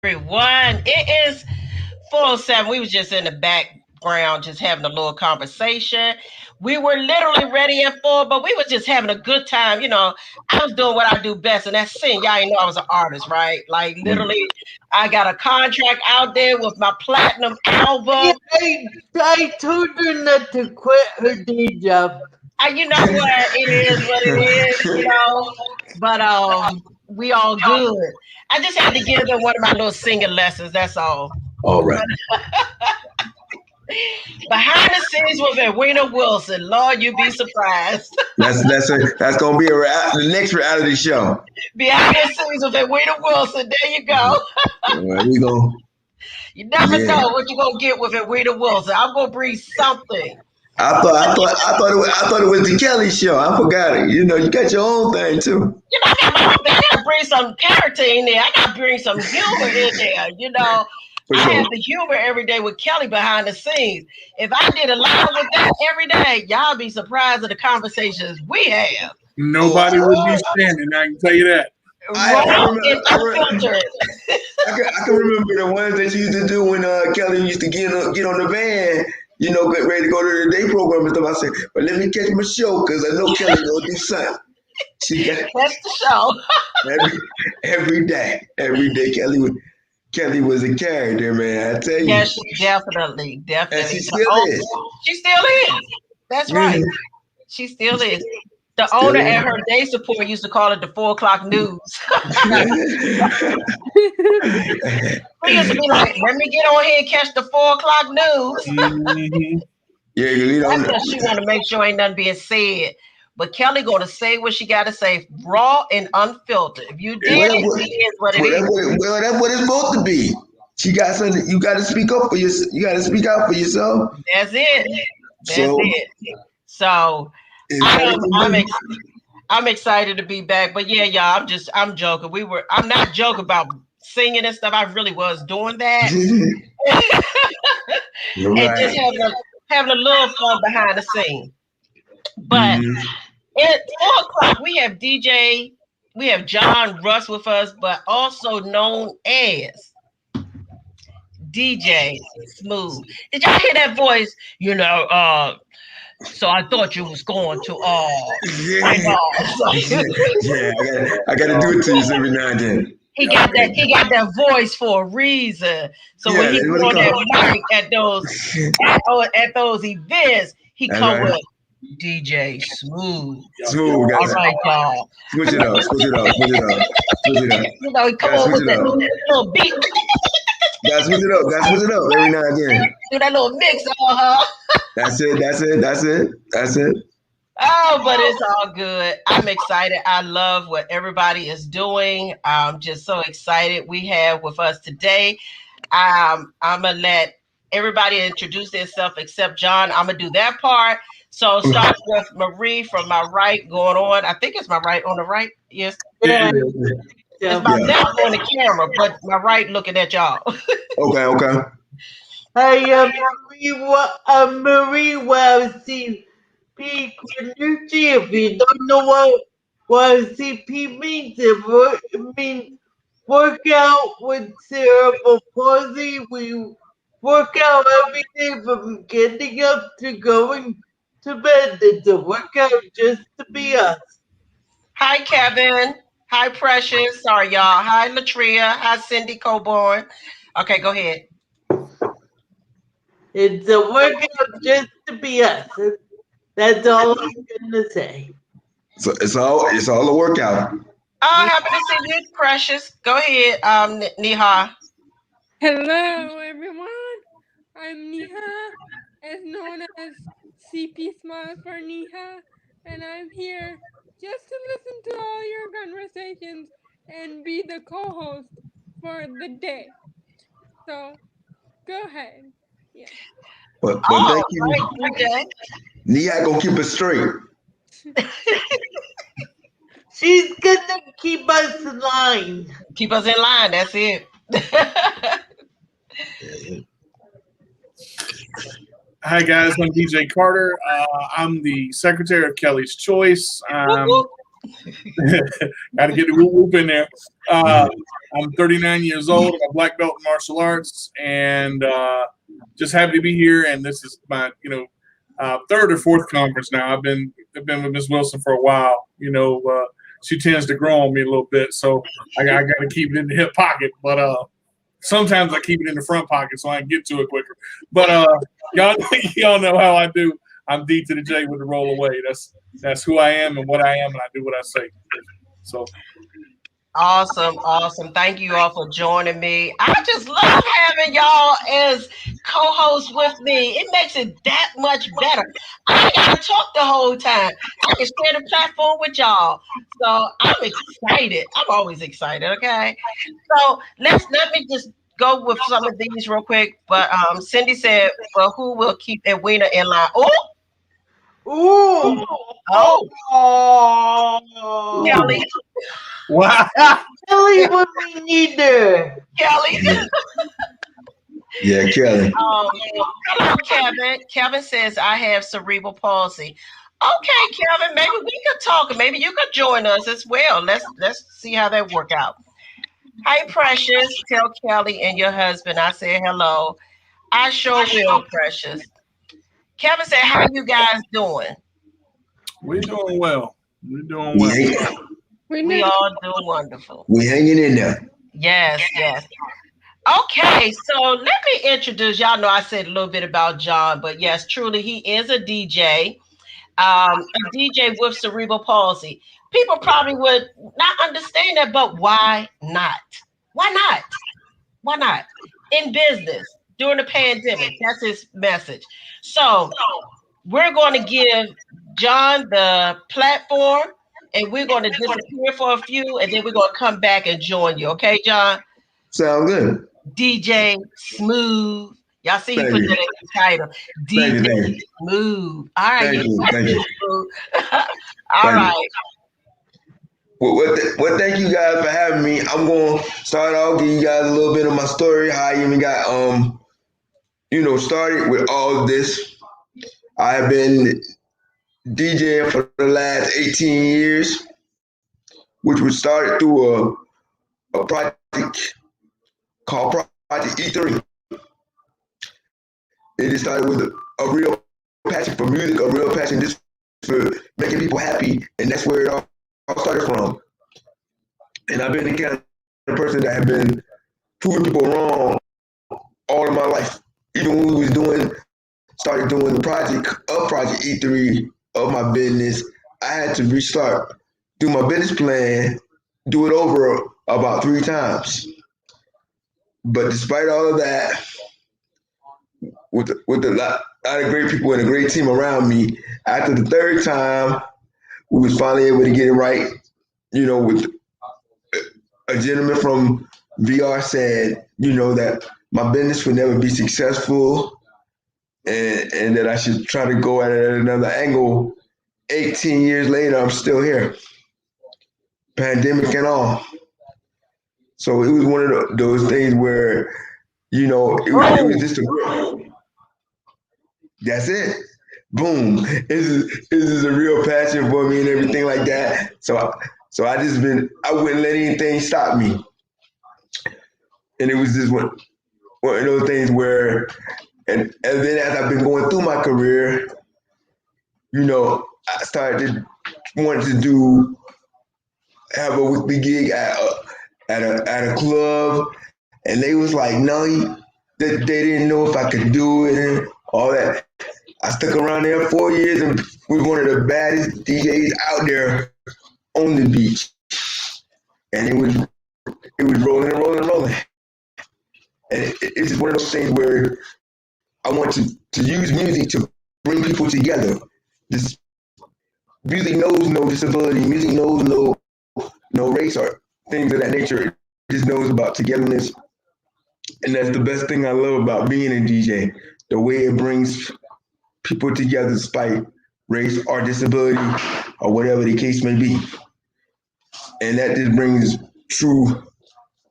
Everyone, it is 4:07. We was just in the background, just having a little conversation. We were literally ready at 4, but we was just having a good time. I was doing what I do best, and that's sing. Y'all ain't know I was an artist, right? Like literally, I got a contract out there with my platinum album. I told her not to quit her day job. You know what it is. But we all good. I just had to give them one of my little singing lessons. That's all. All right. Behind the scenes with Edwina Wilson. Lord, you'd be surprised. That's gonna be the next reality show. Behind the scenes with Edwina Wilson. There you go. All right, we go. You never know what you're gonna get with Edwina Wilson. I'm gonna bring something. I thought it was the Kelly show. I forgot it. You got your own thing too. I gotta bring some character in there. I gotta bring some humor in there. I have the humor every day with Kelly behind the scenes. If I did a live with that every day, y'all be surprised at the conversations we have. Nobody would be standing. I can tell you that. I can remember the ones that you used to do when Kelly used to get on the van. Get ready to go to the day program and stuff. I said, but let me catch my show because I know Kelly gonna do something. That's the show. every day, Kelly was a character, man. I tell you. Yes, definitely. And she still is. She still is. That's right. She still is. The owner and her day support used to call it the 4:00 news. We used to be like, let me get on here and catch the 4:00 news. That's because she want to make sure ain't nothing being said. But Kelly gonna say what she gotta say, raw and unfiltered. If you did, it is what it is. Well, that's what it's supposed to be. She got something. You got to speak up for yourself. You got to speak out for yourself. That's it. So I'm excited to be back. But yeah, y'all, I'm joking. I'm not joking about singing and stuff. I really was doing that. And just having a little fun behind the scenes. But at 4:00, we have John Russ with us, but also known as DJ Smooth. Did y'all hear that voice? So I thought you was going to I gotta do it to you every now and then. He got that voice for a reason. So when he put on that mic at those events, he come with DJ Smooth. Smooth, guys. All right, y'all. Switch it up. He come on with that little beat. Gotta switch it up every now and then. Do that little mix on her. That's it. Oh, but it's all good. I'm excited. I love what everybody is doing. I'm just so excited. We have with us today. I'm gonna let everybody introduce themselves except John. I'm gonna do that part. So start with Marie from my right going on. I think it's my right on the right. Yes. Yeah. It's my left on the camera, but my right looking at y'all. Okay. I am Marie Wells, CP Cornucci. If you don't know what CP means, it means work out with cerebral palsy. We work out every day from getting up to going to bed. It's a workout just to be us. Hi, Kevin. Hi, Precious. Sorry, y'all. Hi, Latria. Hi, Cindy Coburn. Okay, go ahead. It's a workout just to be us. That's all I'm gonna say. So it's all a workout. Oh, happy to see you, Precious. Go ahead, Neha. Hello, everyone. I'm Neha, as known as CP Smile for Neha, and I'm here just to listen to all your conversations and be the co-host for the day. So, go ahead. Yeah. But thank you. Okay. Nia gonna keep it straight. She's gonna keep us in line. Keep us in line. That's it. Hi guys, I'm DJ Carter. I'm the secretary of Kelly's Choice. Got to get the whoop whoop in there. I'm 39 years old. I'm a black belt in martial arts, and just happy to be here. And this is my, third or fourth conference now. I've been with Miss Wilson for a while. She tends to grow on me a little bit, so I got to keep it in the hip pocket. But sometimes I keep it in the front pocket so I can get to it quicker. But y'all know how I do. I'm D to the J with the roll away. That's who I am and what I am, and I do what I say. So Awesome, awesome. Thank you all for joining me. I just love having y'all as co-hosts with me. It makes it that much better. I ain't gotta talk the whole time. I can share the platform with y'all. So I'm excited. I'm always excited, okay? So let me just go with some of these real quick. But Cindy said, well, who will keep Edwina in line? Ooh. Oh, Oh. Kelly. wow. Kelly would be neither. Kelly. Yeah, Kelly. Hello, Kevin. Kevin says I have cerebral palsy. Okay, Kevin, maybe we could talk. Maybe you could join us as well. Let's see how that work out. Hi, Precious. Tell Kelly and your husband I said hello. I sure will, Precious. Kevin said, "How you guys doing?" We're doing well. We're doing We well. hang, We all doing wonderful. we hanging in there. Yes, yes. Okay, so let me introduce y'all. Know I said a little bit about John, but yes, truly, he is a DJ. A DJ with cerebral palsy. People probably would not understand that, but why not? Why not? Why not? In business during the pandemic, that's his message. So we're going to give John the platform, and we're going to disappear for a few, and then we're going to come back and join you. Okay, John? Sound good. DJ Smooth. Y'all see he Thank put you. that in the title. Thank DJ you. Thank you. Smooth. All right, Thank you you. got Thank this, you. Smooth. All Thank you. right. Well, thank you guys for having me. I'm gonna start off, give you guys a little bit of my story, how I even got started with all of this. I've been DJing for the last 18 years, which was started through a project called Project E3. It just started with a real passion for music, a real passion just for making people happy, and that's where it all started from. And I've been the kind of person that have been proving people wrong all of my life. Even when we was started doing the project of Project E3 of my business, I had to restart, do my business plan, do it over about 3 times. But despite all of that, with a lot of great people and a great team around me, after the third time, we was finally able to get it right. With a gentleman from VR said, that my business would never be successful and that I should try to go at it at another angle. 18 years later, I'm still here, pandemic and all. So it was one of those things where, it was just that's it. Boom. This is a real passion for me and everything like that. So I wouldn't let anything stop me. And it was just one of those things where, and then as I've been going through my career, I started wanting to have a weekly gig at a club, and they was like, no, they didn't know if I could do it and all that. I stuck around there 4 years and was one of the baddest DJs out there on the beach, and it was rolling and rolling and rolling. And it's just one of those things where I want to use music to bring people together. This music knows no disability. Music knows no race or things of that nature. It just knows about togetherness, and that's the best thing I love about being a DJ. The way it brings people together despite race or disability or whatever the case may be, and that just brings true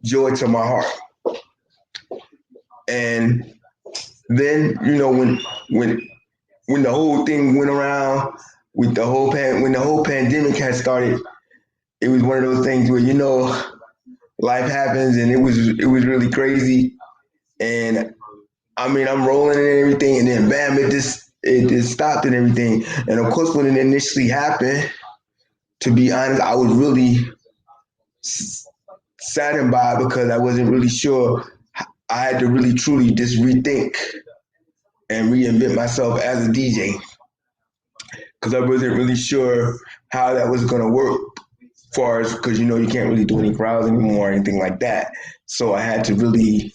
joy to my heart. And then when the whole thing went around with when the whole pandemic had started, it was one of those things where life happens, and it was really crazy. And I mean, I'm rolling and everything, and then bam, it just stopped and everything. And of course, when it initially happened, to be honest, I was really saddened by it because I wasn't really sure. I had to really truly just rethink and reinvent myself as a DJ because I wasn't really sure how that was going to work. Far as because you can't really do any crowds anymore or anything like that, so I had to really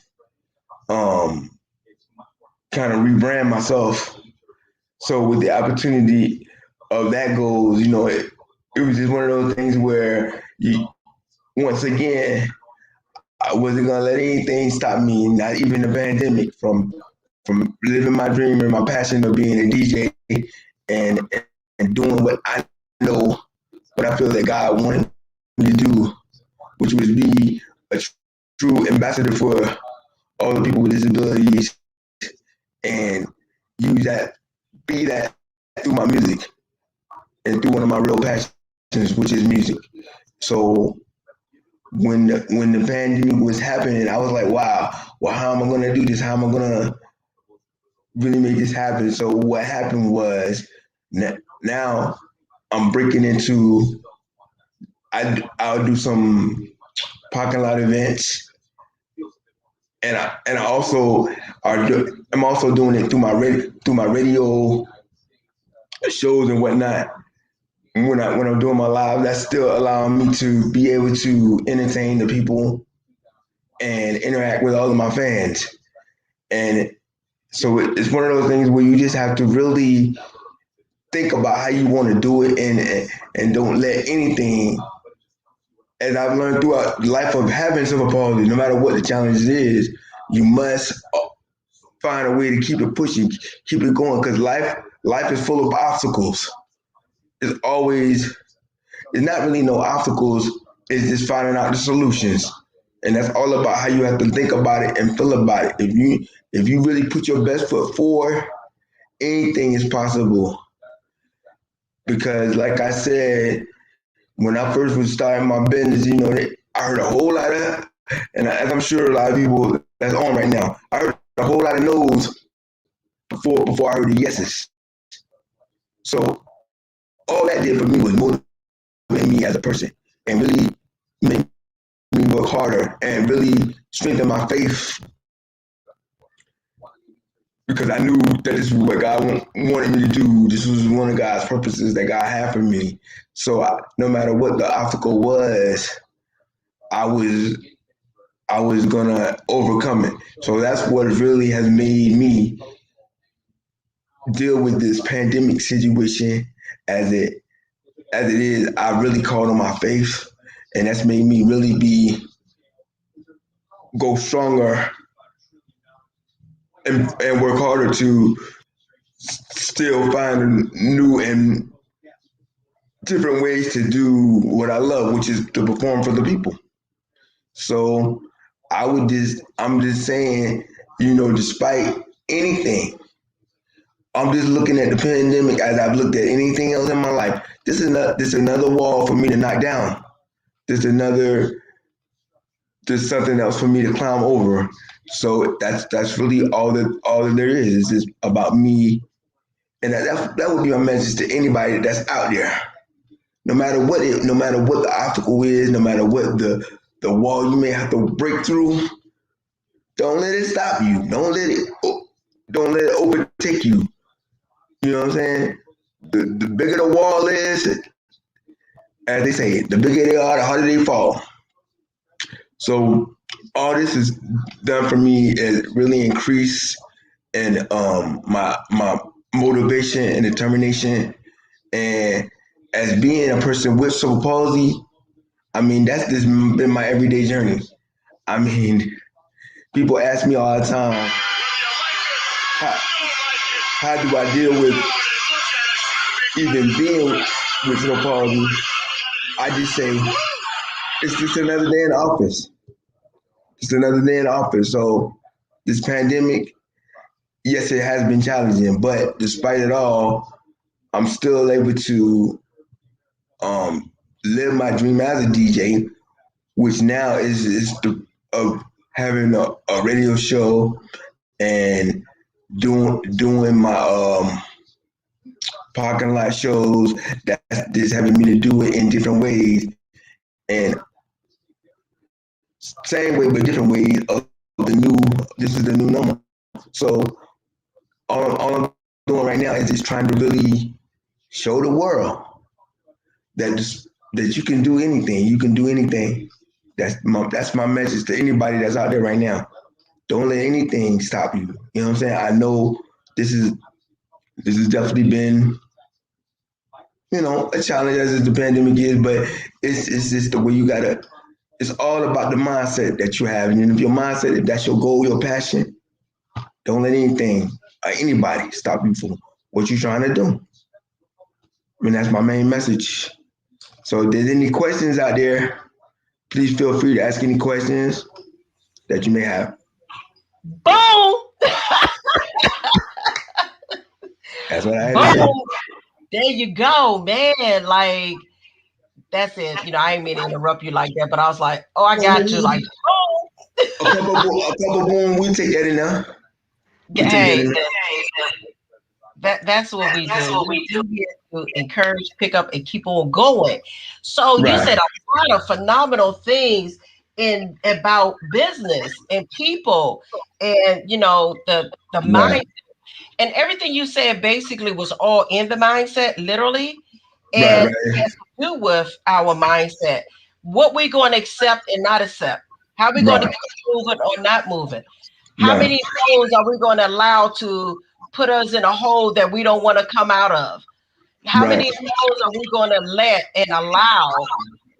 um, kind of rebrand myself. So with the opportunity of that goes, it was just one of those things where once again, I wasn't gonna let anything stop me, not even the pandemic, from living my dream and my passion of being a DJ and doing what I know, what I feel that God wanted me to do, which was be a true ambassador for all the people with disabilities and use that, be that through my music and through one of my real passions, which is music. So when the pandemic was happening, I was like, wow, well, how am I gonna do this? How am I gonna really make this happen? So what happened was now I'm breaking into I'll do some parking lot events, and I also I'm also doing it through my radio shows and whatnot. When I'm doing my live, that's still allowing me to be able to entertain the people and interact with all of my fans. And so it's one of those things where you just have to really think about how you want to do it, and don't let anything. As I've learned throughout the life of having cerebral palsy, no matter what the challenge is, you must find a way to keep it pushing, keep it going, because life is full of obstacles. It's always It's not really no obstacles. It's just finding out the solutions, and that's all about how you have to think about it and feel about it. If you really put your best foot forward, anything is possible. Because, like I said, when I first was starting my business, I heard a whole lot of, and as I'm sure a lot of people that's on right now, I heard a whole lot of no's before I heard the yeses. So all that did for me was motivate me as a person and really make me work harder and really strengthen my faith because I knew that this was what God wanted me to do. This was one of God's purposes that God had for me. So no matter what the obstacle was, I was I was gonna overcome it. So that's what really has made me deal with this pandemic situation as it is. I really called on my faith, and that's made me really be go stronger and work harder to still find new and different ways to do what I love, which is to perform for the people. So I'm just saying, despite anything, I'm just looking at the pandemic as I've looked at anything else in my life. This is another wall for me to knock down. This another There's something else for me to climb over. So that's really all that there is. It's just about me, and that would be my message to anybody that's out there. No matter what the obstacle is, no matter what the wall you may have to break through, don't let it stop you. Don't let it overtake you. You know what I'm saying? The bigger the wall is, as they say, the bigger they are, the harder they fall. So all this is done for me is really increase in my motivation and determination. And as being a person with cerebral palsy, I mean that's just been my everyday journey. I mean, people ask me all the time, how do I deal with even being with cerebral palsy? I just say it's just another day in the office. Just another day in the office. So this pandemic, yes, it has been challenging, but despite it all, I'm still able to um, live my dream as a DJ, which now is the of having a radio show and doing my parking lot shows. That's just having me to do it in different ways and same way but different ways of the new. This is the new number. So all I'm doing right now is just trying to really show the world that you can do anything. You can do anything. That's my message to anybody that's out there right now. Don't let anything stop you. You know what I'm saying? I know this is this has definitely been, a challenge as the pandemic is, but it's just the way you gotta. It's all about the mindset that you have, and if your mindset, if that's your goal, your passion, don't let anything or anybody stop you from what you're trying to do. I mean, that's my main message. So, if there's any questions out there, please feel free to ask any questions that you may have. Boom! That's what I had to say. Boom! There you go, man. Like, that's it. I ain't mean to interrupt you like that, but I was like, oh, I got you. Like, A couple boom, we take that in there. We take that hey, in there. that's what we do. We do here to encourage, pick up, and keep on going. So you Right, said a lot of phenomenal things in about business and people, and the right, mind, and everything you said basically was all in the mindset, literally, right, and right, has to do with our mindset. What we're going to accept and not accept. How we're going to right, keep moving or not moving. How right, many no's are we going to allow to put us in a hole that we don't want to come out of? How right, many no's are we going to let and allow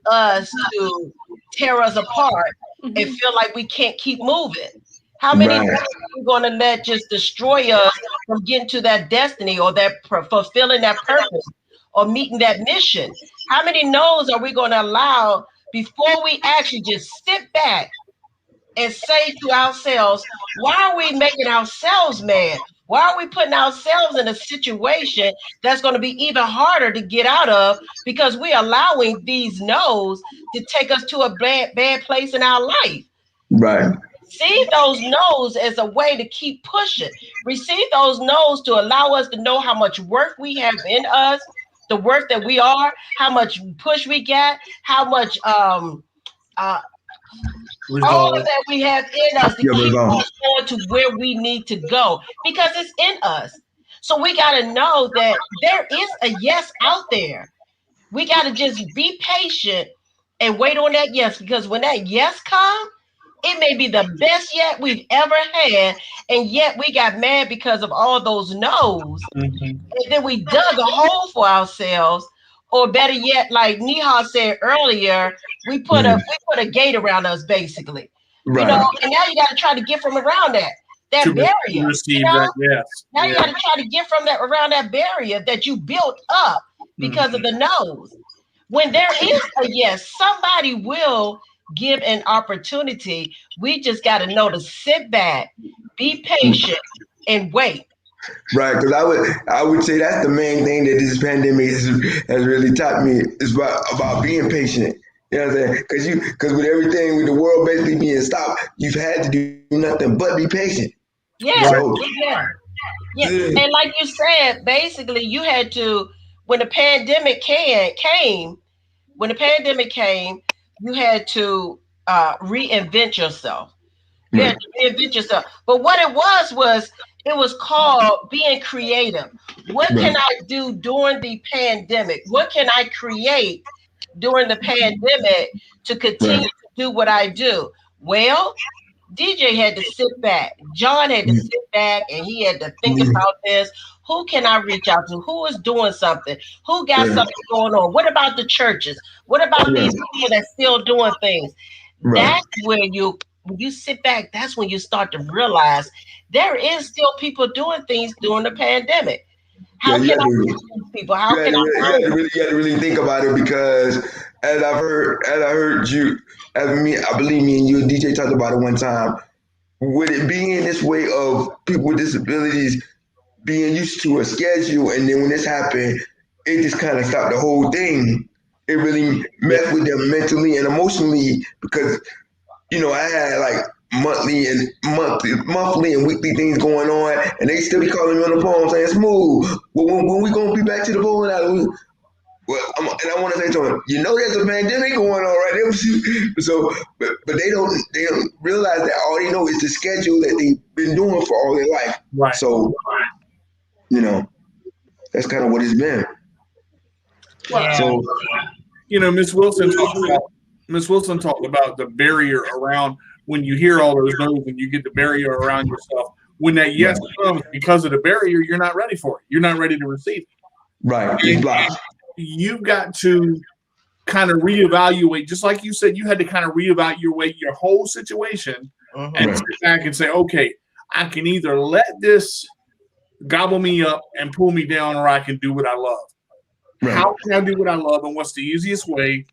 us to tear us apart and Mhm. feel like we can't keep moving? How many no's right, are we going to let just destroy us from getting to that destiny or that fulfilling that purpose or meeting that mission? How many no's are we going to allow before we actually just sit back and say to ourselves, why are we making ourselves mad? Why are we putting ourselves in a situation that's going to be even harder to get out of because we're allowing these no's to take us to a bad place in our life? right, See those no's as a way to keep pushing. Receive those no's to allow us to know how much work we have in us, the work that we are, how much push we got, how much uh, all of Resolve. that we have in us to yeah, keep Ravon. us going to where we need to go because it's in us. So we got to know that there is a yes out there. We got to just be patient and wait on that yes because when that yes comes, it may be the best yet we've ever had, and yet we got mad because of all those no's, Mhm. and then we dug a hole for ourselves, or better yet, like Nihal said earlier, Mhm. we put a gate around us, basically, Right, and now you got to try to get from around that To barrier, receive that, yes. now you Yeah. got to try to get from that around that barrier that you built up because of Mhm. the no's. When there is a yes, somebody will give an opportunity. We just got to know to sit back, be patient, and wait. right. Because I would say that's the main thing that this pandemic has really taught me is about being patient. You know what I'm saying? Because with everything with the world basically being stopped, you've had to do nothing but be patient. Yeah, So Right. yeah. Yeah, yeah, and like you said, basically, you had to when the pandemic came. When the pandemic came, you had to reinvent yourself. You had right, to reinvent yourself. But what was it was called being creative. What can right, I do during the pandemic? What can I create during the pandemic to continue right, to do what I do? Well, DJ had to sit back. John had to sit back and he had to think mhm, about this. Who can I reach out to? Who is doing something? Who got right, something going on? What about the churches? What about right, these people that's still doing things? right. That's where when you sit back, that's when you start to realize there is still people doing things during the pandemic. Yeah, How can I reach these people? How can I find them? you had to really think about it because as I heard you, as me, I believe me and you, DJ talked about it one time. With it being this way of people with disabilities being used to a schedule, and then when this happened, it just kind of stopped the whole thing. it really messed with them mentally and emotionally because I had like monthly and weekly things going on, and they still be calling me on the phone saying, "Smooth, when we gonna be back to the bowling alley?" And I want to say to him, there's a pandemic going on right there. So, but they don't realize that all they know is the schedule that they've been doing for all their life. Right. So, you know, that's kind of what it's been. Well, Yeah. So, Miss Wilson talked about the barrier around when you hear all those no's and you get the barrier around yourself. When that yes comes, because of the barrier, you're not ready for it. You're not ready to receive it. right, it's blocked. You've got to kind of reevaluate, just like you said, you had to kind of reevaluate your whole situation and sit back and say, okay, I can either let this gobble me up and pull me down, or I can do what I love. Right. How can I do what I love, and what's the easiest way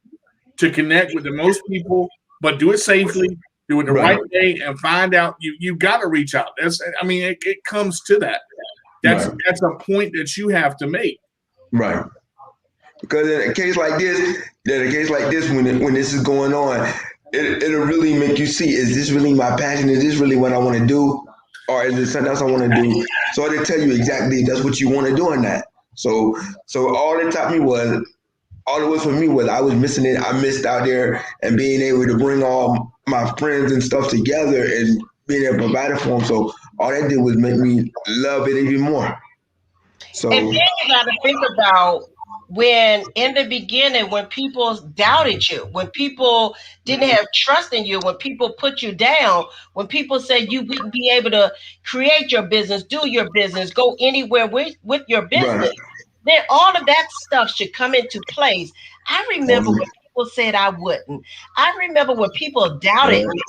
to connect with the most people, but do it safely, do it the right way, and find out you got to reach out. It comes to that. That's a point that you have to make. Right. Because in a case like this, when this is going on, it'll really make you see: is this really my passion? Is this really what I want to do, or is it something else I want to do? So it'll tell you exactly if that's what you want to do or not. So all it taught me was, all it was for me was I was missing it. I missed out there and being able to bring all my friends and stuff together and being able to provide it for them. So all that did was make me love it even more. So And then you got to think about when in the beginning, when people doubted you, when people didn't have trust in you, when people put you down, when people said you wouldn't be able to create your business, do your business, go anywhere with your business, then all of that stuff should come into place. I remember when people said I wouldn't. I remember when people doubted me.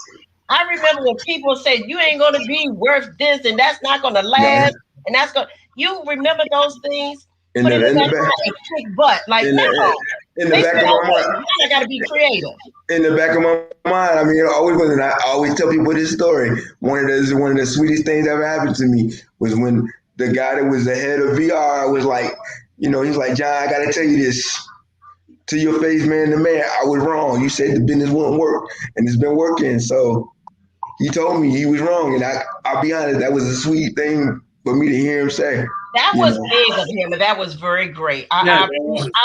I remember when people said you ain't going to be worth this and that's not going to last and that's going. You remember those things? in Put the it in in the that back and kick butt. Like in no, the they back said of my okay, mind. I got to be creative. In the back of my mind, I mean, it always was, and I always tell people this story. One of the sweetest things that ever happened to me was when the guy that was the head of VR was like, he's like, John, I gotta tell you this to your face, man. The man, I was wrong. You said the business wouldn't work, and it's been working. So he told me he was wrong, and I'll be honest, that was a sweet thing for me to hear him say. That was big of him, and that was very great. I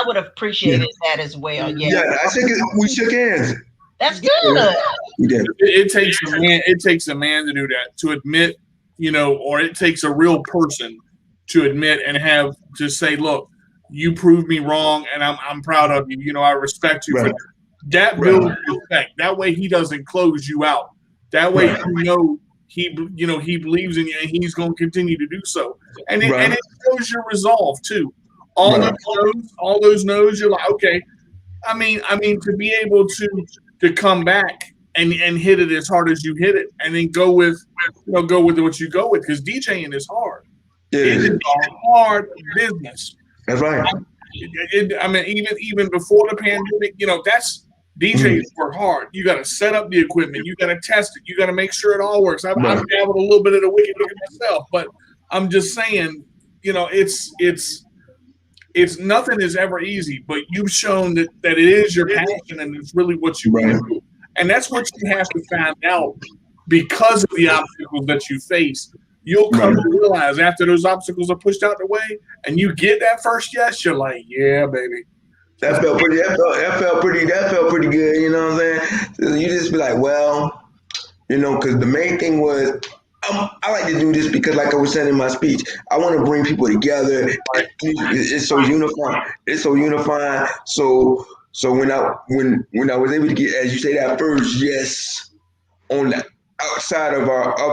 would have appreciated that as well. Yeah, I think we shook hands. that's good. We did. It takes a man. It takes a man to do that. To admit, or it takes a real person to admit and have to say, "Look, you proved me wrong, and I'm proud of you. I respect you for that." That builds respect. That way, he doesn't close you out. That way, he believes in you, and he's going to continue to do so. And it shows your resolve too. All those no's, you're like, okay. I mean, to be able to come back and hit it as hard as you hit it, and then go with what you go with, because DJing is hard. It is a hard business. That's right. Even before the pandemic, that's DJs work hard. You got to set up the equipment. You got to test it. You got to make sure it all works. I've dabbled a little bit of the wicked myself, but I'm just saying, it's nothing is ever easy. But you've shown that it is your passion and it's really what you want to do, and that's what you have to find out because of the obstacles that you face. You'll come to realize after those obstacles are pushed out the way, and you get that first yes, you're like, yeah, baby. That felt pretty good. You know what I'm saying? So you just be like, well, because the main thing was, I like to do this because, like I was saying in my speech, I want to bring people together. It's so unifying. It's so unifying. So when I was able to get, as you say, that first yes on the outside of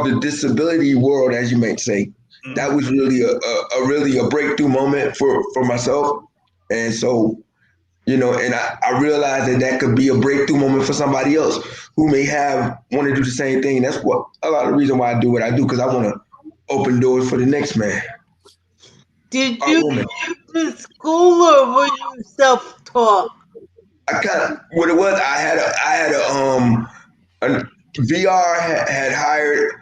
the disability world, as you might say, that was really a breakthrough moment for myself, and so. And I realized that could be a breakthrough moment for somebody else who may want to do the same thing. That's what a lot of the reason why I do what I do, because I want to open doors for the next man. Did you go to school or were you self-taught? What it was, I had a VR had hired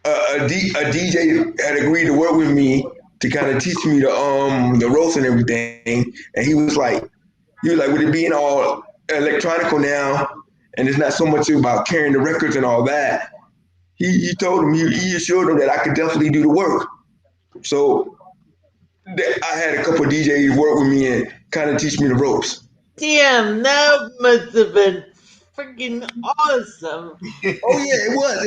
a DJ had agreed to work with me to kind of teach me the ropes and everything, and he was like, he was like, with it being all electronical now, and it's not so much about carrying the records and all that. He told him he assured him that I could definitely do the work. So I had a couple of DJs work with me and kind of teach me the ropes. Damn, that must have been freaking awesome. Oh yeah, it was,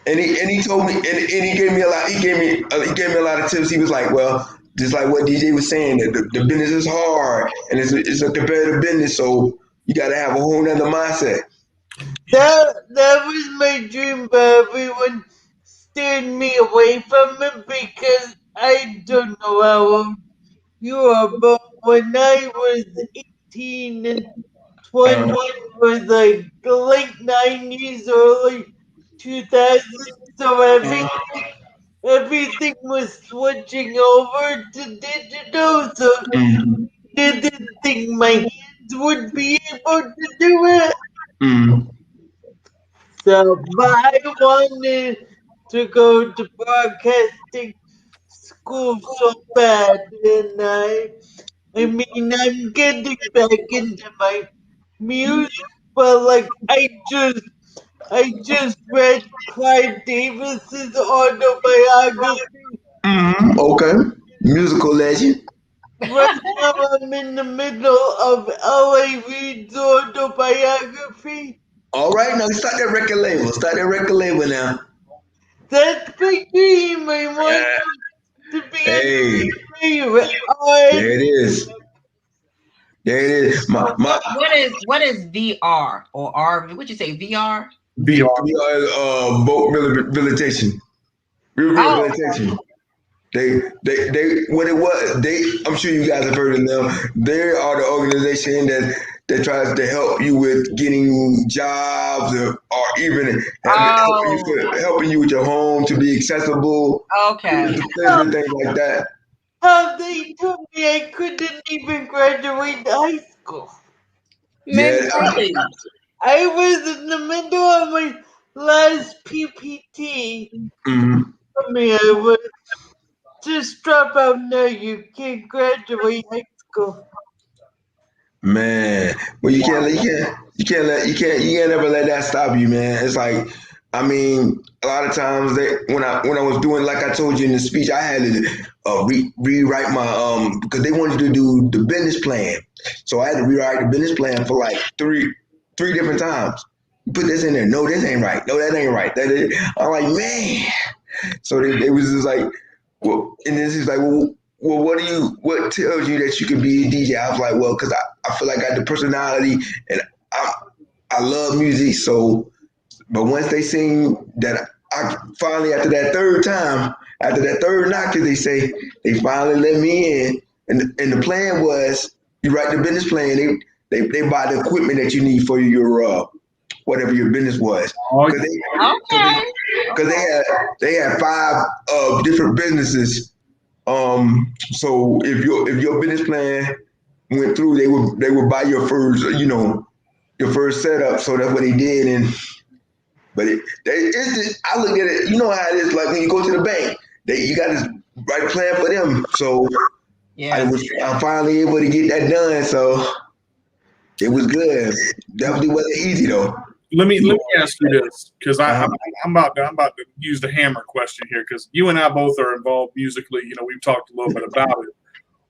and he told me, and he gave me a lot. He gave me a lot of tips. He was like, well, just like what DJ was saying, that the business is hard and it's a competitive business, so you got to have a whole nother mindset. That was my dream, but everyone steered me away from it because I don't know how old you are, but when I was 18 and 20, Uh, it was like the late 90s, early 2000s, so everything was switching over to digital, so mm, I didn't think my hands would be able to do it. mm, So, but I wanted to go to broadcasting school so bad, and I mean, I'm getting back into my music, but like I just read Clive Davis's autobiography. okay, musical legend. Right now, I'm in the middle of L.A. Reid's autobiography. All right, now start that record label. Start that record label now. That's my dream. I want Yeah. to be on Hey, my favorite art. there it is. There it is. So what is VR or R? Would you say VR? VR. Boat rehabilitation. Oh, Rehabilitation. They what it was. I'm sure you guys have heard of them. They are the organization that tries to help you with getting jobs, or even oh, helping you with your home to be accessible, okay. different things like that. How they told me I couldn't even graduate high school. Yeah. Really? I was in the middle of my last PPT. Mhm. Told me I would just drop out now. You can't graduate high school. Man, well, you can't ever let that stop you, man. It's like, I mean, a lot of times when I was doing, like I told you in the speech, I had to rewrite my because they wanted to do the business plan, so I had to rewrite the business plan for like three different times. You put this in there. No, this ain't right. No, that ain't right. I'm like, man. So they was just like, well, and then he's like, well, what tells you that you can be a DJ? I was like, well, because I feel like I got the personality and I, I love music. So, but once they seen that, I finally, after that third knock, as they say, they finally let me in. And the plan was, you write the business plan, they buy the equipment that you need for your whatever your business was. Oh, Because Okay. they had five different businesses. So if your business plan went through, they would buy your first your first setup. So that's what they did. And but it's just, I look at it. You know how it is. Like when you go to the bank, you got to write a plan for them. So Yes. I'm finally able to get that done. So it was good. Definitely wasn't easy though. let me ask you this because Uh-huh. I'm about to use the hammer question here because you and I both are involved musically. You know, we've talked a little bit about it.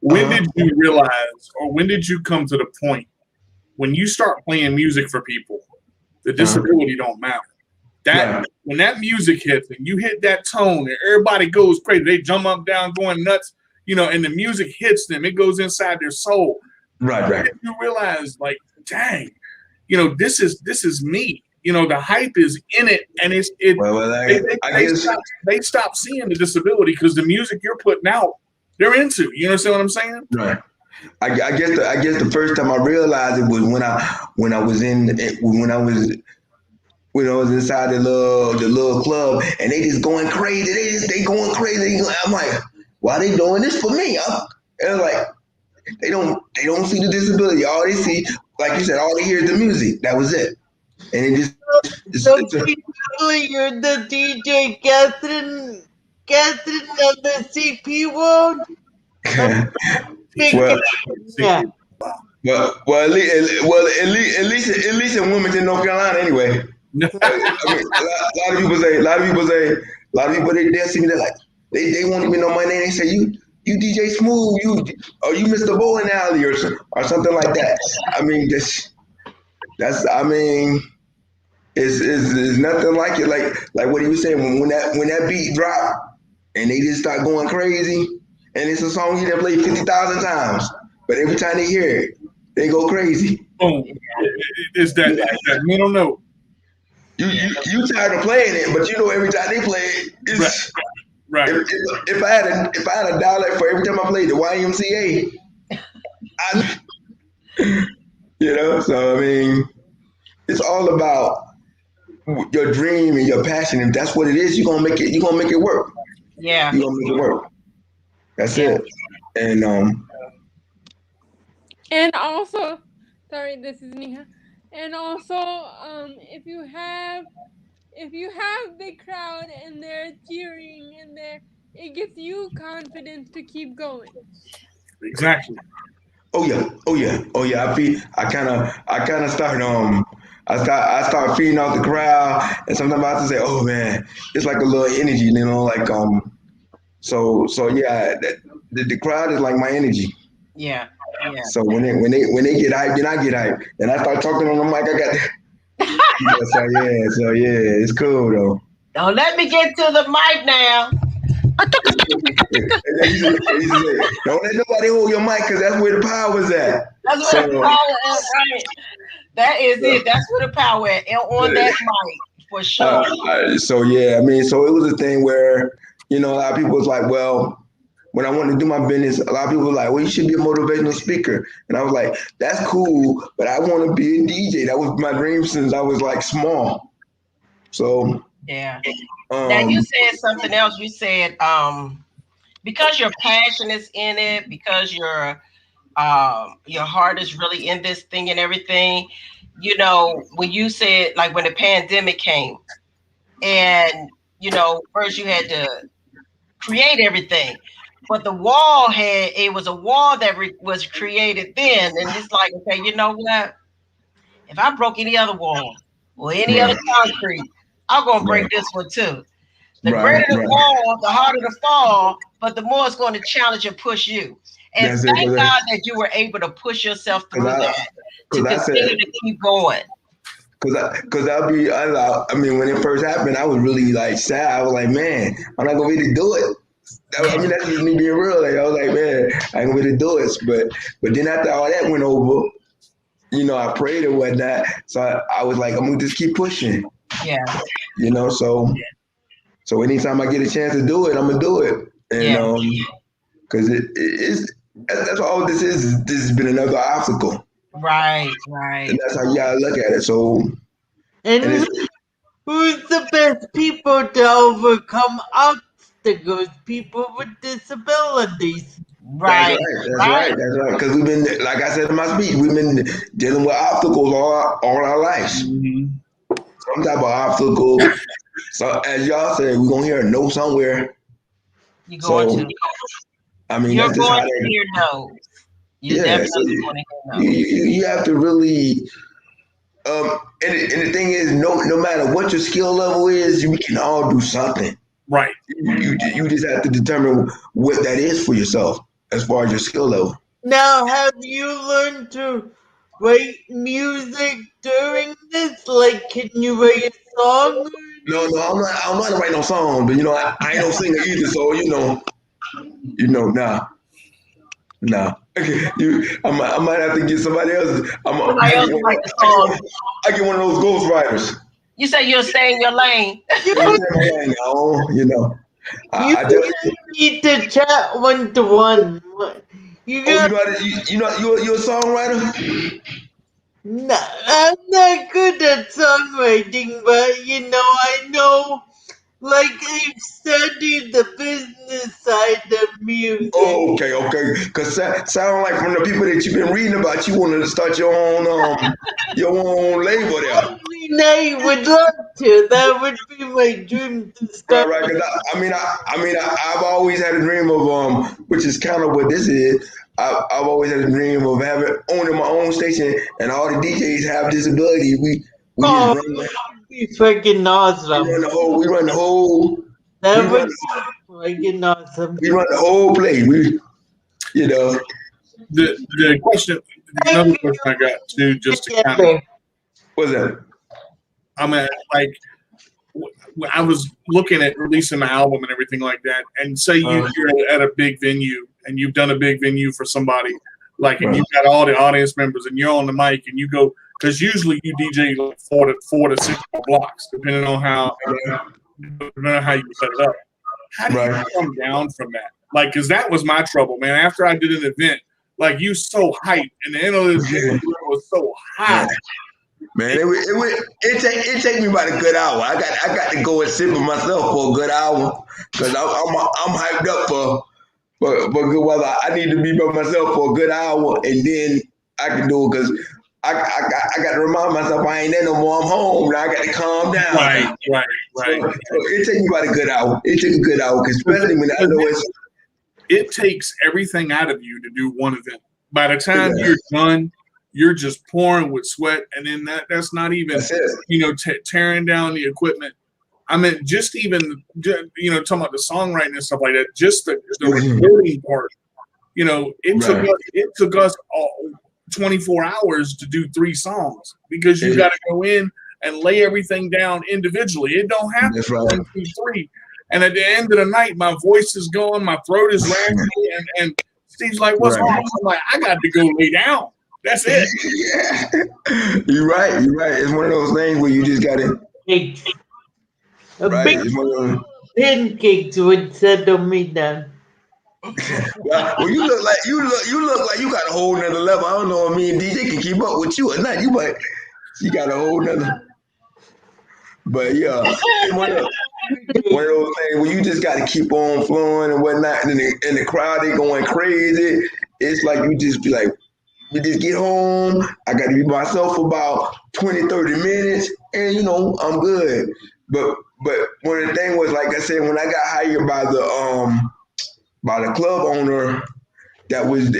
When Uh-huh. did you realize, or when did you come to the point when you start playing music for people, the Uh-huh. disability don't matter? That Right. when that music hits and you hit that tone and everybody goes crazy, they jump up, down, going nuts, and the music hits them, it goes inside their soul. Right. When Right. did you realize, like, dang, this is me. The hype is in it, and Well, they, I, they, I they guess. stop they stop seeing the disability because the music you're putting out, they're into. You understand what I'm saying? Right. I guess the first time I realized it was when I was when I was inside the little club and they just going crazy. They going crazy. I'm like, why they doing this for me? And like they don't see the disability. All they see, like you said, all they hear is the music. That was it. And it just So basically, you're the DJ Catherine on the CP world. Well, Yeah. at least in Wilmington, North Carolina, anyway. I mean, a lot of people say, a lot of people they see me, they're like, they won't even know my name. They say, you DJ Smooth, or you Mr. Bowling Alley, or something like that. I mean, that's I mean, it's nothing like it. Like what he was saying when that beat drop and they just start going crazy, and it's a song you done played 50,000 times, but every time they hear it, they go crazy. Boom. It's that middle note. You tired of playing it, but you know every time they play it, it's Right. if I had a dollar for every time I played the YMCA, So I mean, it's all about your dream and your passion. If that's what it is, you're gonna make it. You're gonna make it work. Yeah. You're gonna make it work. That's Yeah. it. And And also, sorry, this is Neha. And also, if you have the crowd and they're cheering and it gives you confidence to keep going. Exactly. oh yeah. I kind of start I start feeding off the crowd, and sometimes I have to say, oh man, it's like a little energy, like So yeah, the crowd is like my energy. Yeah. Yeah. So when they get hyped, then I get hyped, and I start talking on the mic. I got so yeah, it's cool though. Don't let me get to the mic now. And then he said, don't let nobody hold your mic because that's where the power's at. That's where the So, power is, right? That is it. That's where the power at. And on that mic, for sure. so yeah, I mean, so it was a thing where a lot of people was like, well, when I wanted to do my business, a lot of people were like, well, you should be a motivational speaker, and I was like, that's cool, but I want to be a DJ. That was my dream since I was like small. So yeah. Now you said something else. You said because your passion is in it, because your heart is really in this thing and everything. When you said, like, when the pandemic came, and first you had to create everything, but it was a wall that was created then, and it's like, okay, you know what? If I broke any other wall or any other concrete, I'm gonna break this one too. The greater the wall, the harder the fall, but the more it's going to challenge and push you. And thank God that you were able to push yourself through that to continue to keep going. Cause I mean, when it first happened, I was really like sad. I was like, man, I'm not gonna be able to do it. I mean, that's just me being real. Like, I was like, man, I ain't gonna be able to do it. But then after all that went over, I prayed and whatnot. So I was like, I'm gonna just keep pushing. Yeah. So anytime I get a chance to do it, I'm gonna do it. And because that's all this is. This has been another obstacle. Right. And that's how you gotta look at it. So, and who's the best people to overcome obstacles? People with disabilities. Right. That's right. Because we've been, like I said in my speech, we've been dealing with obstacles all our lives. Mm-hmm. Some type of obstacle. So as y'all said, we're gonna hear a no somewhere. You're going to. I mean, you're that's just going how to hear no. You're definitely going to hear no. You have to really. And the thing is, no matter what your skill level is, we can all do something. Right. You just have to determine what that is for yourself as far as your skill level. Now, have you learned to write music during this? Like, can you write a song? No, I'm not how to write no song, but I ain't no singer either. So nah. I might have to get somebody else. I get one of those ghostwriters. You say you'll stay in your lane. You need to chat one-to-one. You're a songwriter? No, I'm not good at songwriting, but I know, like, I've studied the business side of music. Oh, okay. Because sound like from the people that you've been reading about, you want to start your own label there. I would love to. That would be my dream to start. Right. Because I've always had a dream of which is kind of what this is. I've always had a dream of owning my own station, and all the DJs have disabilities. We just Oh, run it's freaking awesome. we run the whole we That run was freaking awesome. we run the whole place. We you know The question, Thank another you, question I got too, just to kind of, Jimmy. what's that? I'm at like, I was looking at releasing my album and everything like that, and say you're at a big venue and you've done a big venue for somebody, like, and you've got all the audience members and you're on the mic and you go, because usually you DJ like four to six blocks, depending on how you set it up. How do you Right. come down from that? Like, because that was my trouble, man. After I did an event, like, you so hyped, and the end of the room was so high. Man, it take me about a good hour. I got to go and sit with myself for a good hour because I'm hyped up for good weather. I need to be by myself for a good hour and then I can do it because I got to remind myself I ain't there no more. I'm home now. I got to calm down. Right. So it takes me about a good hour. It takes a good hour, especially when I know it's. It takes everything out of you to do one event. By the time you're done, you're just pouring with sweat, and then that's not even tearing down the equipment. I mean, just even talking about the songwriting and stuff like that. Just the recording part. It took us all 24 hours to do 3 songs because you got to go in and lay everything down individually. It don't happen. That's right. 1, 2, 3. And at the end of the night, my voice is going, my throat is raspy, and Steve's like, "What's wrong?" I'm like, "I got to go lay down. That's it." Yeah. You're right. It's one of those things where you just got to. Cakes. A Right. big It's one of those. pancakes would settle me down. Well, you look like you got a whole nother level. I don't know if me and DJ can keep up with you or not. You got a whole nother. But yeah, it's one of those things where you just got to keep on flowing and whatnot, and the crowd they going crazy. It's like you just be like, we just get home. I got to be myself for about 20, 30 minutes, and I'm good. But one of the things was, like I said, when I got hired by the club owner that was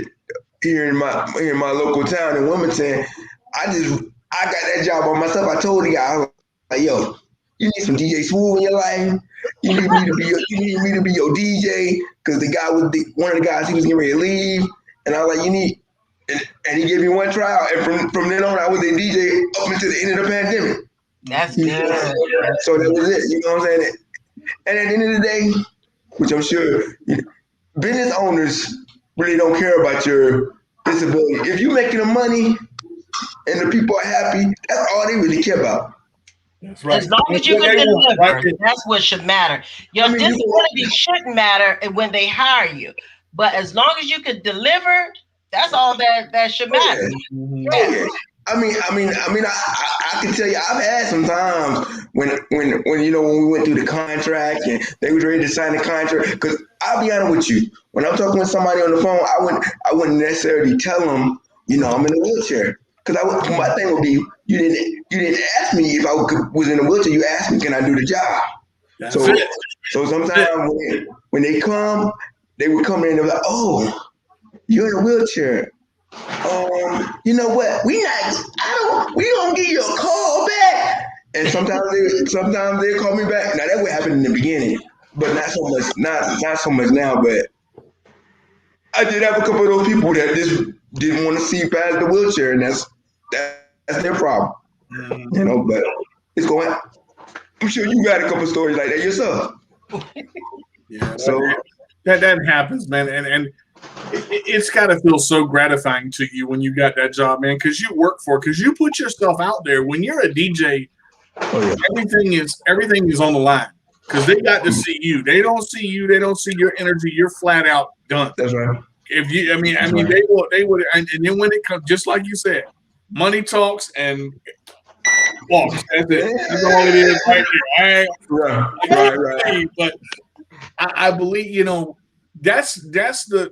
here in my local town in Wilmington, I got that job by myself. I told the guy, I was like, yo, you need some DJ Swoop in your life. You need me to be your DJ, because the guy one of the guys, he was getting ready to leave, and I was like, and he gave me one trial, and from then on I was a DJ up until the end of the pandemic. That's good. So that was it. You know what I'm saying? And at the end of the day, which I'm sure business owners really don't care about your disability. If you're making the money and the people are happy, that's all they really care about. That's right. As long as you can deliver, that's what should matter. Your disability shouldn't matter when they hire you, but as long as you can deliver, that's all that should matter. Yeah. I mean, I can tell you, I've had some times when we went through the contract and they was ready to sign the contract. Because I'll be honest with you, when I'm talking with somebody on the phone, I wouldn't necessarily tell them, I'm in a wheelchair. Because my thing would be, you didn't ask me if I was in a wheelchair. You asked me, can I do the job? So sometimes when they come, they would come in and they're like, oh, you're in a wheelchair. You know what? We don't give you a call back. And sometimes they call me back. Now that would happen in the beginning, but not so much. Not so much now. But I did have a couple of those people that just didn't want to see past the wheelchair, and that's their problem. But it's going. I'm sure you got a couple stories like that yourself. Yeah. So that happens, man, and it's got to feel so gratifying to you when you got that job, man, because you work for it, because you put yourself out there. When you're a DJ, everything is on the line, because they got to see you. They don't see you. They don't see your energy. You're flat out done. That's right. If you, they would, and then when it comes, just like you said, money talks and walks. That's it. That's all it is right there. Right. But I believe, that's the.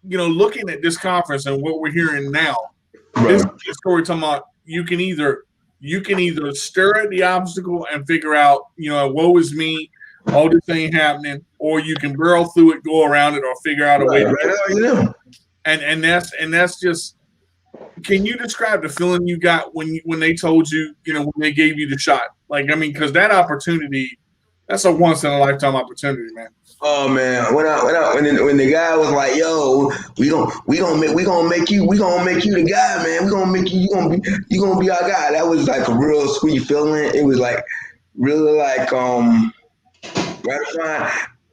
Looking at this conference and what we're hearing now, this story talking about you can either stare at the obstacle and figure out, woe is me, all this ain't happening, or you can barrel through it, go around it, or figure out a way to do it. and that's just. Can you describe the feeling you got when they told you, when they gave you the shot? Like, I mean, because that opportunity, that's a once in a lifetime opportunity, man. Oh man, when the guy was like, "Yo, we gonna make you the guy, man. We gonna make you gonna be our guy." That was like a real sweet feeling. It was like really like gratifying.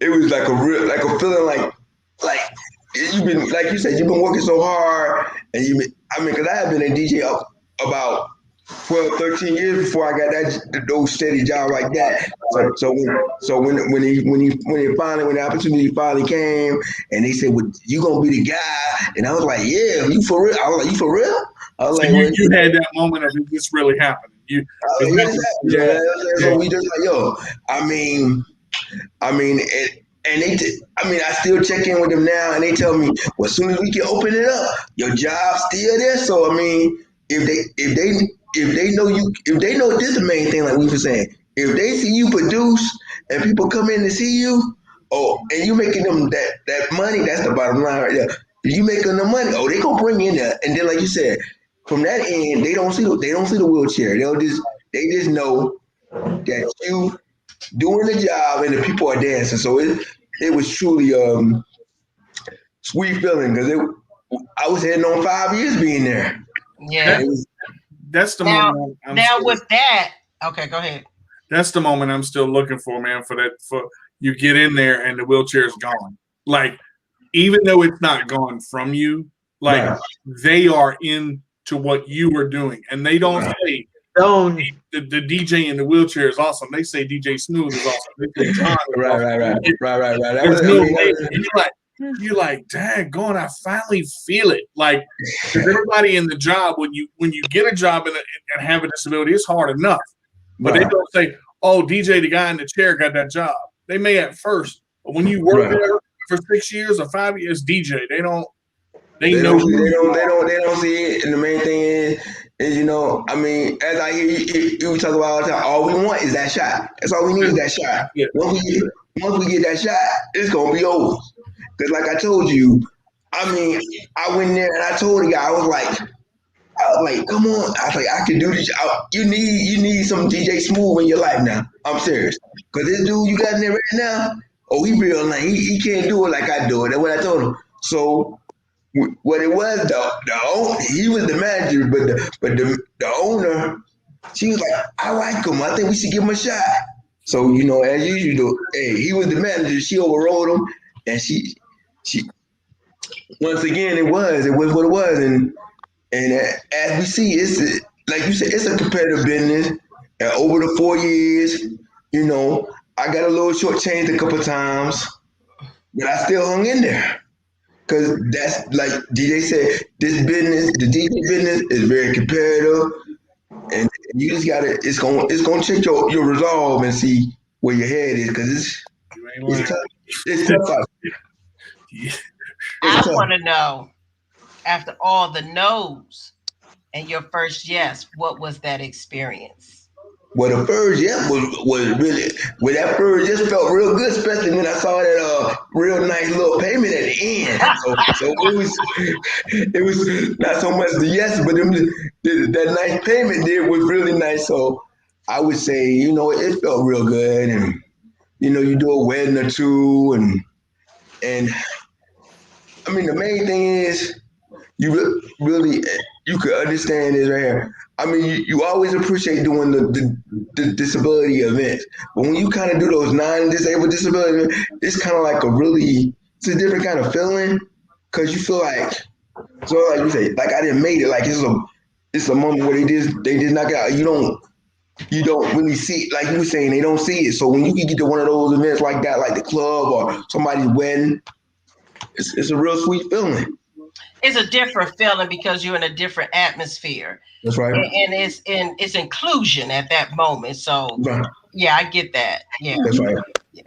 It was like a feeling like you've been like you said you've been working so hard and because I have been a DJ up about 12, 13 years before I got those steady job like that. So when the opportunity finally came and they said, "Well, you gonna be the guy," and I was like, "Yeah, you for real?" I was like, "You for real?" I was So like, "Well, you had that moment of is this really happening? yeah, this happened." So we just like, yo, I mean, and they, I mean, I still check in with them now, and they tell me, well, as soon as we can open it up, your job's still there. So I mean, if they know this is the main thing, like we were saying, if they see you produce and people come in to see you, oh, and you making them that money, that's the bottom line right there. If you making the money, oh, they gonna bring you in there, and then like you said, from that end, they don't see the wheelchair. They just know that you doing the job and the people are dancing. So it was truly sweet feeling because I was heading on 5 years being there. Yeah. And it was, That's the Now, moment. now with that, okay, go ahead. That's the moment I'm still looking for, man. For you get in there and the wheelchair's gone. Like, even though it's not gone from you, like right. they are into what you were doing, and they don't say Don't. the DJ in the wheelchair is awesome. They say DJ Smooth is awesome. They say John is Right. awesome. That There's was, no way. You're like, dang, going. I finally feel it. Like, 'cause everybody in the job, when you get a job and have a disability, it's hard enough. But they right. don't say, "Oh, DJ, the guy in the chair got that job." They may at first, but when you work Right. there for 6 years or 5 years, DJ, they don't. They They know don't see. who They you don't. They are. don't. They don't see it. And the main thing is I mean, as I hear you talk about all the time, all we want is that shot. That's all we need is that shot. Yeah. Once we get that shot, it's gonna be over. Because like I told you, I mean, I went there and I told the guy, I was like, come on. I was like, I can do this. You need some DJ Smooth in your life now. I'm serious. Because this dude you got in there right now, oh, he real nice. He can't do it like I do it. That's what I told him. So what it was, he was the manager, but the owner, she was like, I like him. I think we should give him a shot. So as usual, hey, he was the manager. She overrode him, and she once again it was what it was, and as we see, like you said, it's a competitive business. And over the 4 years, I got a little shortchanged a couple times, but I still hung in there. Cause that's like DJ said, the DJ business is very competitive, and you just gotta. It's gonna check your resolve and see where your head is, cause You ain't it's lying. tough. It's tough out. I It's tough. want to know, after all the no's and your first yes, what was that experience? Well, the first yes was really. Well, that first yes felt real good, especially when I saw that real nice little payment at the end. So it was not so much the yes, but that nice payment there was really nice. So I would say it felt real good, and you do a wedding or two, and I mean the main thing is really you could understand this right here. I mean, you always appreciate doing the disability events, but when you kind of do those non-disabled disability events, it's kind of like it's a different kind of feeling because you feel like like you say, like I didn't make it. Like it's a moment where they just knock it out. You don't really see it. Like you were saying, they don't see it. So when you can get to one of those events like that, like the club or somebody's wedding, it's a real sweet feeling. It's a different feeling because you're in a different atmosphere, That's right. and it's inclusion at that moment. So Right. yeah, I get that. Yeah, That's right.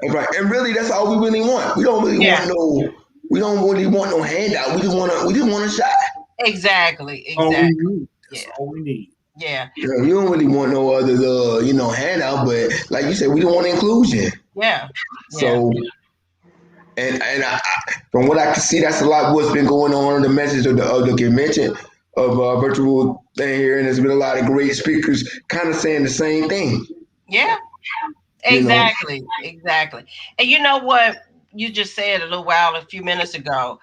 That's right. And really, that's all we really want. We don't really yeah, want no. We don't really want no handout. We just want a shot. exactly, All we exactly. need. That's Yeah, all we need. yeah, You don't really want no other handout. But like you said, we don't want inclusion. yeah, yeah. So from what I can see, that's a lot what's been going on in the message of the convention of virtual thing here, and there's been a lot of great speakers kind of saying the same thing. Yeah, You know, exactly, exactly. And you know what you just said a few minutes ago.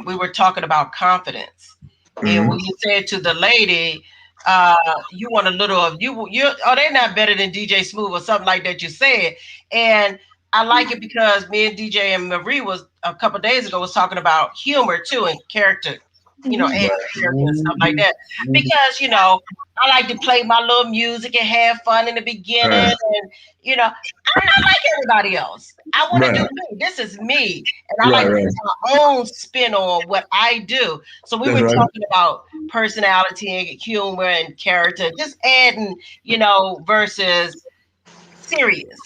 We were talking about confidence, and when hmm you said to the lady, you want a little of you. Oh, they're not better than DJ Smooth or something like that. You said, and I like it because me and DJ and Marie was a couple days ago was talking about humor too and character, Mhm. adding right, character and stuff like that. Because I like to play my little music and have fun in the beginning, right, and I'm not like everybody else. I want to do right, me. This is me, and I like right, to right. put my own spin on what I do. So we That's were right. talking about personality and humor and character, just adding, versus serious.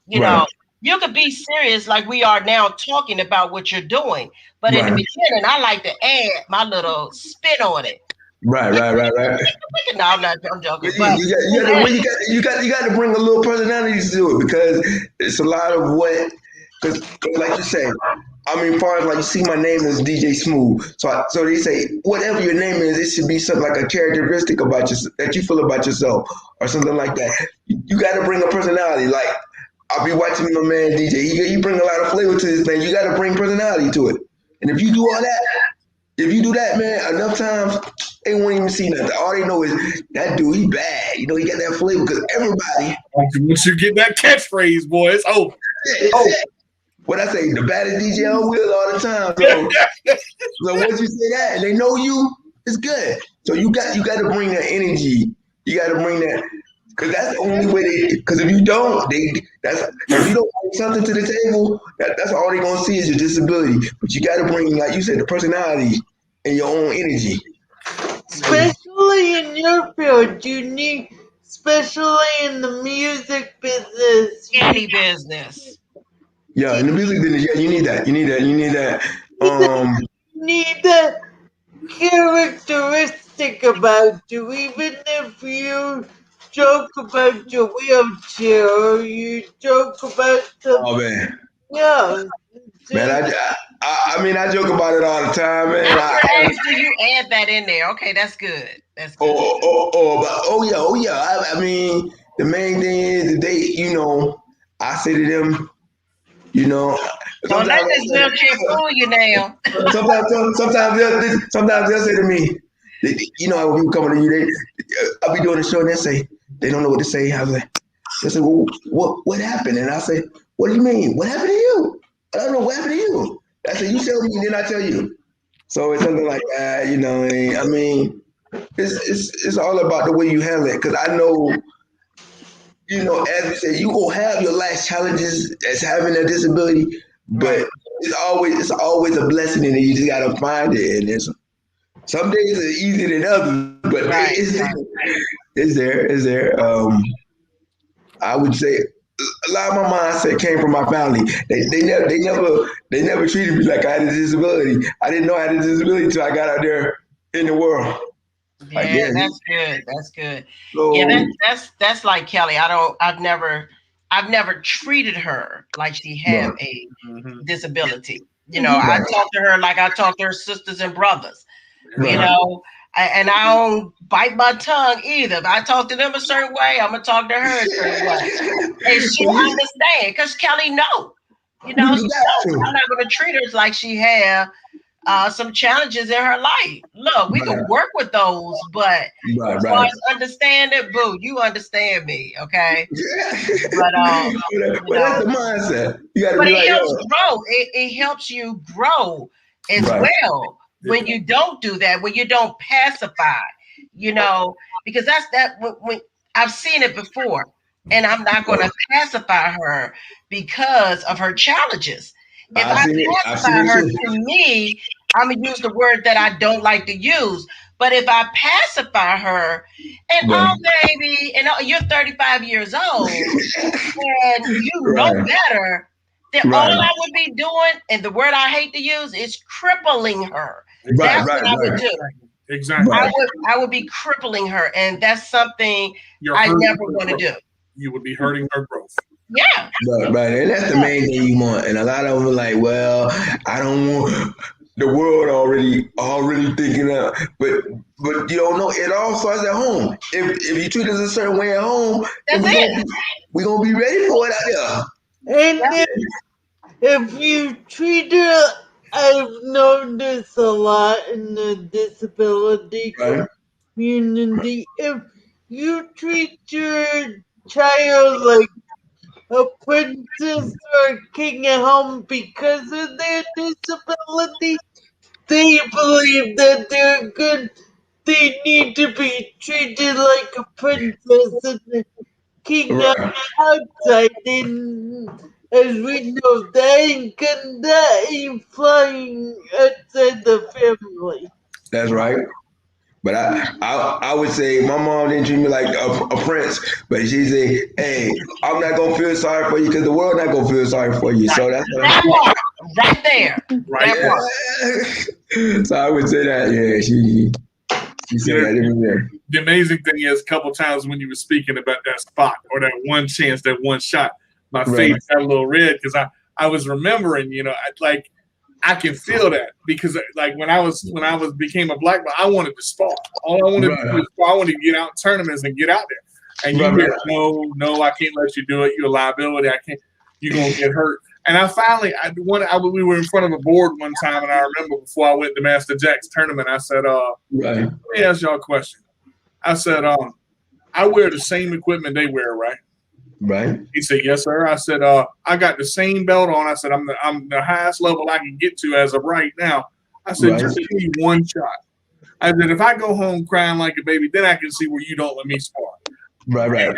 You Right, know, you could be serious like we are now talking about what you're doing, but in the right, beginning, I like to add my little spin on it. right, right, right, right. No, I'm joking, But but you got to well, you got to bring a little personality to it because it's a lot of what because like you say, I mean, far as like you see, my name is DJ Smooth, so they say whatever your name is, it should be something like a characteristic about you that you feel about yourself or something like that. You got to bring a personality. Like I'll be watching my man DJ. He bring a lot of flavor to this thing. You got to bring personality to it, and if you do all that, if you do that, man, enough times they won't even see nothing. All they know is that dude, he bad. He got that flavor because everybody, Once you get that catchphrase, boy, it's over. it's it. What I say, the baddest DJ on wheel all the time. So once you say that and they know you, it's good. So you got to bring that energy. You got to bring that because that's the only way they. Because if you don't, that's if you don't bring something to the table, that's all they gonna see is your disability. But you got to bring, like you said, the personality and your own energy. Especially in your field, you need, especially in the music business, any business. Yeah, you in the music business, yeah, you need that. You need that. You need that. need that characteristic about you, even if you joke about your wheelchair or you joke about Oh something man, else. man, Just I mean, I joke about it all the time, man. I was gonna ask, do you add that in there? Okay, that's good. That's good. Oh yeah. I mean, the main thing is that I say to them, you know, Don't let sometimes this wheelchair fool you now. sometimes they'll say to me, how when people coming to you, I'll be doing a show and they say they don't know what to say. I was like, they say, well, what happened? And I say, what do you mean? What happened to you? I don't know what happened to you. I said, you tell me, and then I tell you. So it's something like that, I mean, it's all about the way you handle it. Because I know, as we said, you gonna have your life's challenges as having a disability, Right, but it's always a blessing, and you just gotta find it. And some days are easier than others, but right, right. it's there. I would say a lot of my mindset came from my family. They never treated me like I had a disability. I didn't know I had a disability until I got out there in the world. Like, Yeah, damn. that's good. That's good. Yeah, So that's like Kelly. I've never treated her like she have right, a Mhm. disability. Mhm. I right, talk to her like I talk to her sisters and brothers. You right, know, and I don't bite my tongue either. If I talk to them a certain way, I'm gonna talk to her a certain way, and she'll understand because Kelly know. you She got knows I'm to. not gonna treat her like she have some challenges in her life. Look, we can Right, work with those, but right, as far right. as understand it, boo, you understand me, okay? But But that's the mindset. You got to but be it like, helps yo, grow. It helps you grow as right, well when you don't do that, when you don't pacify, because that's that when I've seen it before, and I'm not going to pacify her because of her challenges. If I've I seen it. I've seen pacify it her, too. to me, I'm gonna use the word that I don't like to use. But if I pacify her, and Right, baby, and you're 35 years old and you know right, better, then all right, I would be doing, and the word I hate to use is crippling her. right, That's Exactly. right, what I would right, do. Exactly. right. I would be crippling her, and that's something You're I hurting never her want to growth. do. You would be hurting her growth. Yeah. Right, and that's the main thing you want. And a lot of them are like, well, I don't want the world already thinking that, but you don't know. It all starts at home. If you treat us a certain way at home, then That's it. we gonna be ready for it out And if you treat it, I've noticed a lot in the disability there. Right, community. If you treat your child like a princess or a king at home because of their disability, they believe that they're good. They need to be treated like a princess and a king on right. the outside. And as we know, that ain't flying outside the family. That's right. But I would say my mom didn't treat me like a prince, but she say, "Hey, I'm not gonna feel sorry for you because the world not gonna feel sorry for you." Right. So that's what That part. Right there. Right. That part. I'm. So I would say that. Yeah, she You said know, that in there. the amazing thing is, a couple times when you were speaking about that spot or that one chance, that one shot, my Right. face got a little red because I was remembering, I can feel that because like when I became a black belt, I wanted to spar. All I wanted to do Right. was spar. I wanted to get out in tournaments and get out there. And you Right. hear, no, I can't let you do it. You're a liability. I can't. You're gonna get hurt. And I finally, we were in front of a board one time, and I remember before I went to Master Jack's tournament, I said, Right. let me ask y'all a question. I said, I wear the same equipment they wear, right? Right. He said, yes, sir. I said, I got the same belt on. I said, I'm the highest level I can get to as of right now. I said, Right. just give me one shot. I said, if I go home crying like a baby, then I can see where you don't let me spar. Right. Right.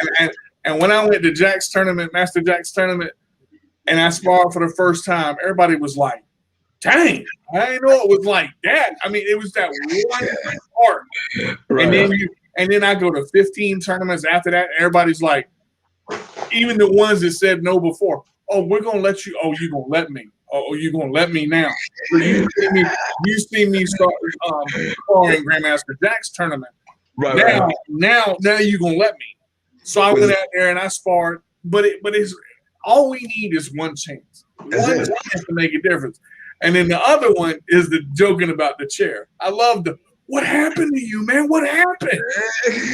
And when I went to Jack's tournament, Master Jack's tournament, and I sparred for the first time, everybody was like, dang, I didn't know it was like that. I mean, it was that one part. Right. And then I go to 15 tournaments after that. Everybody's like, even the ones that said no before, oh, we're gonna let you. Oh, you're gonna let me. Oh, you're gonna let me now. So you see me start sparring Grandmaster Jack's tournament. Right. Now you're gonna let me. So I went out there and I sparred, but it's all we need is one chance. That's One it. chance to make a difference. And then the other one is the joking about the chair. I love what happened to you, man? What happened?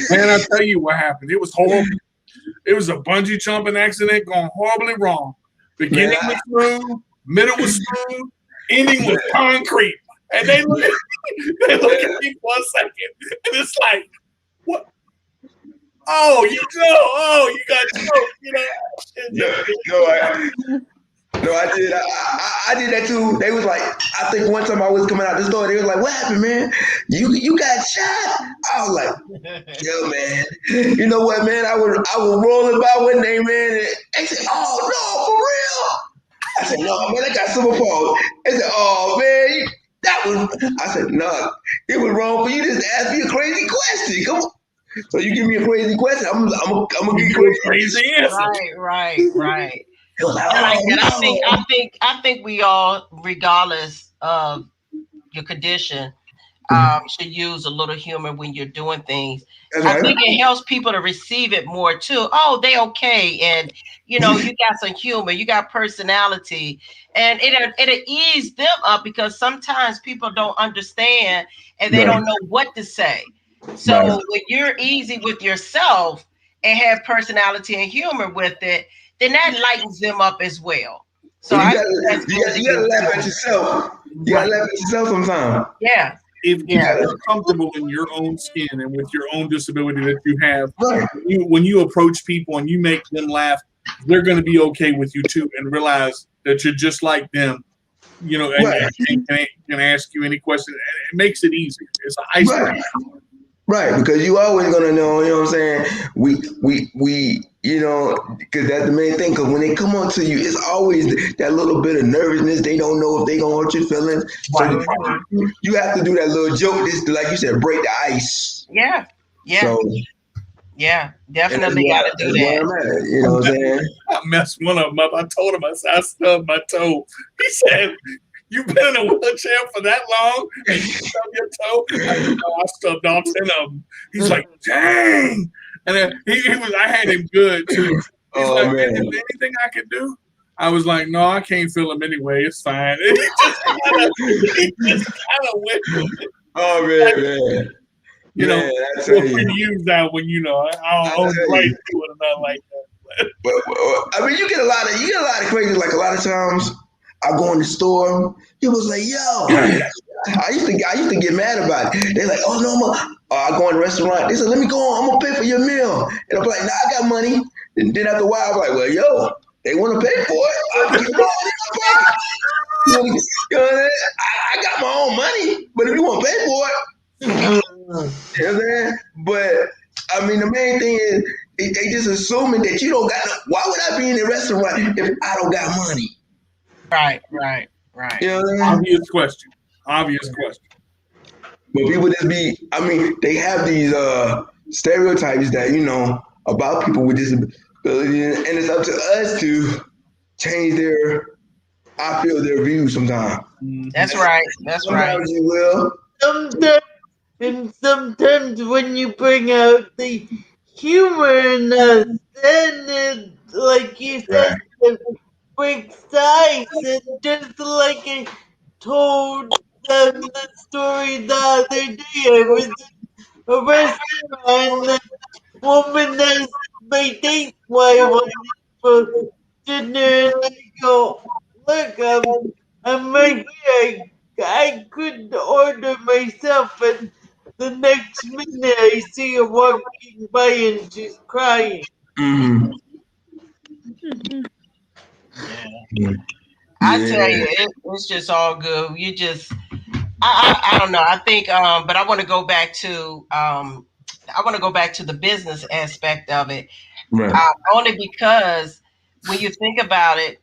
Man, I tell you what happened. It was horrible. It was a bungee jumping accident going horribly wrong. Beginning was smooth, middle was smooth, ending was concrete. And they look at me for a second, and it's like, what? Oh, you got choked, No, I did. I did that too. They was like, I think one time I was coming out the store, they was like, "What happened, man? You got shot?" I was like, "Yo, man, you know what, man? I was rolling by one day, man, and they said, 'Oh no, for real?' I said, 'No, man, I got Cerebral Palsy.' They said, 'Oh man, that was.' I said, 'No, it was wrong for you just to ask me a crazy question. Come on.' So you give me a crazy question, I'm gonna get crazy. Right. It was like, I like that. oh no. I think we all, regardless of your condition, should use a little humor when you're doing things. That's I right. think it helps people to receive it more too. Oh, they okay, and you got some humor, you got personality, and it'll ease them up because sometimes people don't understand and they don't know what to say. So Right. when you're easy with yourself and have personality and humor with it, then that lightens them up as well. So Well, I think that's good to you gotta use laugh at humor. yourself. You gotta Right. laugh at yourself sometimes. Yeah. If Yeah. you're comfortable in your own skin and with your own disability that you have, Right. when you approach people and you make them laugh, they're going to be okay with you too, and realize that you're just like them. Right. And can ask you any question. And it makes it easy. It's an icebreaker. Right. Right. Because you always gonna know, you know what I'm saying? We because that's the main thing. Because when they come on to you, it's always that little bit of nervousness. They don't know if they gonna hurt your feelings. So Right. you have to do that little joke, just like you said, break the ice. Yeah. Yeah. So Yeah. and that's Definitely why, got to do that's why that. I'm at. You know what I'm saying? I messed one of them up. I told him, I said, I stubbed my toe. He said, "You've been in a wheelchair for that long and you stubbed your toe?" I said, "No, I stubbed all 10 of them." He's like, "Dang." And then I had him good too. He's Oh like, man, man. is there anything I can do? I was like, no, I can't feel him anyway. It's fine. He just kind of went with it. Oh man, man. You know, Man, I tell feel free to you. use that when I I don't own the tell right you. to it or nothing like that. I mean, you get a lot of crazy. Like a lot of times, I go in the store. He was like, "Yo," and I used to get mad about it. They're like, "Oh no, I go in the restaurant." They said, "Let me go on. I'm gonna pay for your meal." And I'm like, "Nah, I got money." And then after a while, I'm like, "Well, yo, they want to pay for it. I'm gonna keep going in my pocket." You know what I'm saying? I got my own money, but if you want to pay for it, you know what I'm saying? But I mean, the main thing is they just assuming that you don't got. Why would I be in the restaurant if I don't got money? Right, right, right. You know what I'm saying? Obvious question. Obvious question. But people just be. I mean, they have these stereotypes that about people with disabilities, and it's up to us to change their. I feel their views sometimes. That's Mm-hmm. right. That's right. Sometimes you will. Sometimes, and sometimes when you bring out the humor in us, then like you said, Right. it breaks the ice. And just like I told them the story the other day, I was in a restaurant and the woman asked my date why I wanted for dinner, and I go, look, I'm right here. I couldn't order myself, and the next minute I see her walking by and she's crying. Mm-hmm. Yeah. I tell Yeah. you, it's just all good. You just, I don't know. I think, but I want to go back to the business aspect of it, Right. only because when you think about it,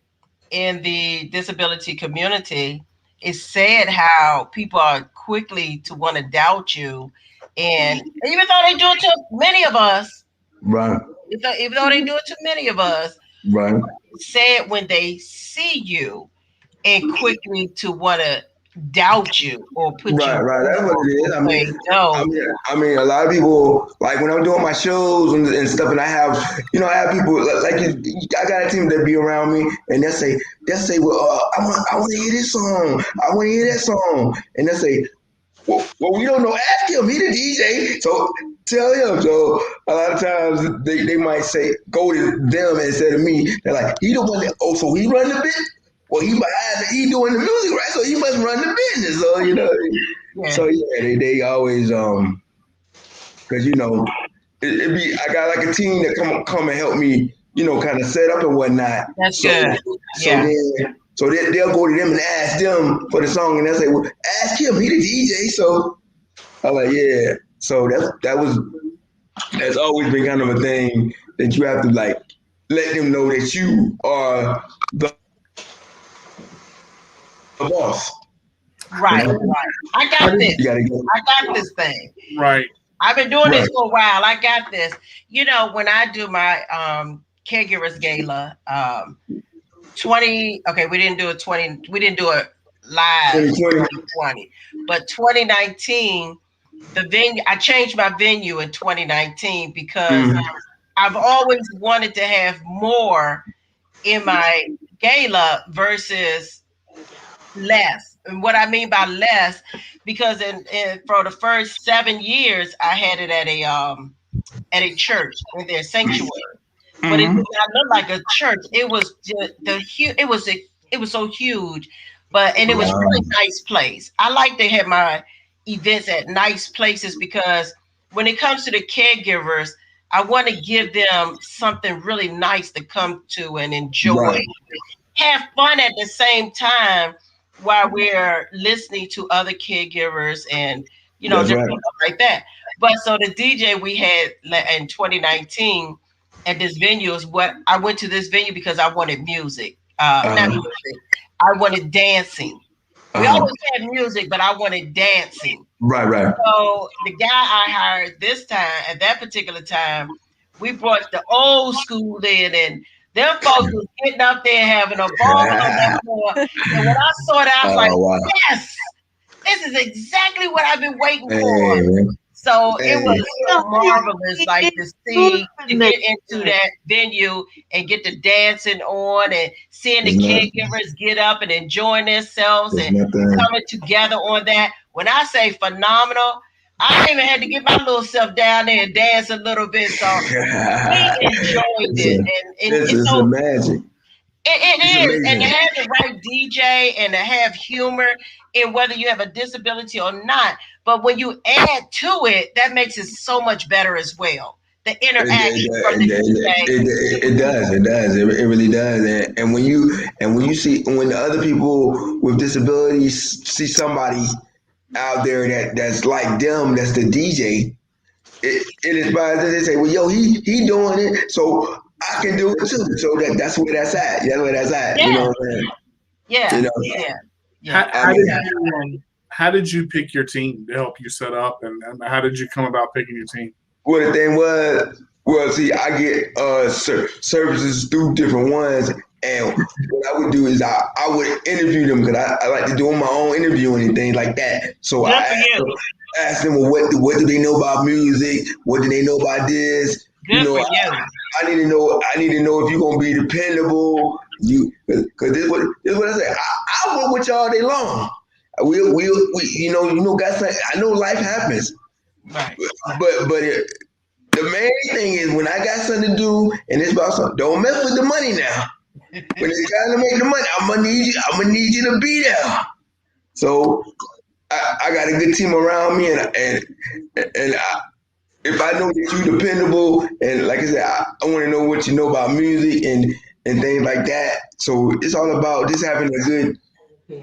in the disability community, it's sad how people are quickly to want to doubt you, and even though they do it to many of us, Right. even though they do it to many of us, Right. it's sad when they see you and quickly to want to doubt you or put you Right, right. That's what down it is. or I mean, say no. a lot of people like when I'm doing my shows and stuff, and I have people like I got a team that be around me, and they'll say, well, I want to hear this song, I want to hear that song, and they'll say, well, we don't know. Ask him. He the DJ, so tell him. So a lot of times they might say go to them instead of me. They're like, he the one that. Oh, so he run the bit. Well, he doing the music, right? So he must run the business. So Yeah, so yeah, they always because it be I got like a team that come and help me, kind of set up and whatnot. that's So good. so Yeah, then so they'll go to them and ask them for the song, and they'll say, well, ask him. He the DJ. So I'm like, yeah. So that's always been kind of a thing that you have to like let them know that you are the boss. right, right. I got this. You gotta go. I got this thing. Right. I've been doing this Right. for a while. I got this. When I do my caregivers gala, 20, okay, we didn't do it live 2020. 2020, but 2019, the venue, I changed my venue in 2019 because Mm. I've always wanted to have more in my gala versus less. And what I mean by less, because for the first 7 years, I had it at a church in their sanctuary, but it did Mm-hmm. not look like a church. It was just it was so huge, and it was really nice place. I like to have my events at nice places because when it comes to the caregivers, I want to give them something really nice to come to and enjoy, Right. have fun at the same time while we're listening to other caregivers and That's different right. stuff like that. But so the DJ we had in 2019 at this venue is what I went to this venue because I wanted music. Not Uh-huh. music. I wanted dancing. We Uh-huh. always had music, but I wanted dancing. Right, right. So the guy I hired this time, at that particular time, we brought the old school in, and them folks was getting up there having a ball on that floor. And when I saw that, I was like, Oh wow. yes, this is exactly what I've been waiting Hey for. man. So it And was so marvelous, like to see to get into that venue and get the dancing on and seeing the it's not caregivers get up and enjoying themselves it's and nothing. coming together on that. When I say phenomenal, I even had to get my little self down there and dance a little bit. So we enjoyed it's it, a, and it's a so magic. It's it is, and to amazing. have the right DJ and to have humor in whether you have a disability or not. But when you add to it, that makes it so much better as well. The interaction from the DJ to the It does. people. It does. It really does. And when you see when the other people with disabilities see somebody out there that's like them, that's the DJ, it inspires them. They say, well, yo, he doing it, so I can do it too. So that's where that's at. That's where that's at. You know Yeah, what I'm saying? You yeah, know, yeah, yeah. How, I how did mean, Exactly. you how did you pick your team to help you set up, and how did you come about picking your team? what the thing was, well, see, I get services through different ones, and what I would do is I would interview them because I like to do my own interviewing and things like that. So Good I for you. asked them, well, what do they know about music? What do they know about this? You Good know, for you. I need to know if you're gonna be dependable. Because this what I say. I work with y'all all day long. We you know, guys. I know life happens, Right, but the main thing is when I got something to do and it's about something, don't mess with the money now. When it's time to make the money, I'm gonna need you to be there. So I got a good team around me, and if I know that you're dependable, and like I said, I want to know what you know about music and things like that. So it's all about just having a good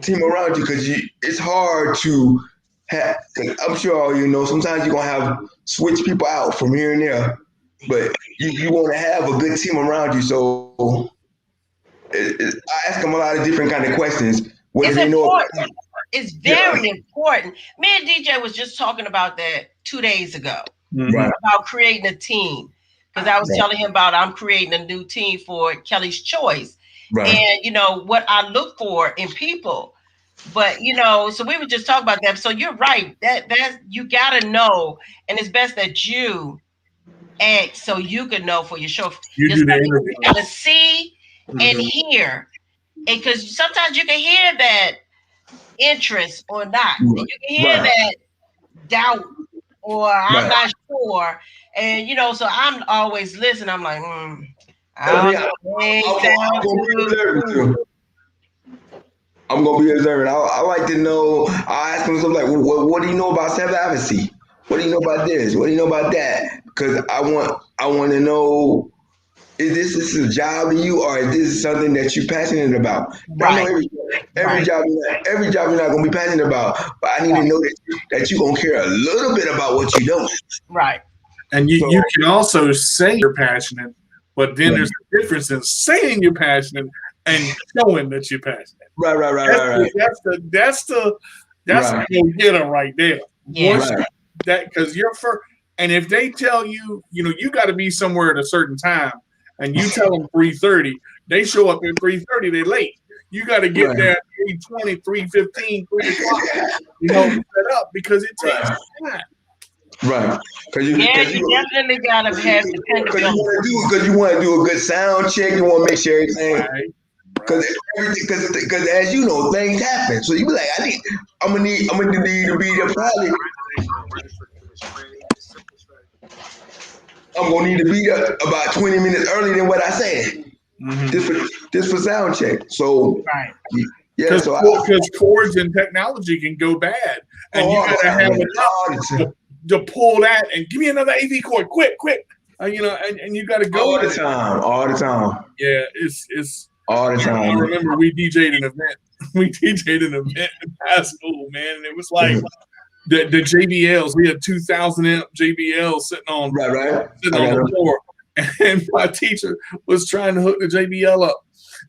team around you because it's hard to have. Cause I'm sure you know sometimes you're gonna have switch people out from here and there, but you want to have a good team around you. So I ask them a lot of different kind of questions. What do it's they know about? important. It's Yeah, very important. Me and DJ was just talking about that 2 days ago Mm-hmm. right, about creating a team because I was right, telling him about I'm creating a new team for Kelly's Choice, right. and what I look for in people. But so we were just talking about that. So you're right. That you gotta know, and it's best that you act so you can know for your show. You do the Yourself, you interview. gotta see and Mm-hmm. hear, because sometimes you can hear that interest or not, and you can hear Right, that doubt or I'm right. not sure, and so I'm always listening. I'm like, I I mean, don't know, they ain't I'm sound gonna be too observant cool. too. I'm gonna be observant. I like to know. I ask them something like, what do you know about self-advocacy? What do you know about this? What do you know about that? Because I want to know, is this a job to you, or is this something that you're passionate about? And I know Right, every right, job every job you're not gonna be passionate about, but I need to right, know that you're gonna care a little bit about what you're doing. right. And you So can also say you're passionate, but then right, there's a difference in saying you're passionate and showing that you're passionate. right, right, right, That's right, the right, that's right, the hitter right there. Yeah, Once right, that because you're first, and if they tell you, you got to be somewhere at a certain time, and you tell them 3:30, they show up at 3:30, they're late. You got to get right, there at 3:20, 3:15, 3 o'clock, set up because it takes right, time. right. yeah. Cause You you definitely gotta have dependability. because you want to do a good sound check. You want to make sure everything. Right, Because right. because as you know, things happen. So you be like, I'm gonna need to be there probably. I'm gonna need to be there about 20 minutes earlier than what I said. Mm-hmm. This for sound check. So Right. yeah, Because so cords and technology can go bad, and you all the got to time, have man, enough all the time, to pull that and give me another AV cord, quick, quick. And you got to go all the with it. time, all the time, Yeah, it's. all the I time. remember we DJ'd an event. We DJ'd an event in high school, man, and it was like the JBLs. We had 2,000 amp JBLs sitting on Right, right. I got the them. floor, and my teacher was trying to hook the JBL up.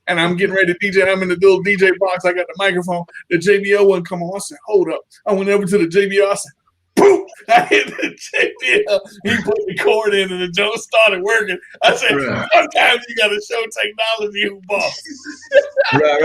And I'm getting ready to DJ. I'm in the little DJ box. I got the microphone. The JBL wouldn't come on. I said, hold up. I went over to the JBL. I said, Boom! I hit the JBL. He put the cord in and the joke started working. I said, Right. sometimes you got to show technology who boss. Right.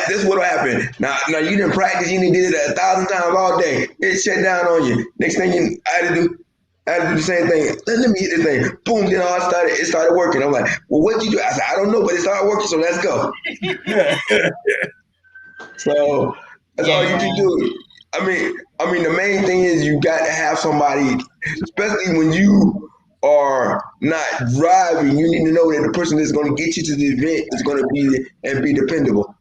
This what'll happen. Now you didn't practice. You done did it 1,000 times all day. It shut down on you. Next thing I had to do the same thing. Let me hit this thing. Boom! Then it started working. I'm like, well, what'd you do? I said, I don't know, but it started working. So let's go. So that's all you can do. I mean, the main thing is you got to have somebody, especially when you are not driving. You need to know that the person that's going to get you to the event is going to be dependable.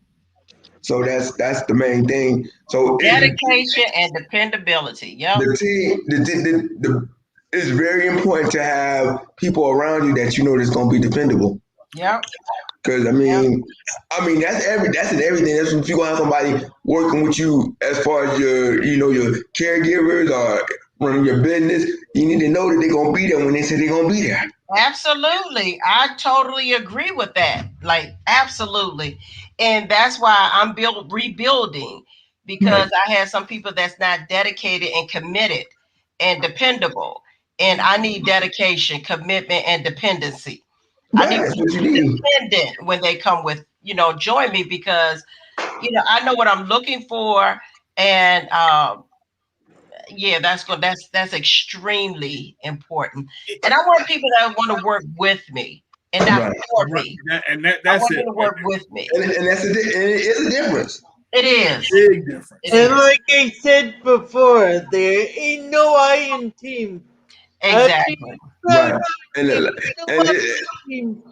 So that's the main thing. So Dedication and dependability. Yep. the team, it's very important to have people around you that you know that's going to be dependable. Yep. Because that's in everything. That's if you gonna have somebody working with you as far as your caregivers or running your business. You need to know that they're gonna be there when they say they're gonna be there. Absolutely. I totally agree with that. Like, absolutely. And that's why I'm rebuilding, because Right. I had some people that's not dedicated and committed and dependable. And I need dedication, commitment, and dependency. I Right. need That's to what you be need. dependent when they come with, join me, because, I know what I'm looking for. And yeah, that's extremely important. And I want people that want to work with me and not Right. for me. I That's want them it. to work with me. And it is a difference. It is. Big difference. It And is. like I said before, there ain't no I in team. I Exactly. mean, Right. And ain't it, no and I it, in team.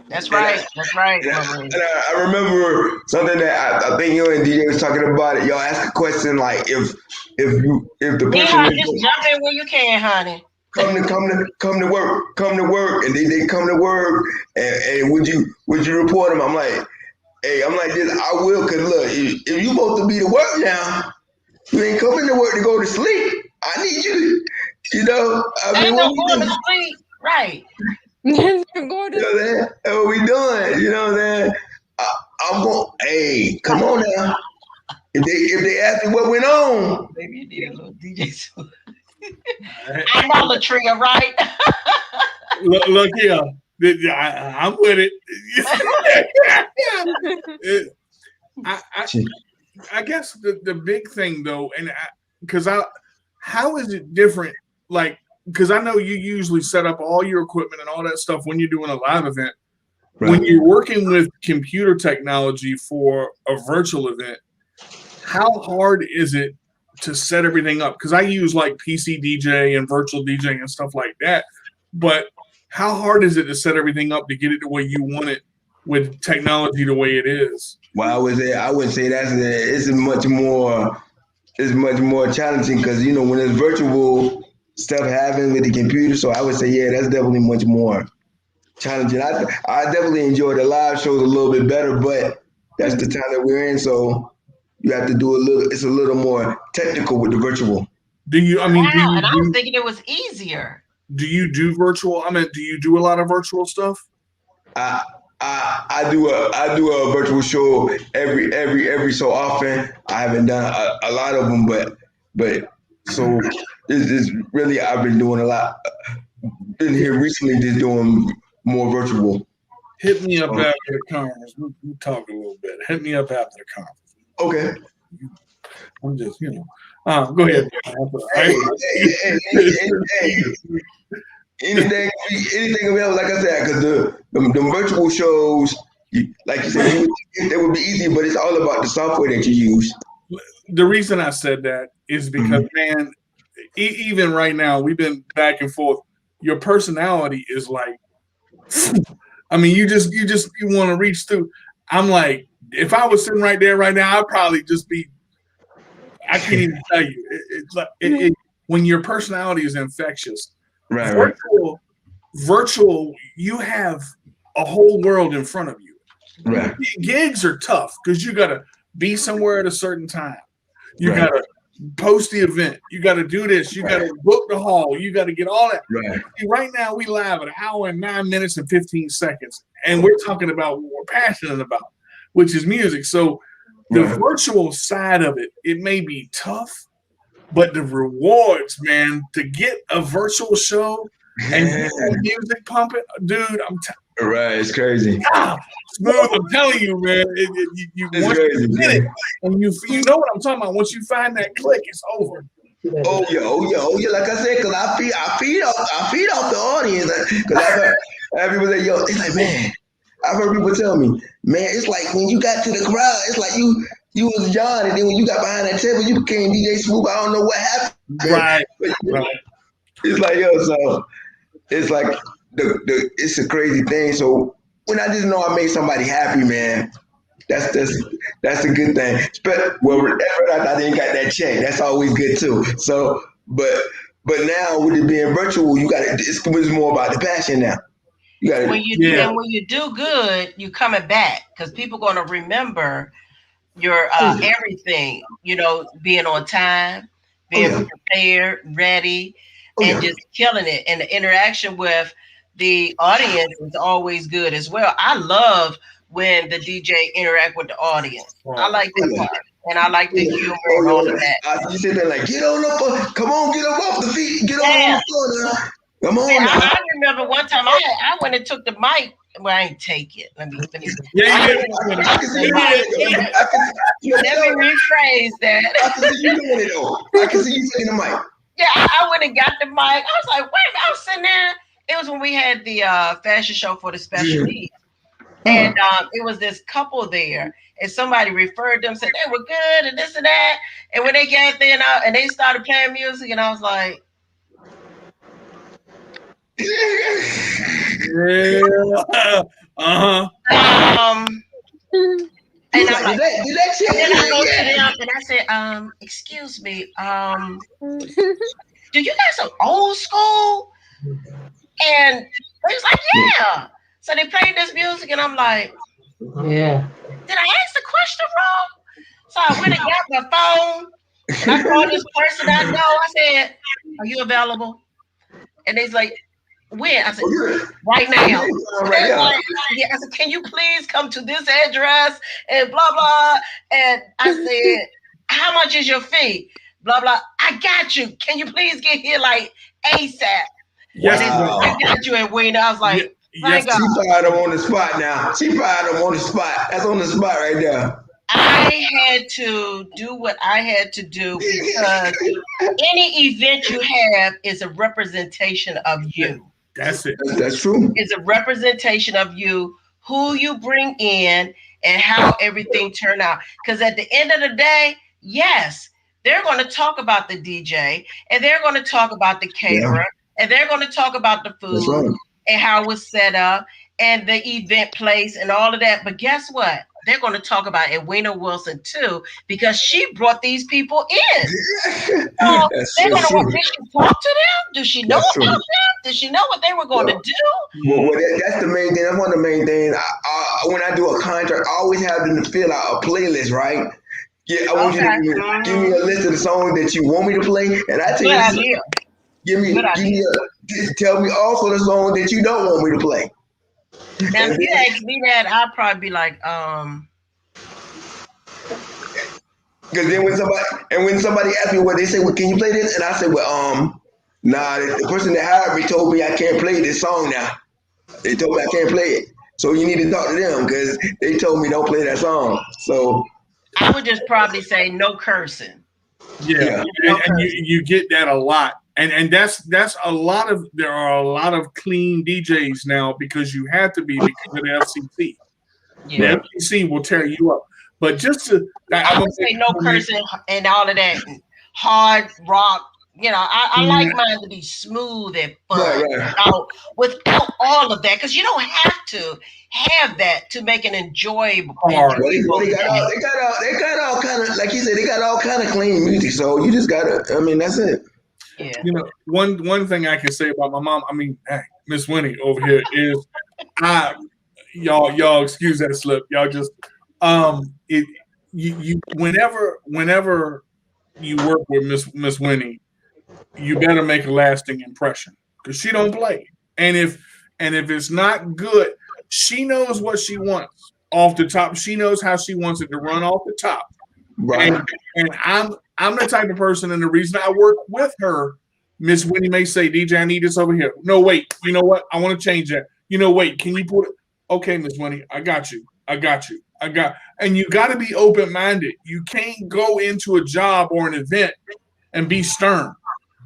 That's and right. That's right, And I, Marie. I remember something that I think you and DJ was talking about it. Y'all ask a question like if the person Neha, is just jump in when you can, honey. come to work, and they come to work, and would you report them? I'm like, hey, I'm like this. I will, cause look, if you supposed to be to work now, you ain't coming to work to go to sleep. I need you to, I mean, Ain't what no we going to doing? sleep. Right. There's a go You to know what I'm saying? That's what we doing. You know what I'm saying? I, I'm going. Hey, come on now. If they ask me what went on, Maybe you need a little DJ. I know, Latria, right? Look here. I'm with it. I, I, I guess the big thing though, and how is it different? Like, because I know you usually set up all your equipment and all that stuff when you're doing a live event. When right? you're working with computer technology for a virtual event, how hard is it to set everything up? Because I use like PC DJ and virtual DJ and stuff like that. But how hard is it to set everything up to get it the way you want it with technology the way it is? Well, I would say it's much more challenging because when it's virtual stuff happens with the computer. So I would say that's definitely much more challenging. I definitely enjoy the live shows a little bit better, but that's the time that we're in. So you have to do a little. It's a little more technical with the virtual. Do you? I mean, Wow. And I was thinking it was easier. do you do virtual? I mean, do you do a lot of virtual stuff? I I do a virtual show every so often. I haven't done a lot of them, but so it's really I've been doing a lot. Been here recently, just doing more virtual. Hit me up So, after the conference. We'll talk a little bit. Hit me up after the conference. okay. I'm just, go ahead. Hey, anything else? Like I said, because the virtual shows, like you said, you would think they would be easy, but it's all about the software that you use. The reason I said that is because, man, even right now, we've been back and forth. Your personality is like, I mean, you want to reach through. I'm like, if I was sitting right there right now, I'd probably just be. I can't even tell you. It's like when your personality is infectious. Right. Virtual, you have a whole world in front of you. Right. Gigs are tough because you got to be somewhere at a certain time. You Right. got to post the event. You got to do this. You got to book the hall. You got to get all that. Right. Right now, we live at 1 hour and 9 minutes and 15 seconds, and we're talking about what we're passionate about, which is music. So The Right. virtual side of it, it may be tough, but the rewards, man, to get a virtual show and get that music pumping, dude, Right. It's crazy. smooth. I'm telling you, man. You It's once crazy, you get it, man. and you know what I'm talking about. Once you find that click, it's over. Oh yeah, oh yeah, oh yeah. Like I said, cause I feed off the audience. Cause I have people say, yo, it's like, man, I've heard people tell me, man, it's like when you got to the crowd, it's like you was John, and then when you got behind that table, you became DJ Swoop. I don't know what happened, Right, but right. it's like yo, so it's like it's a crazy thing. So when I just know I made somebody happy, man, that's a good thing. Well, at first I didn't got that check. That's always good too. So, but now with it being virtual, you got it's more about the passion now. You got When to you Yeah, and when you do good, you coming back because people gonna remember your oh yeah, everything. Being on time, oh being yeah, prepared, ready, oh and yeah. just killing it. And the interaction with the audience is always good as well. I love when the DJ interact with the audience. I like Oh that yeah. part, and I like the humor Oh and all of yeah. that. You sit there like, get on up, come on, get up off the feet, get on Yeah. the floor now. Come See, on now. I remember one time I went and took the mic. Well, I ain't take it. Let me. yeah, I you went did. and took I can see the you doing it mic. though. I can, you Let me know, rephrase that. I can see you doing it though. I can see you taking the mic. Yeah, I went and got the mic. I was like, wait a minute, I was sitting there. It was when we had the fashion show for the special needs. And Huh. it was this couple there, and somebody referred them, said they were good and this and that. And when they got there and they started playing music, and I was like, Yeah. um, You and was I'm like, like, did that and then I check? go to Yeah. them and I said, excuse me, do you guys some old school? And they was like, yeah. So they played this music, and I'm like, Yeah. did I ask the question wrong? So I went and got my phone and I called this person I know. I said, are you available? And they's like, when? I said, Oh, yeah. right Oh, now. yeah, right They're there. like, yeah. I said, can you please come to this address and blah blah. And I said, how much is your fee? Blah blah. I got you. Can you please get here like ASAP? And Yes, they said, ma'am. I Wow. got you. And Wayne, I was Ye- like, yes, thank God. She fired him on the spot now. She fired him on the spot. That's on the spot right there. I had to do what I had to do because any event you have is a representation of that- you. that's it. That's true. Is a representation of you, who you bring in, and how everything turned out. Because at the end of the day, yes, they're going to talk about the DJ, and they're going to talk about the Yeah, caterer, and they're going to talk about the that's food right. and how it was set up and the event place and all of that. But guess what? They're going to talk about Edwina Wilson too, because she brought these people in. So they're going That's to true. want, did she talk to them? Does she know That's about true. them? Did she know what they were going to Well, do? well, Mm, that's the main thing. That's one of the main things. When I do a contract, I always have them to fill out a playlist, right? Yeah, I want you to Okay. give me a list of the songs that you want me to play, and I tell Good you, idea. give Good idea. me tell me also the song that you don't want me to play, Now, if and you then ask me that, I'd probably be like, because then when somebody asks me what they say, well, can you play this? And I say, well, nah, the person that hired me told me I can't play this song now. They told me I can't play it. So you need to talk to them because they told me don't play that song. So I would just probably say no cursing. yeah, yeah, No and cursing. you get that a lot, and that's a lot of there are a lot of clean DJs now because you have to be because of the FCC. The Yeah. right. FCC will tear you up. But just to, I I'm would say no gonna make cursing and all of that hard rock. I like mm, mine to be smooth and Right, fun right. without all of that because you don't have to have that to make an hard. Well, enjoyable day. they got all kind of like you said, they got all kind of clean music. So you just gotta. I mean, that's it. Yeah. You know, one thing I can say about my mom, I mean, hey, Miss Winnie over here is I y'all excuse that slip. Y'all just it you whenever you work with Miss Winnie, you better make a lasting impression because she don't play. And if it's not good, she knows what she wants. off the top. She knows how she wants it to run off the top. Right. And I'm the type of person, and the reason I work with her, Miss Winnie may say, DJ, I need this over here. No, wait, you know what? I want to change that. Wait, can you put it? Okay, Miss Winnie, I got you. And you got to be open minded. You can't go into a job or an event and be stern.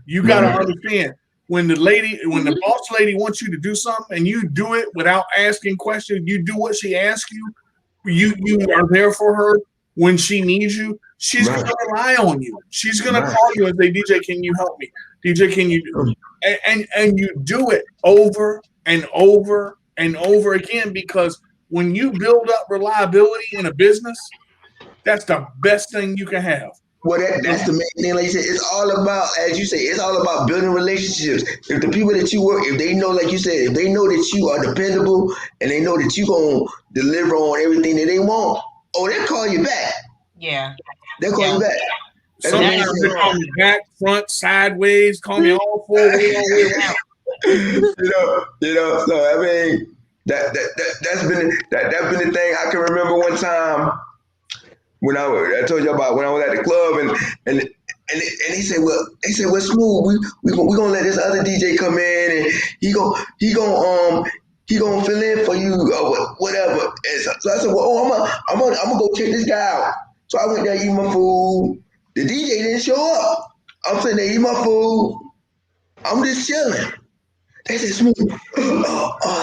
You got to understand when the boss lady wants you to do something and you do it without asking questions, you do what she asks you. You are there for her when she needs you. She's going to rely on you. She's going to call you and say, DJ, can you help me? DJ, can you do it? And you do it over and over and over again, because when you build up reliability in a business, that's the best thing you can have. Well, that's the main thing. Like you said, it's all about, as you say, it's all about building relationships. If the people that you work, if they know, like you said, if they know that you are dependable and they know that you gonna deliver on everything that they want, oh, they'll call you back. Yeah. They'll call you back. Sometimes they call me back, front, sideways, call me all four way, all way around. So I mean, that's been the thing. I can remember one time when I told you about when I was at the club and they said, well, Smooth, we gonna let this other DJ come in and he gonna fill in for you or whatever. And so I said, well, I'm gonna go check this guy out. So I went there, eat my food. The DJ didn't show up. I'm sitting there eating my food. I'm just chilling. They said, Smooth,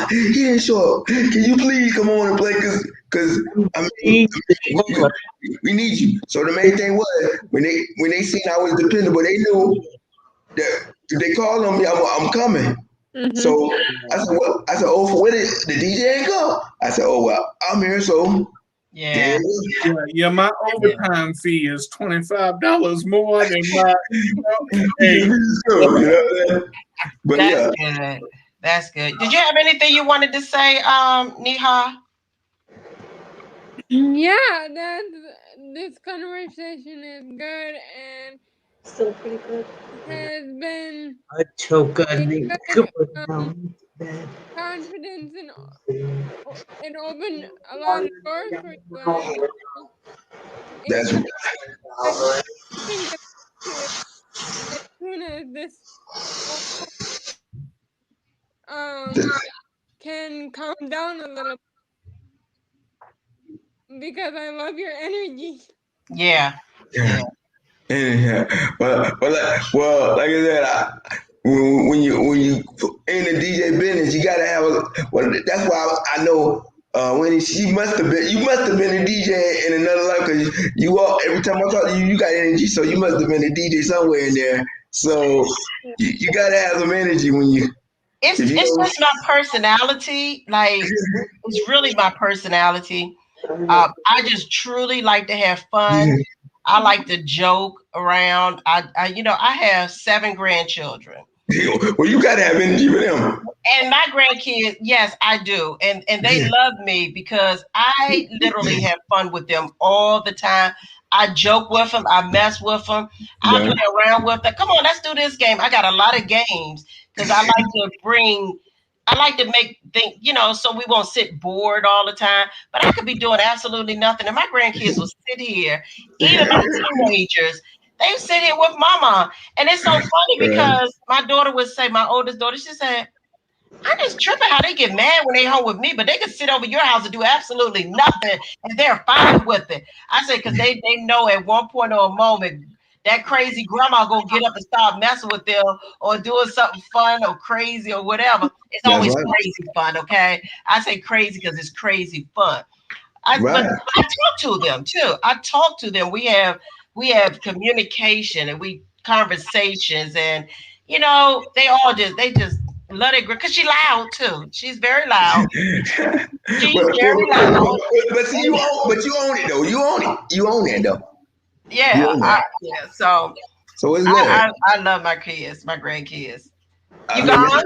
he didn't show up. Can you please come on and play? Cause I mean, we need you. So the main thing was when they seen I was dependable, they knew that if they called on me, I'm coming. Mm-hmm. So I said, oh, for where the DJ ain't go? I said, oh well, I'm here, so yeah. My overtime fee is $25 more than my. Hey. But that's good. That's good. Did you have anything you wanted to say, Neha? Yeah, this conversation is good and still pretty good. Has been a choke on the confidence and opened a lot of doors for you. That's I think that as soon as this can calm down a little, because I love your energy. Yeah. Well, like I said, when you in the DJ business, you gotta have a. Well, that's why I know when you must have been a DJ in another life, because you all, every time I talk to you, you got energy, so you must have been a DJ somewhere in there. So you gotta have some energy when you. It's just my personality. Like it's really my personality. I just truly like to have fun. I like to joke around. I have 7 grandchildren. Well, you gotta have energy for them. And my grandkids, yes, I do. And they love me because I literally have fun with them all the time. I joke with them. I mess with them. I play around with them. Come on, let's do this game. I got a lot of games because I like to make things, so we won't sit bored all the time. But I could be doing absolutely nothing. And my grandkids will sit here, even my teenagers, they sit here with mama. And it's so funny because my daughter would say, my oldest daughter, she said, I'm just tripping how they get mad when they home with me, but they can sit over your house and do absolutely nothing and they're fine with it. I said, because they know at one point or a moment, that crazy grandma gonna get up and start messing with them or doing something fun or crazy or whatever. It's always crazy fun, okay? I say crazy because it's crazy fun. But I talk to them too. I talk to them. We have communication and conversations, and they just love it because she's loud too. She's very loud. She's very loud. But see, you own it though. You own it though. Yeah. So it's good. I love my kids, my grandkids. You gone?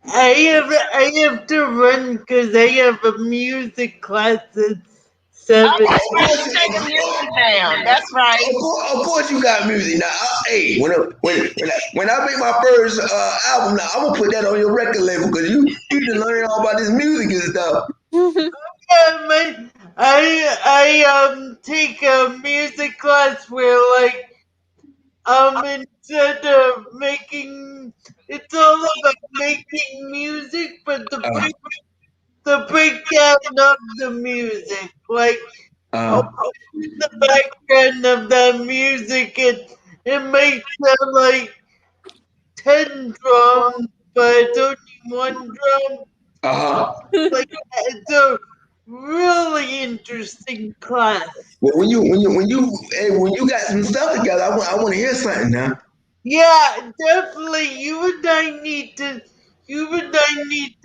I have to run because I have a music class at 7. Oh, that's right. You take the music down. That's right. Of course, you got music now. Hey, when I make my first album, now I'm gonna put that on your record label because you been learning all about this music and stuff. I take a music class where like instead of making, it's all about making music, but Uh, the breakdown of the music, like oh, uh, the background of the music, it might sound like 10 drums, but it's only one drum. uh-huh. Like it's a really interesting class. Well, when you got some stuff together, I want to hear something now. Yeah, definitely. You and I need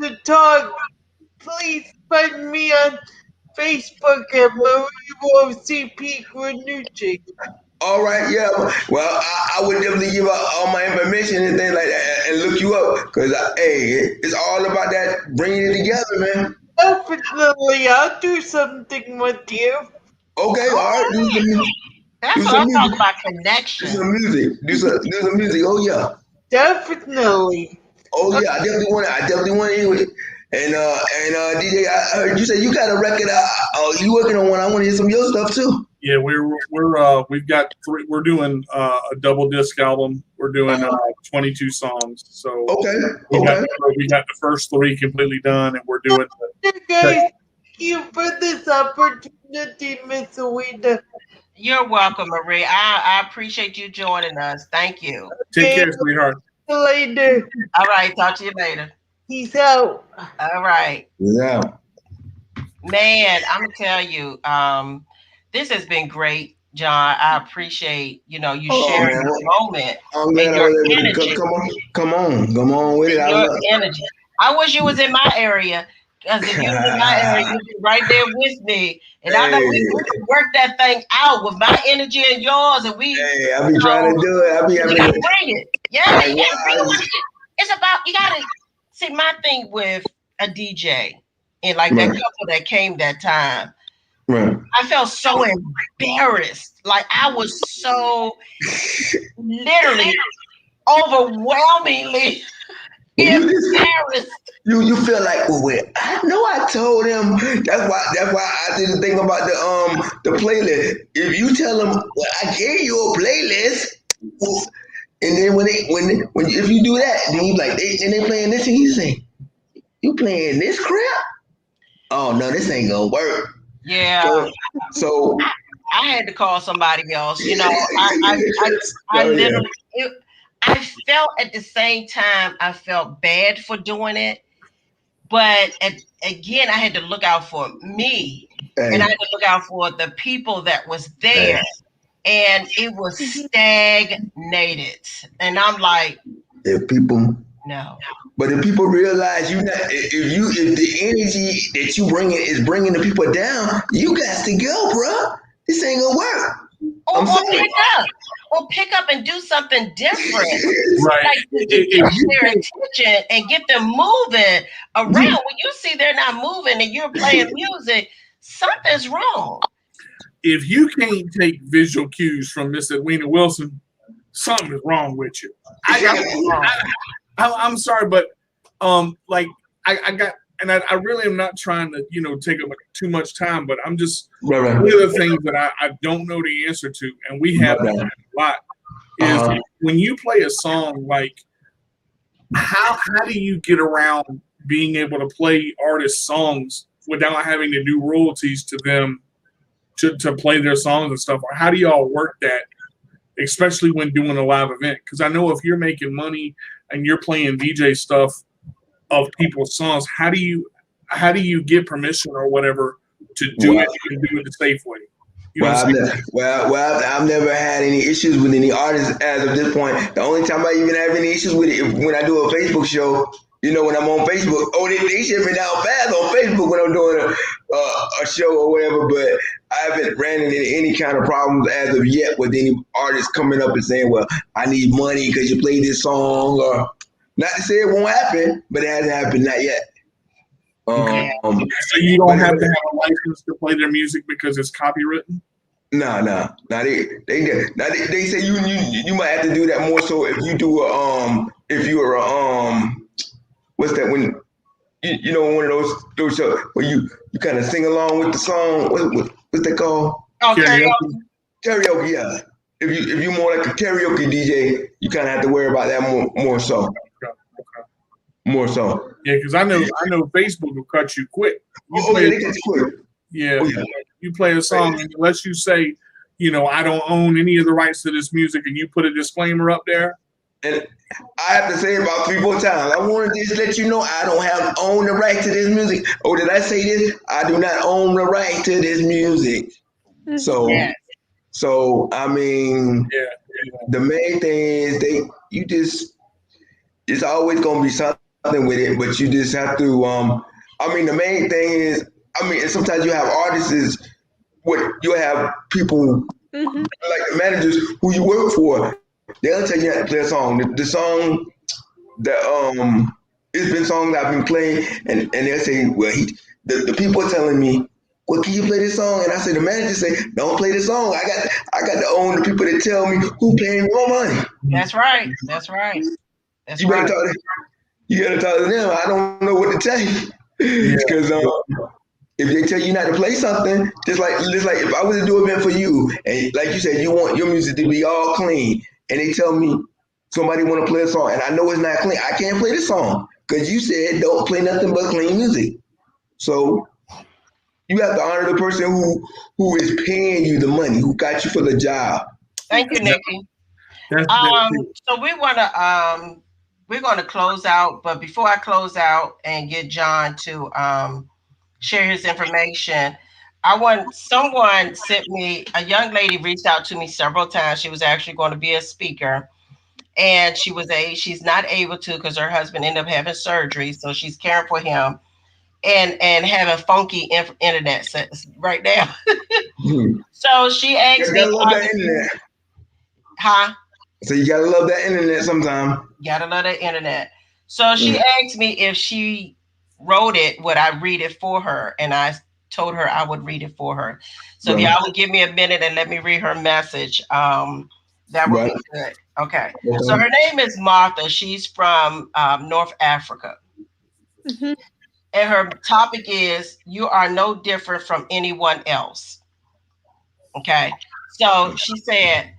to talk. Please find me on Facebook at Marie CP Granucci. All right, yeah. Well, I would definitely give out all my information and things like that and look you up because, hey, it's all about that bringing it together, man. Definitely, I'll do something with you. Okay, All all right. right. Do That's what some I'm talking music. about, Do connection. some music. Do some music. Oh yeah. Definitely. Oh yeah. I definitely want to hear it. And DJ, I heard you say you got a record. You working on one? I want to hear some of your stuff too. Yeah, we've got three. We're doing a double disc album. We're doing Uh, 22 songs. So okay. we got Okay. we got the first three completely done, and we're doing Okay, the guys, thank you for this opportunity, Miss Awida. You're welcome, Marie. I appreciate you joining us. Thank you. take Okay, care, sweetheart. see you later. All right. Talk to you later. Peace out. All right. Yeah. Man, I'm gonna tell you, this has been great, John. I appreciate, you Oh sharing man. this moment I'm and glad I your was able to energy. come on with it. I Your love. energy. I wish you was in my area. Because if you was in my area, you'd be right there with me. And I know we Hey, can work that thing out with my energy and yours, and hey, I be trying to do it. I be you having gotta it. bring it. Yeah, I, you gotta bring it. I, It's about you gotta see my thing with a DJ and like that right, couple that came that time. right. I felt so embarrassed. Like I was so literally overwhelmingly Well, you just embarrassed. you feel like, well, wait, I know I told him. That's why I didn't think about the playlist. If you tell them, well, I gave you a playlist, well, and then when if you do that, then you like they playing this, and you say, you playing this crap? Oh no, this ain't gonna work. Yeah, So so I had to call somebody else. I oh yeah, literally, I felt at the same time, I felt bad for doing it. But again, I had to look out for me and I hey, had to look out for the people that was hey, there. And it was stagnated. And I'm like, if people. no. But if people realize you not, if the energy that you bringing is bringing the people down, you got to go, bro. This ain't gonna work. I'm Or sorry. pick up. Or pick up and do something different. Right. Like to If catch you their can't, attention and get them moving around. You, When you see they're not moving and you're playing music, something's wrong. if you can't take visual cues from Miss Edwina Wilson, something is wrong with you. Something's wrong. I'm sorry, but like I got, and I really am not trying to take up too much time, but I'm just right, one right, of the things that I don't know the answer to, and we have right. a lot is Uh-huh. when you play a song like how do you get around being able to play artist songs without having to do royalties to them to play their songs and stuff? Or how do y'all work that, especially when doing a live event? Because I know if you're making money and you're playing DJ stuff of people's songs, how do you get permission or whatever to do Well, it and do it the safe way? You know what well, I'm saying? I've never had any issues with any artists as of this point. The only time I even have any issues with it is when I do a Facebook show. When I'm on Facebook, they shut me down fast on Facebook when I'm doing a show or whatever. But I haven't ran into any kind of problems as of yet with any artists coming up and saying, "Well, I need money because you played this song," or not to say it won't happen, but it hasn't happened not yet. Okay. Yeah. So you don't have to have a license to play their music because it's copywritten? No. Now they say you might have to do that more so if you do if you're what's that when you know, one of those shows where you kind of sing along with the song. What's that called? Oh, Karaoke. karaoke. Karaoke. Yeah. If you more like a karaoke DJ, you kind of have to worry about that more so. Okay, okay. More so. Yeah, because I know Facebook will cut you quick. You Oh yeah, play, they get quick. yeah, Oh yeah. you play a song, and unless you say, I don't own any of the rights to this music, and you put a disclaimer up there. And I have to say it about 3 more times. I want to just let you know I don't have own the right to this music. Oh, did I say this? I do not own the right to this music. So Yes. so I mean Yeah, yeah. the main thing is you just it's always gonna be something with it, but you just have to I mean the main thing is I mean and sometimes you have artists what you have people Mhm. like the managers who you work for, they'll tell you not to play a song. The song that it's been songs I've been playing and they'll say, well the people are telling me, well, can you play this song? And I say the manager say, don't play this song. I got to own the people that tell me who paying more money. That's right. That's right. That's You better right. talk to you gotta talk to them. I don't know what to tell you. Yeah, Because if they tell you not to play something, just like if I was to do an event for you, and like you said, you want your music to be all clean, and they tell me somebody want to play a song, and I know it's not clean, I can't play the song because you said don't play nothing but clean music. So you have to honor the person who is paying you the money, who got you for the job. Thank you, yeah. Nikki. That's So we're gonna close out, but before I close out and get John to share his information, I want someone sent me a young lady reached out to me several times. She was actually going to be a speaker, and she's not able to because her husband ended up having surgery, so she's caring for him and having funky internet right now. Hmm. So she You asked me, gotta love that internet. huh? So you gotta love that internet sometime. Gotta love the internet. So Mm. she asked me if she wrote it, would I read it for her? And I told her I would read it for her. So if Right. y'all would give me a minute and let me read her message, that would Right. be good. Okay. So Okay. her name is Martha. She's from North Africa. Mhm. And her topic is You Are No Different from Anyone Else. Okay. So she said,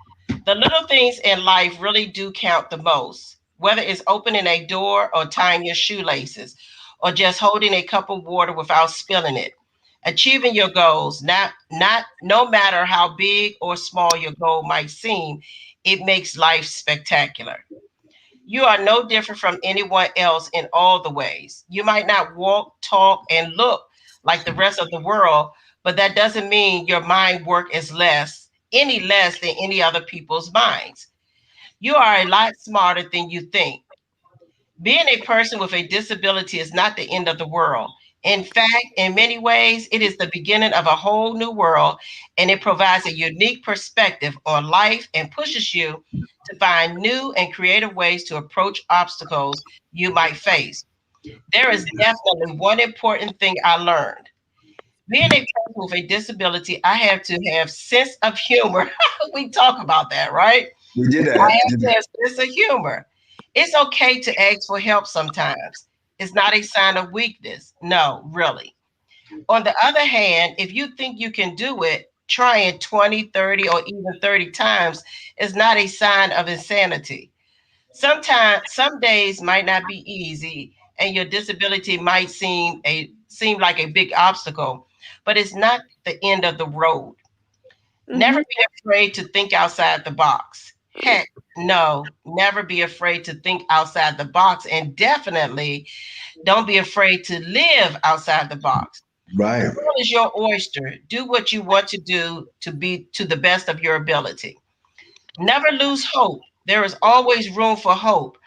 the little things in life really do count the most, whether it's opening a door or tying your shoelaces or just holding a cup of water without spilling it. Achieving your goals, not no matter how big or small your goal might seem, it makes life spectacular. You are no different from anyone else in all the ways. You might not walk, talk, and look like the rest of the world, but that doesn't mean your mind work is any less than any other people's minds. You are a lot smarter than you think. Being a person with a disability is not the end of the world. In fact, in many ways, it is the beginning of a whole new world, and it provides a unique perspective on life and pushes you to find new and creative ways to approach obstacles you might face. There is definitely one important thing I learned. Being a person with a disability, I have to have sense of humor. We talk about that, right? We did I that. have to have sense of humor. It's okay to ask for help sometimes. It's not a sign of weakness. No, really. On the other hand, if you think you can do it, trying 20, 30, or even 30 times is not a sign of insanity. Sometimes some days might not be easy and your disability might seem like a big obstacle, but it's not the end of the road. Never Mhm. be afraid to think outside the box. Heck, no, never be afraid to think outside the box. And definitely don't be afraid to live outside the box. The Right. world is your oyster. Do what you want to do to be to the best of your ability. Never lose hope. There is always room for hope.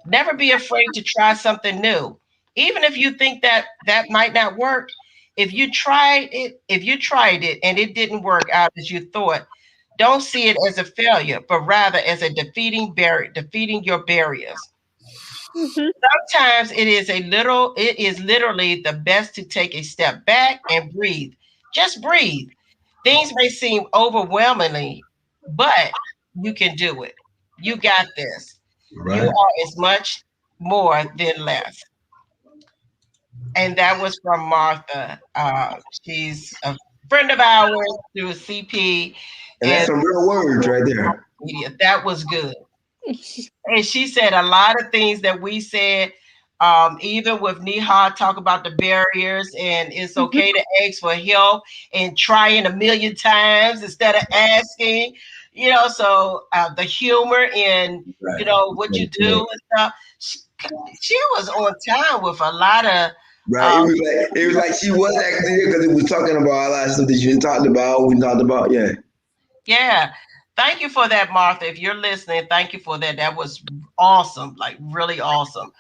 Never be afraid to try something new. Even if you think that might not work, if you tried it and it didn't work out as you thought, don't see it as a failure, but rather as a defeating your barriers. Mhm. Sometimes it is literally the best to take a step back and breathe. Just breathe. Things may seem overwhelmingly, but you can do it. You got this. You Right. are as much more than less. And that was from Martha. She's a friend of ours through a CP, And that's and some real words right there. media. That was good. And she said a lot of things that we said, even with Niha, talk about the barriers and it's okay to ask for help and trying a million times instead of asking, so the humor in, Right. what you Right. do and stuff. She, she was on time with a lot of, Right. um, It was like she was actually there because it was talking about a lot of stuff that you talked about. We talked about. Yeah. yeah. Thank you for that, Martha. If you're listening, thank you for that. That was awesome, like really awesome.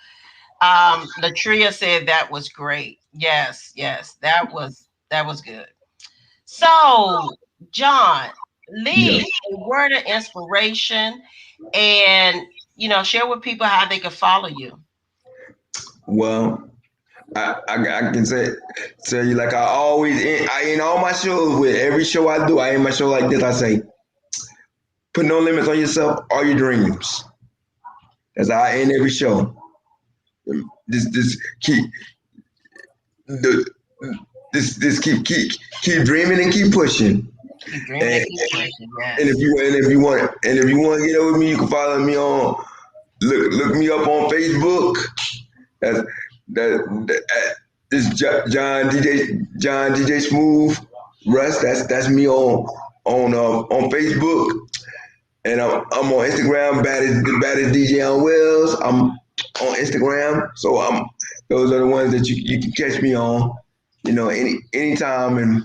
Latria said that was great. Yes, yes, that was good. So, John, Yeah. leave a word of inspiration and share with people how they can follow you. Well, I can say tell you like I always I end all my shows with every show I do. I end my show like this. I say, put no limits on yourself or your dreams. That's how I end every show. This keep the this keep dreaming and keep pushing. Keep dreaming And, and keep pushing. and if Yes. you want to get up with me, you can follow me on look me up on Facebook. That's that this John DJ Smooth Russ. That's me on Facebook, and I'm on Instagram. Baddest DJ on Wells. I'm on Instagram, so those are the ones that you can catch me on. Anytime, and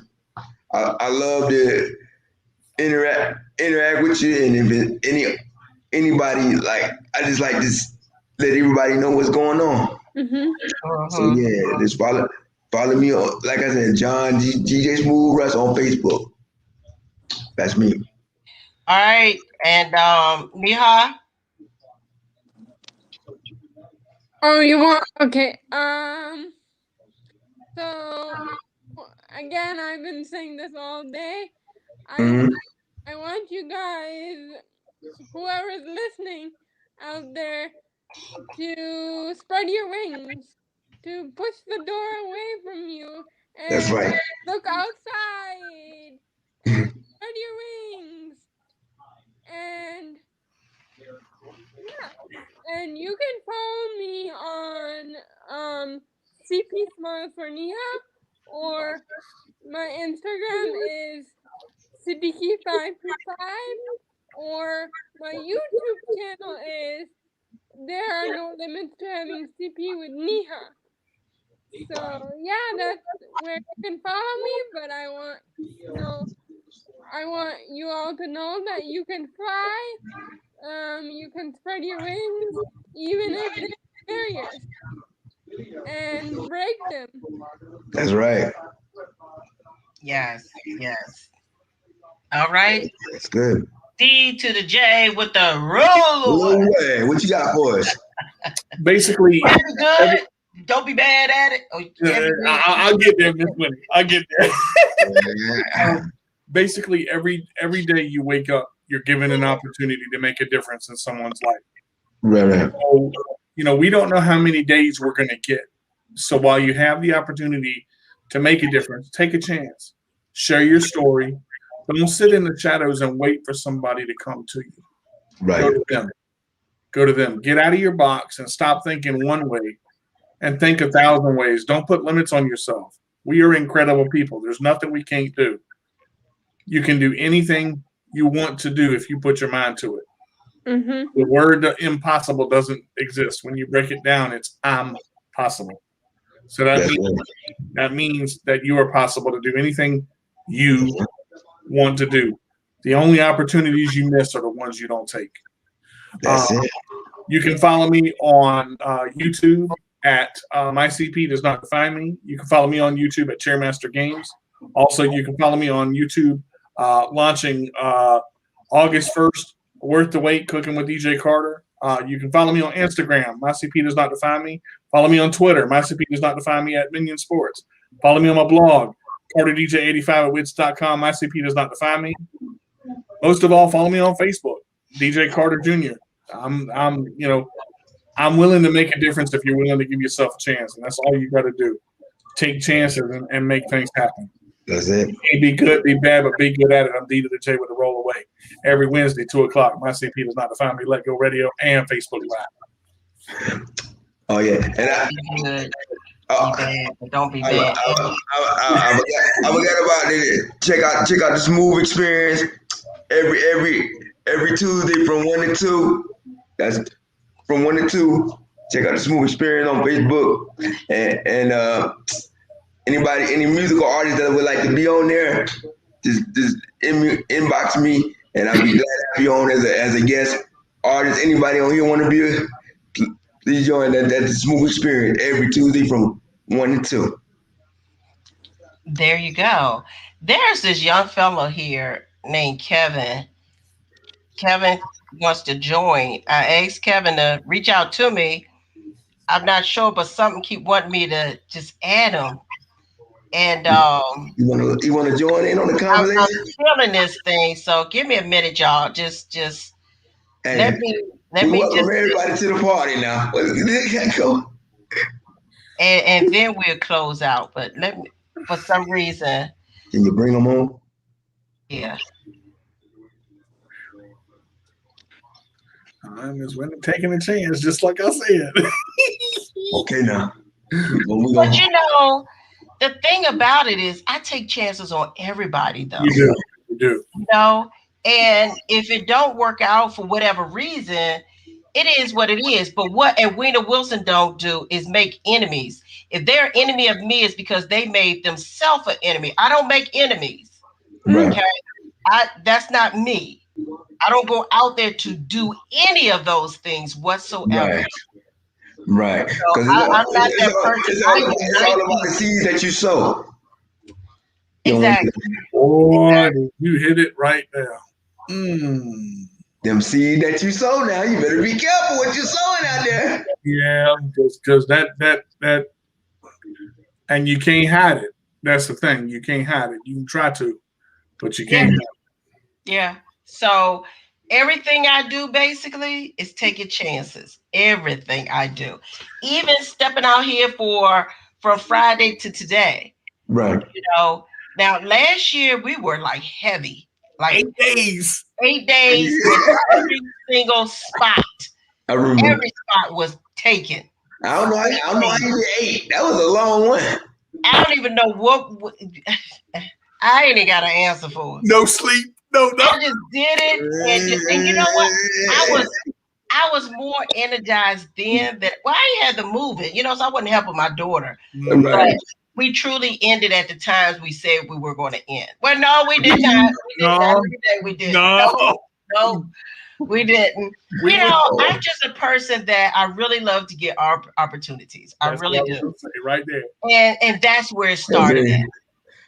I love to interact with you, and if anybody like, I just like to let everybody know what's going on. Mhm. So Mhm. yeah, just follow me on, like I said, John DJ Smooth Russ on Facebook. That's me. All right. And Niha, Oh, you want? Okay. So again, I've been saying this all day. I want, Hmm. I want you guys, whoever's listening out there, to spread your wings, to push the door away from you, That's and right. look outside, and spread your wings, and yeah, and you can follow me on CP Smiles for Nia, or my Instagram is Siddiqui525, or my YouTube channel is There Are No Limits to Having CP with Niha. So yeah, that's where you can follow me. But no, I want you all to know that you can fly. You can spread your wings, even if there's barriers, and break them. That's right. yes, yes. All right. That's good. D to the J with the roll. No way. What you got for us? Basically, Every every, good. Don't be bad at it. Oh, every good. I'll get there, Miss Winnie. I'll get there. Basically, every day you wake up, you're given an opportunity to make a difference in someone's life. Right, right. So, we don't know how many days we're going to get. So while you have the opportunity to make a difference, take a chance. Share your story. Don't sit in the shadows and wait for somebody to come to you. Right. Go to them. Go to them. Get out of your box and stop thinking one way and think 1,000 ways. Don't put limits on yourself. We are incredible people. There's nothing we can't do. You can do anything you want to do if you put your mind to it. Mhm. The word impossible doesn't exist. When you break it down, it's I'm possible. So That's right. that means that you are possible to do anything you want to do. The only opportunities you miss are the ones you don't take. That's it. You can follow me on YouTube at My CP Does Not Define Me. You can follow me on YouTube at Chairmaster Games. Also, you can follow me on YouTube launching August 1st, Worth the Wait, Cooking with DJ Carter. You can follow me on Instagram. My CP Does Not Define Me. Follow me on Twitter. My CP Does Not Define Me at Minion Sports. Follow me on my blog, CarterDJ85 at wits.com. My CP Does Not Define Me. Most of all, follow me on Facebook, DJ Carter Jr. I'm willing to make a difference if you're willing to give yourself a chance, and that's all you got to do. take chances and make things happen. That's it. Can't be good, be bad, but be good at it. I'm D to the J with a roll away. Every Wednesday, 2:00. My CP does not define me. Let Go Radio and Facebook Live. Oh yeah, and Good. I, Be bad, but don't be I, bad. I forgot about it. Check out the Smooth Experience every Tuesday from 1 to 2. That's from 1 to 2. Check out the Smooth Experience on Facebook and any musical artist that would like to be on there, just inbox me and I'll be glad to be on as a guest artist. Anybody on here want to be please join that Smooth Experience every Tuesday from 1 to 2. There you go. There's this young fellow here named Kevin. Kevin wants to join. I asked Kevin to reach out to me. I'm not sure, but something keep wanting me to just add him. And You wanna join in on the I'm conversation? feeling this thing. So give me a minute, y'all. Just Hey, let we me welcome just everybody to the party now. Go. and then we'll close out. But let me, for some reason, Can you bring them on? yeah. I'm just taking a chance, just like I said. Okay now. But you know, the thing about it is I take chances on everybody though. You do. You know, and if it don't work out for whatever reason, it is what it is. But what Edwina Wilson don't do is make enemies. If they're an enemy of me, it's because they made themselves an enemy. I don't make enemies. Right. Okay. That's not me. I don't go out there to do any of those things whatsoever. Right. So Because I'm not that person. it's all about the seeds that you sow. Exactly. Boy, you hit it right there. Them seed that you sow now, you better be careful what you're sowing out there. Yeah, because that, and you can't hide it. That's the thing. You can't hide it. You can try to, but you can't. Yeah. So everything I do basically is taking chances. Everything I do, even stepping out here from Friday to today. Right. You know, now last year we were like heavy, like 8 days. 8 days with every single spot. I remember. Every spot was taken. I don't know how you did 8. That was a long one. I don't even know what I ain't even got an answer for it. No sleep. No. I just did it, and you know what? I was more energized then that I had to move it, so I wasn't helping my daughter. Right. But we truly ended at the times we said we were going to end. Well, no, we did not. We didn't. No, we didn't. I'm just a person that I really love to get opportunities. I really do. Right there. And that's where it started.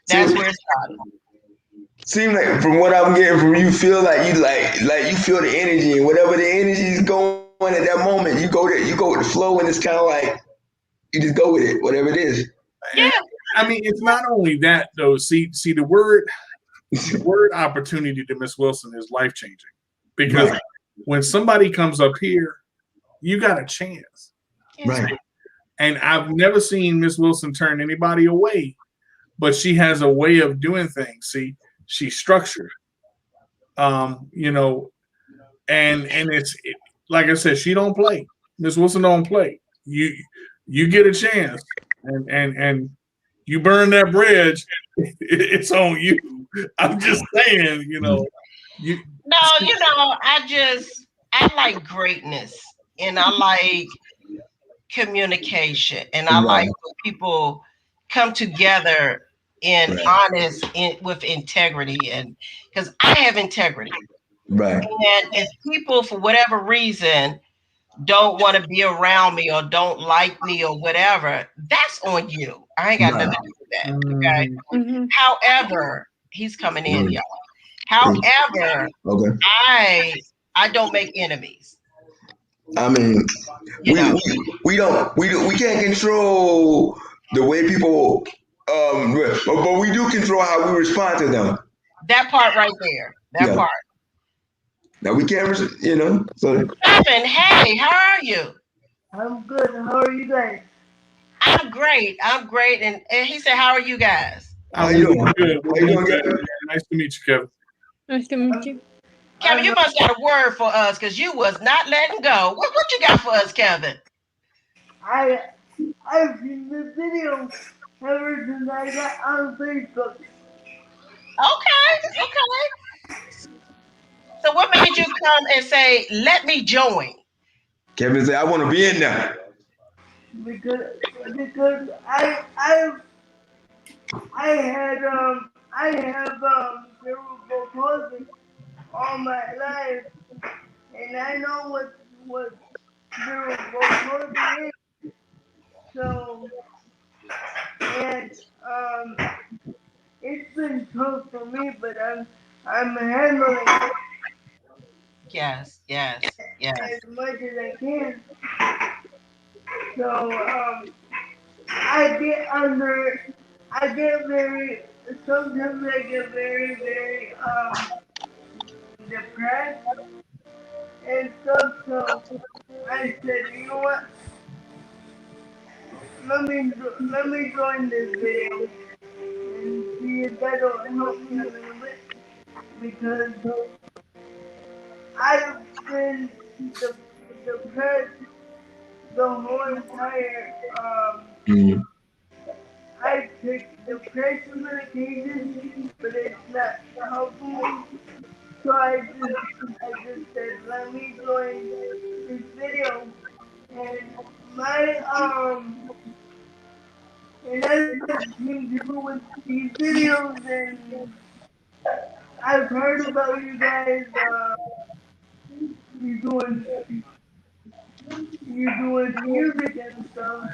That's where it started. Seems like from what I'm getting from you, feel like you you feel the energy, and whatever the energy is going at that moment, you go with the flow, and it's kind of like you just go with it, whatever it is. Yeah. I mean, it's not only that though. See, the word opportunity to Miss Wilson is life changing, because when somebody comes up here, you got a chance. Right. And I've never seen Miss Wilson turn anybody away, but she has a way of doing things. See. She's structured, and it's like I said, she don't play. Miss Wilson don't play. You get a chance, and you burn that bridge. It's on you. I'm just saying, No, I like greatness, and I like communication, and I like when people come together honest with integrity, and because I have integrity, right? And if people for whatever reason don't want to be around me or don't like me or whatever, that's on you. I ain't got nothing to do with that. Okay. Mm-hmm. However, he's coming in, y'all. However, I don't make enemies. I mean, we can't control the way people. But we do control how we respond to them. That part right there. That part. Now we can't, So. Kevin, hey, how are you? I'm good. How are you guys? I'm great. I'm great. And he said, "How are you guys?" How I'm you we're doing? doing good. We're How you doing doing, good. Kevin? Nice to meet you, Kevin. Nice to meet you. Kevin, I'm you must got a word for us because you was not letting go. What you got for us, Kevin? I I've seen the video ever since I got on Facebook. Okay, okay. So what made you come and say, "Let me join"? Kevin said, I want to be in there. because because I have cerebral palsy all my life, and I know what cerebral palsy is. So and um it's been tough for me, but I'm handling it Yes, yes, as yes. much as I can. So I get under I get very sometimes I get very depressed and stuff. So I said, you know what? Let me join this video and see if that'll help me a little bit because I've been de- depressed the whole entire. Mm. I take depression medication, but it's not helping me. So I just said, let me join this video. And my and I came to with these videos, and I've heard about you guys. You doing you doing music and stuff.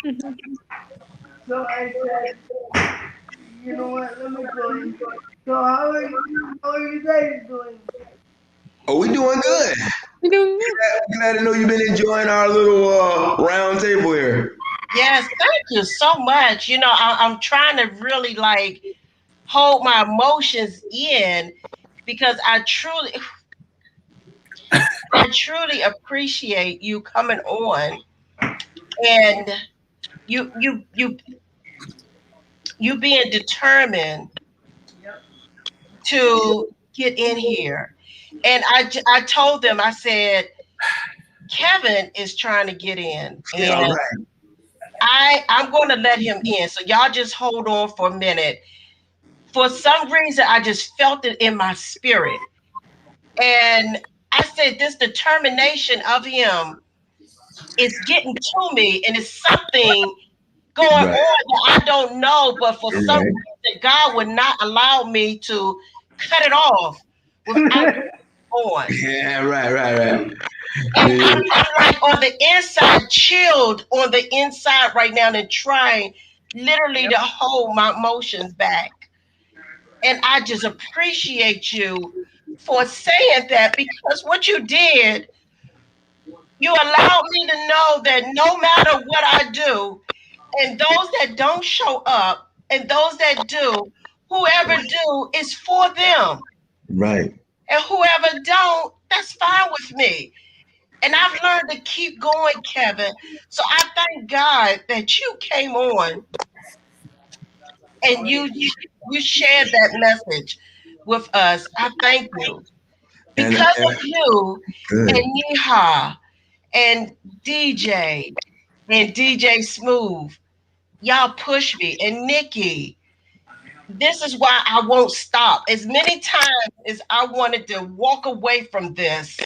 Mhm. So I said, you know what? Let me join. So how are you guys doing? Oh, we doing good. You doing good? Glad to know you've been enjoying our little round table here. Yes, thank you so much. I'm trying to really like hold my emotions in because I truly appreciate you coming on and you you being determined Yep. to get in here. And I told them, I said, Kevin is trying to get in Yeah, all and right. I'm going to let him in. So y'all just hold on for a minute. For some reason, I just felt it in my spirit. And I said, this determination of him is getting to me, and it's something going Right, on that I don't know, but for some right. reason, God would not allow me to cut it off without on. Yeah, right. And Yeah, I'm like on the inside, chilled on the inside right now, and trying literally Yep. to hold my emotions back. And I just appreciate you for saying that because what you did, you allowed me to know that no matter what I do, and those that don't show up, and those that do, whoever do is for them. right. And whoever don't, that's fine with me. And I've learned to keep going, Kevin. So I thank God that you came on and you shared that message with us. I thank you. Because And of you and good. Neha and DJ and DJ Smooth, y'all push me. And Nikki, this is why I won't stop. As many times as I wanted to walk away from this,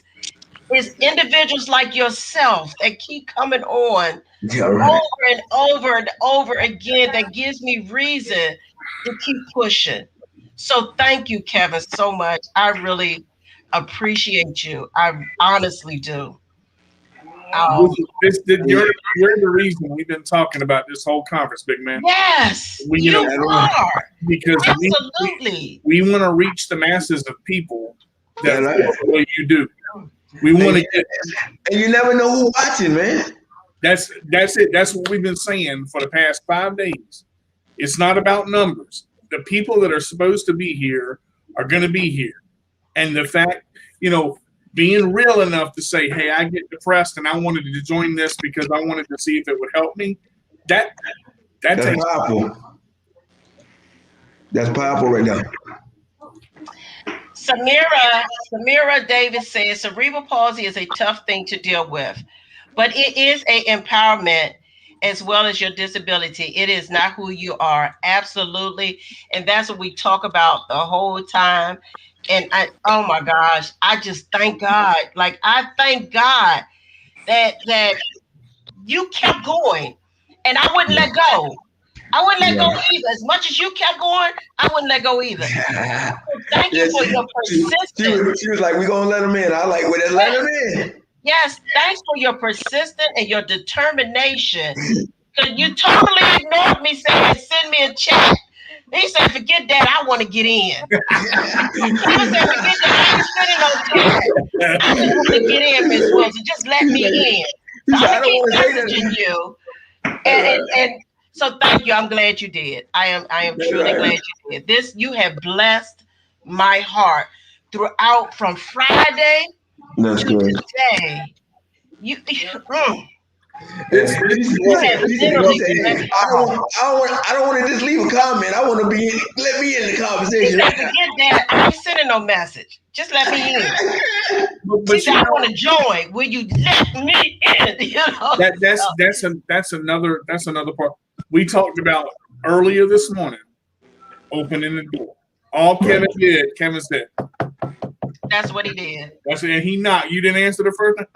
is individuals like yourself that keep coming on Yeah, right. over and over and over again that gives me reason to keep pushing. So thank you, Kevin, so much. I really appreciate you. I honestly do. Um, You're the reason we've been talking about this whole conference, big man. yes, We, you That's right. are. because Absolutely. we want to reach the masses of people that That's feel right. the way you do. We And, want to get. and you never know who's watching, man. That's it. That's what we've been saying for the past 5 days. It's not about numbers. The people that are supposed to be here are going to be here, and the fact, you know, being real enough to say, hey, I get depressed and I wanted to join this because I wanted to see if it would help me. That's takes powerful. That's powerful right now. Samira Davis says cerebral palsy is a tough thing to deal with, but it is a empowerment as well as your disability. It is not who you are. Absolutely. And that's what we talk about the whole time. And oh my gosh, I just thank God. Like I thank God that you kept going and I wouldn't let go. I wouldn't let go either. As much as you kept going, I wouldn't let go either. Thank you for your persistence. She was like, we're going to let him in. I like, well, let's let him in. Yes, thanks for your persistence and your determination. Because you totally ignored me saying, send me a chat. He said, forget that, I want to get in. You said, forget that, I ain't sending no chat. I just want to get in, Miss Wilson. Just let me in. So I'm going to keep messaging you. And so thank you. I'm glad you did. I am truly glad you did. This, you have blessed my heart throughout from Friday to today. You I don't want to just leave a comment. I want to be let me in the conversation. Forget that. I ain't sending no message. Just let me in. But said, I want to join. Will you let me in? You know? That's another part. We talked about earlier this morning, opening the door. All Kevin did, Kevin said. That's what he did. That's it. And he knocked. You didn't answer the first one?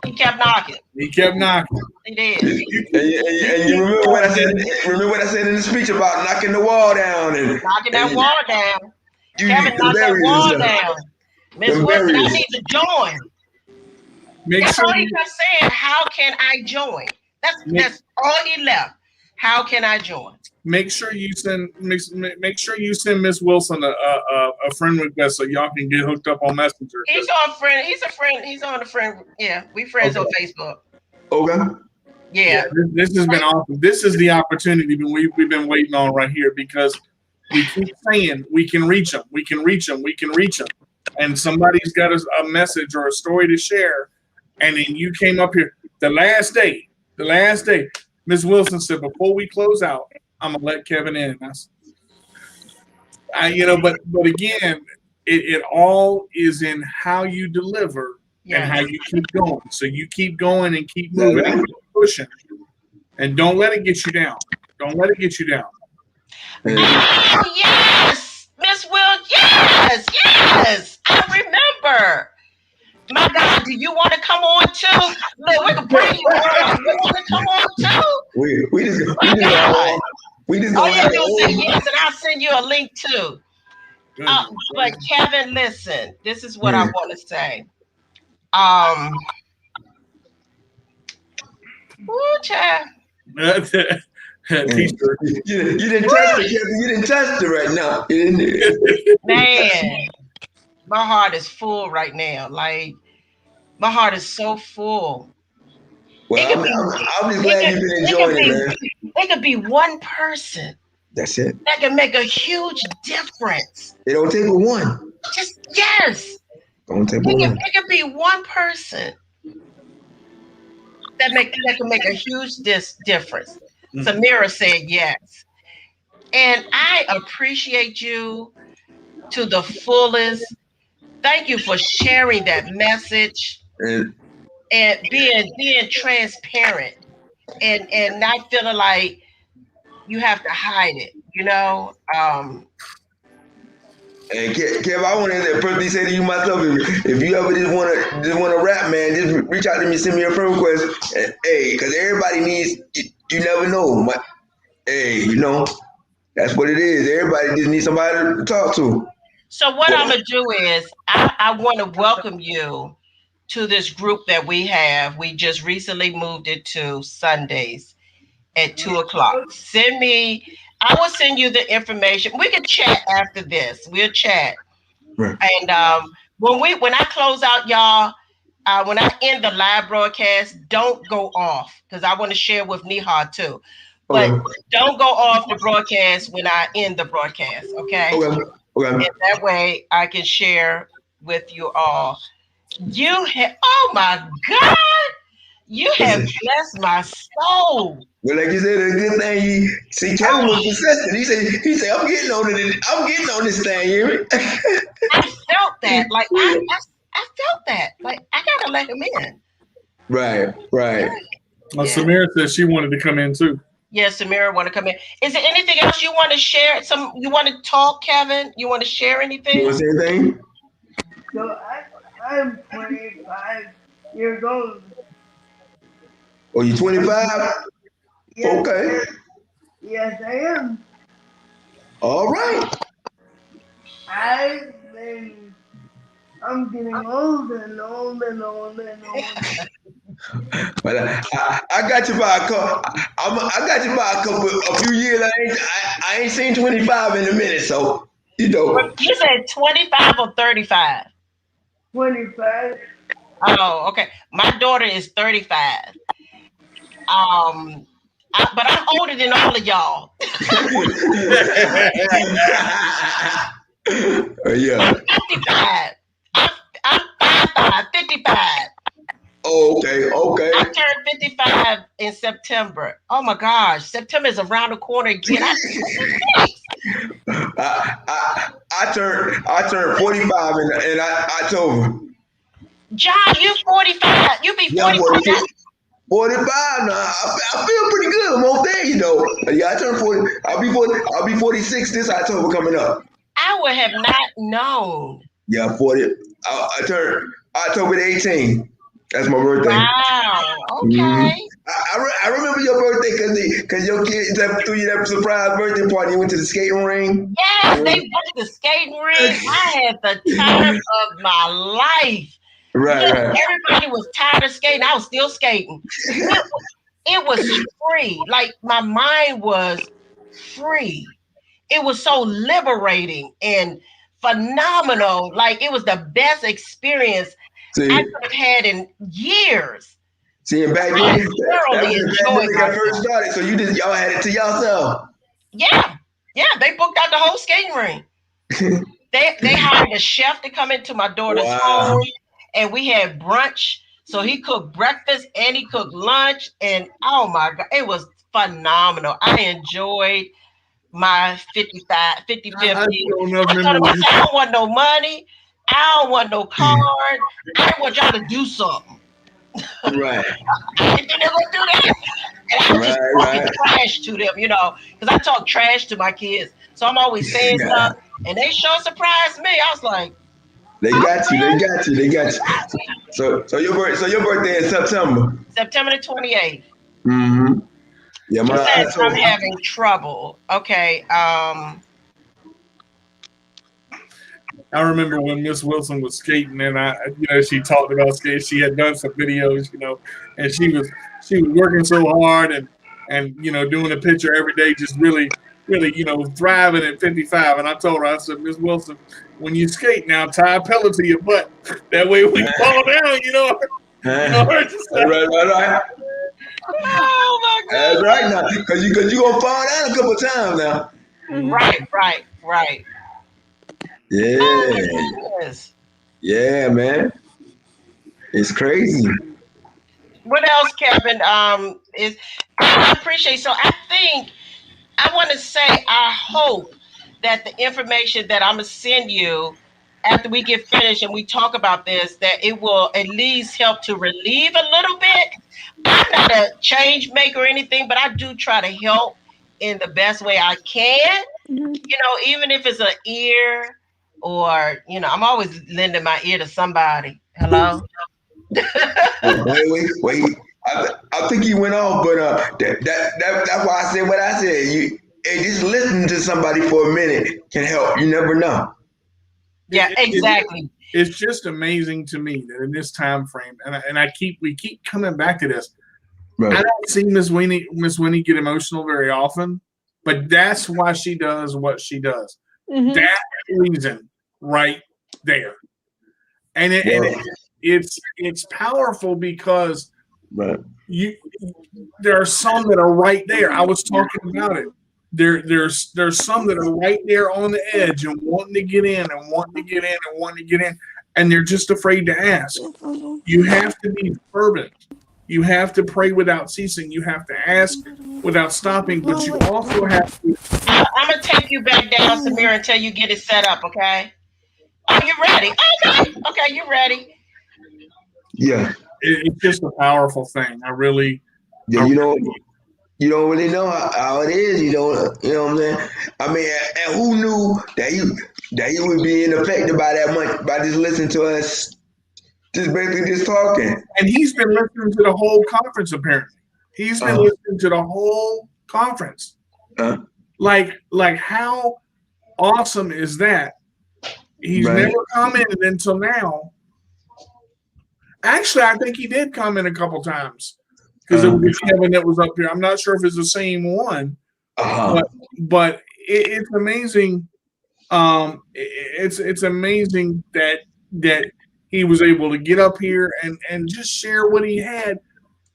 He kept knocking. He kept knocking. He did. And you remember what I said? Remember what I said in the speech about knocking the wall down and knocking that wall down. Kevin knocked that wall down. Miss Wilson, I need to join. That's all he kept saying. How can I join? That's all he left. How can I join? Make sure you send Miss Wilson a friend request so y'all can get hooked up on Messenger. He's on friend. He's a friend. He's on a friend. Yeah, we friends on Facebook. Okay. Yeah. This has been awesome. This is the opportunity we've been waiting on right here because we keep saying we can reach them. We can reach them. We can reach them. And somebody's got a message or a story to share. And then you came up here the last day. Ms. Wilson said, before we close out, I'm gonna let Kevin in. But again, it all is in how you deliver and how you keep going. So you keep going and keep moving and keep pushing, and don't let it get you down. Don't let it get you down. Oh yes, Miss Will. Yes, I remember. My God, do you want to come on too? Look, we can bring you on. You want to come on too? We just all you do is say yes, and I'll send you a link too. But Kevin, listen, this is what I want to say. Child. You didn't test it, Kevin. You didn't test it right now. Man, my heart is full right now. Like, my heart is so full. Well, I'm just glad you've been enjoying it, man. It could be one person. That's it. That can make a huge difference. It don't take but one. Yes. Don't take but one. It could be one person that can make a huge difference. Mm-hmm. Samira said yes. And I appreciate you to the fullest. Thank you for sharing that message and being transparent and not feeling like you have to hide it, you know. And Kev, I want to personally say to you myself, if you ever just want to rap, man, just reach out to me, send me a friend request. And, hey, because everybody needs. You never know. Hey, you know, that's what it is. Everybody just needs somebody to talk to. So what I'm gonna do is I want to welcome you to this group that we have. We just recently moved it to Sundays at 2:00. I will send you the information. We can chat after this. We'll chat. Right. And when I close out, y'all, when I end the live broadcast, don't go off because I want to share with Nihad too. But don't go off the broadcast when I end the broadcast, okay? Okay. And that way I can share with you all. You have, oh my God, you have Listen, blessed my soul. well, like you said, a good thing. See, Kevin was persistent. He said, I'm getting on it. I'm getting on this thing. You hear me? I felt that. Like I felt that. Like I gotta let him in. Right, right. Yeah. Samira says she wanted to come in too. Yeah, Samira want to come in. Is there anything else you want to share? You want to talk, Kevin? You want to share You want anything? to say anything? So I'm 25 years old. Oh, you 25? Yes, Okay. yes, I am. All right. I've been, I'm getting older and older and older and older. But I got you by a couple. I got you by a few years. I ain't seen 25 in a minute. So you know. You said 25 or 35? 25. Oh, okay. My daughter is 35. But I'm older than all of y'all. Yeah. 55. I'm 55, 55. Oh, okay. I Okay. turned 55 in September. Oh my gosh, September is around the corner again. I'm 56. I turned 45 in October. John, you 45. You be Yeah, I'm 45. 45 now. I feel pretty good. I'm on there, you know. Yeah, I turned 40. I'll be 46 this October coming up. I would have not known. Yeah, 40. I turned October the 18th. That's my birthday. Wow. hmm Okay. I remember your birthday because your kids threw you that surprise birthday party. You went to the skating ring. Yes, they booked the skating ring. I had the time of my life. Right, Look, right. everybody was tired of skating. I was still skating. It was free. Like my mind was free. It was so liberating and phenomenal. Like it was the best experience I See, could have had in years. and back I then, that thoroughly was the enjoyed pandemic I first myself. started. So y'all had it to yourself. Yeah, yeah, they booked out the whole skating ring. They hired a chef to come into my daughter's Wow. home, and we had brunch. So he cooked breakfast and he cooked lunch, and oh my god, it was phenomenal. I enjoyed my 55th I year. don't know if I told remember him, I when said, I don't want no money. I don't want no card. I want y'all to do something. Right, I didn't think they were gonna do that. And I was just right, talking right. trash to them, because I talk trash to my kids. So I'm always saying Yeah. stuff, and they sure surprised me. I was like, They got you. They got you. They got you. So your birthday is September. September the 28th. Mm-hmm. Yeah, He my says I'm October. having trouble. Okay. I remember when Miss Wilson was skating, and she talked about skating. She had done some videos, and she was working so hard and doing a picture every day, just really, really, thriving at 55. And I told her, I said, Miss Wilson, when you skate now, tie a pillow to your butt. That way, when you fall down, hurt yourself. Right. Oh my That's right goodness. now, cause you gonna fall down a couple times now. Right. Oh my Yeah, goodness. yeah, man. It's crazy. What else, Kevin? Is I appreciate. So I think I want to say I hope that the information that I'm gonna send you after we get finished and we talk about this, that it will at least help to relieve a little bit. I'm not a change maker or anything, but I do try to help in the best way I can. Even if it's an ear or, I'm always lending my ear to somebody. Hello? Wait. I think he went off, but that's why I said what I said. Just listening to somebody for a minute can help. You never know. Yeah, It, it, exactly. it's just amazing to me that in this time frame, and we keep coming back to this. I Right. don't see Miss Winnie get emotional very often, but that's why she does what she does. Mm-hmm. That reason right there, and Well, it's powerful because right. you there are some that are right there. I was talking about it. There's some that are right there on the edge and wanting to get in and wanting to get in and wanting to get in, and they're just afraid to ask. You have to be fervent. You have to pray without ceasing. You have to ask without stopping, but you also have to. I'm gonna take you back down, Samira, until you get it set up. Okay. Oh, you ready? Okay. Okay, you ready? Yeah. It's just a powerful thing. Yeah, I you don't really know how it is. You know what I'm saying? I mean, and who knew that he would be affected by that much by just listening to us, just basically just talking. and he's been listening to the whole conference. Apparently, he's been Uh, listening to the whole conference. uh, Like how awesome is that? He's right. never commented until now. Actually, I think he did comment a couple times because it Uh, was Kevin that was up here. I'm not sure if it's the same one, uh-huh. but it's amazing. It's amazing that he was able to get up here and just share what he had.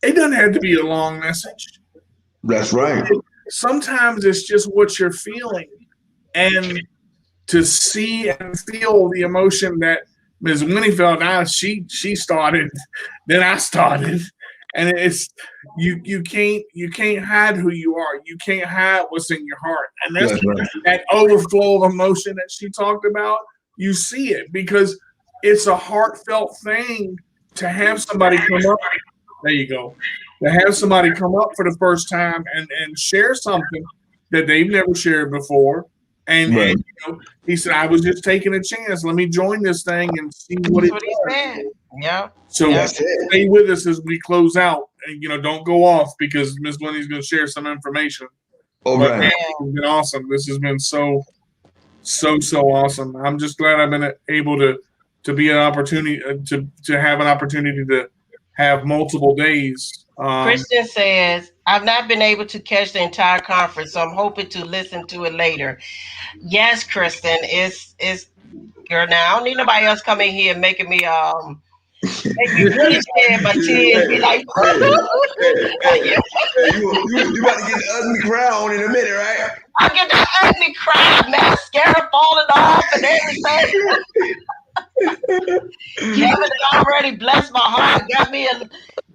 It doesn't have to be a long message. That's right. Sometimes it's just what you're feeling, and to see and feel the emotion that Ms. Winnie felt. Now she started, then I started, and it's you can't hide who you are. You can't hide what's in your heart, and that's That's right. that overflow of emotion that she talked about. You see it because it's a heartfelt thing to have somebody come up. There you go. To have somebody come up for the first time and share something that they've never shared before. And Right. he said, I was just taking a chance. Let me join this thing and see what That's it what he does. said. Yep. So Yep. That's it. stay with us as we close out. And, don't go off because Miss Lenny's going to share some information. All But man, right. it's been awesome. This has been so awesome. I'm just glad I've been able to be an opportunity to have an opportunity to have multiple days. Kristen says, I've not been able to catch the entire conference, so I'm hoping to listen to it later. Yes, Kristen, it's girl. Now I don't need nobody else coming here making me make me really shed my tears. Be like, Hey, you about to get the ugly crown in a minute, right? I get that ugly cry, mascara falling off and everything. Kevin had already blessed my heart, got me a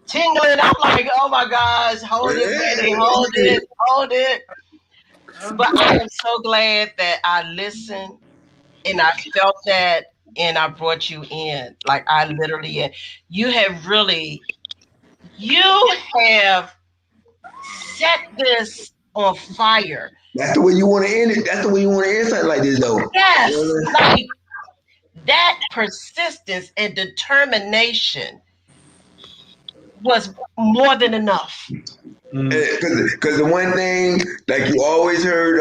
tingling. I'm like, oh my gosh, hold it, Winnie, hold it, hold it. But I am so glad that I listened and I felt that and I brought you in. Like I literally, you have really, you have set this on fire. That's the way you want to end it. That's the way you want to end something like this, though. Yes, like that persistence and determination was more than enough. Because the one thing, like you always heard,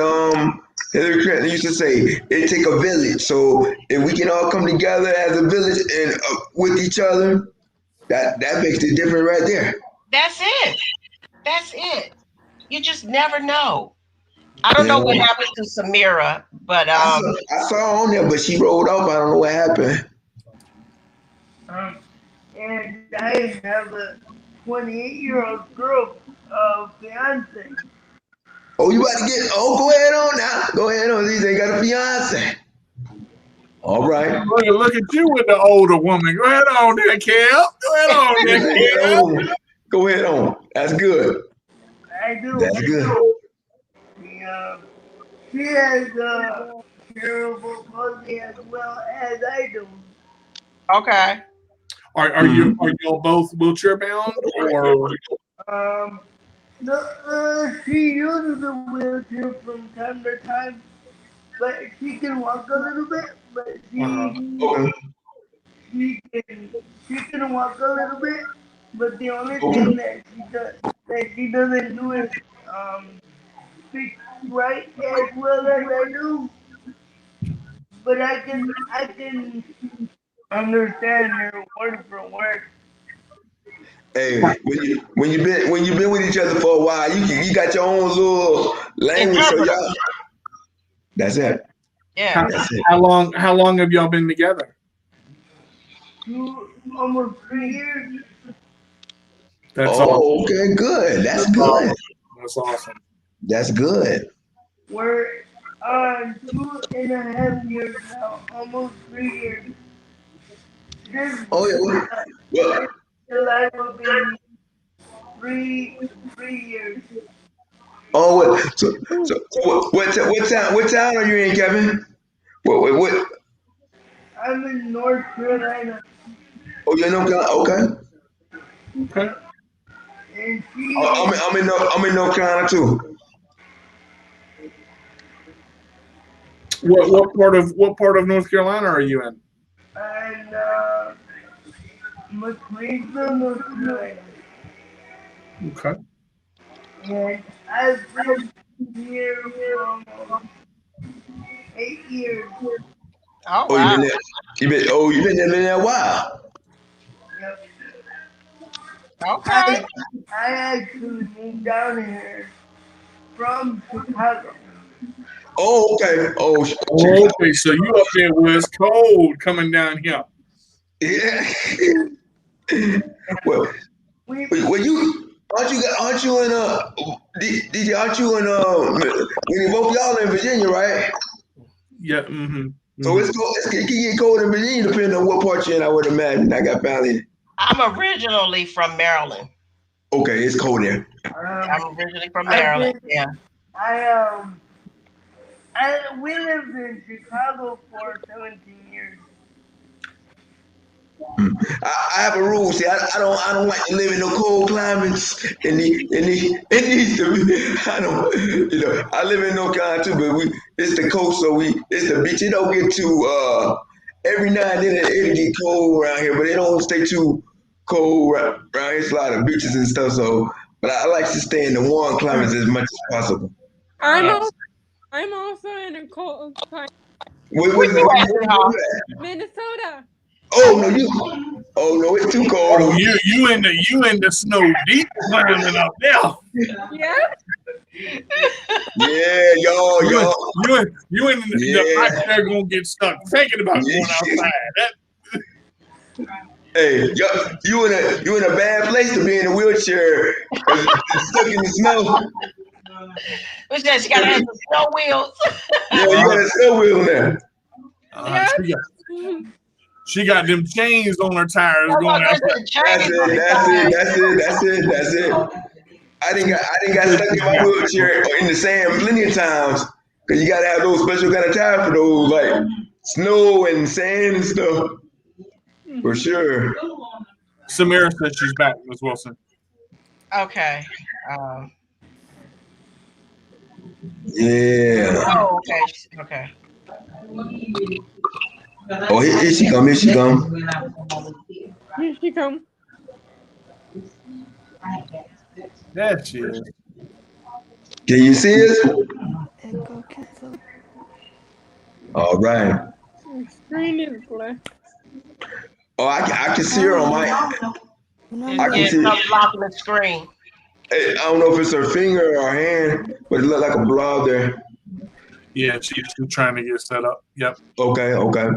Hillary Clinton used to say, it take a village. So if we can all come together as a village and with each other, that makes it different right there. That's it. That's it. You just never know. I don't know Yeah. what happened to Samira, but I saw her on there, but she rolled off. I don't know what happened. And I have a 28-year-old girl, fiance. Oh, you about to get? Oh, go ahead on now. Go ahead on. They got a fiance. All right. Look at you with the older woman. Go ahead on there, Kel. Go ahead on Go there, ahead Kel. on. Go ahead on. That's good. I do. That's good. Yeah. She has cerebral palsy as well as I do. okay. Mhm. Are y'all both wheelchair bound or Um, she uses a wheelchair from time to time, but she can walk a little bit. But Okay. she can walk a little bit. But the only Okay. thing that she doesn't do is um speak right as well as I do. But I can understand her word for word. Hey, when you been with each other for a while, you got your own little language, so Interpreter. y'all. That's it. Yeah. how, That's it. how long have y'all been together? Almost 3 years. That's awesome. Oh, okay, good. That's That's awesome. good. That's awesome. That's good. We're on 2.5 years now, almost 3 years. This Oh yeah. Well, July will be three years. oh what? What town are you in, Kevin? What? I'm in North Carolina, Oh, you're in North Carolina. Okay. Okay. and Oh, I'm in North Carolina too. What part of North Carolina are you in? and McLeansville, North Carolina. Okay. And I've been here for 8 years. Oh Oh, you wow. been there? You been there a while. Yep. Okay. I I actually moved down here from Chicago. Oh, okay. Oh, Chicago. Okay, so you up there where it's cold coming down here. Yeah. Well, We well, you aren't you in aren't you in both y'all in Virginia, right? Yeah. Mm-hmm. So Mm-hmm. it can get cold in Virginia depending on what part you're in. I would imagine. I got family. I'm originally from Maryland. Okay, it's cold there. I'm um originally from I've Maryland. been Yeah. I we lived in Chicago for 17 years. I have a rule. See, I don't like to live in no cold climates. It needs to be. I don't. I live in North Carolina too, but it's the coast, so it's the beach. It don't get too. Every now and then it'll get cold around here, but it don't stay too cold around here. It's a lot of beaches and stuff. So, but I like to stay in the warm climates as much as possible. I'm Yes. also I'm also in a cold climate, Where you at, Where sweetheart? you at? Minnesota. Oh no, you. Oh no, it's too cold Oh, over you in the snow deep climbing up there. Yeah. here. Yeah, You in y'all. you in the Yeah. back there gonna get stuck thinking about going Yeah. outside. That Hey, you in a bad place to be in a wheelchair because it's stuck in the snow. Which says you gotta have some snow wheels. Yeah, you uh, got a snow wheel now. Yeah. she got them chains on her tires I going was going outside. to change on the That's it. I didn't got stuck in my wheelchair in the sand plenty of times because you got to have those special kind of tires for those like snow and sand and stuff for sure. Samira said she's back, Miss Wilson. Okay. Um, Yeah. oh, okay. Okay. Oh, here she come. Here she come. Here she come. There she is. Can you see us? Echo cancel. All right. The screen is black. Oh, I can see her on my. I can Yeah, see. stop blocking the screen. I don't know if it's her finger or her hand, but it looked like a blob there. Yeah, she's trying to get set up. Yep. Okay.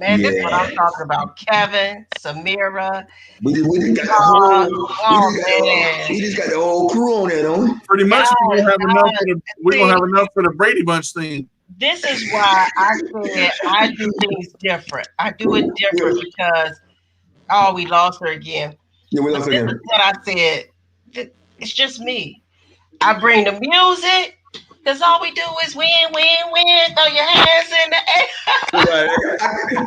Man, this is what Yeah. I'm talking about. Kevin, Samira. We just got the whole Oh man. we just got the whole crew on there, don't we? Pretty much we're Guys, gonna have enough guys, for the we're gonna see, have enough for the Brady Bunch thing. this is why I said I do things different. I do it Yeah, different because we lost her again. yeah, we But lost this is again. what I said. It's just me. I bring the music. Because all we do is win. Throw your hands in the air. Right.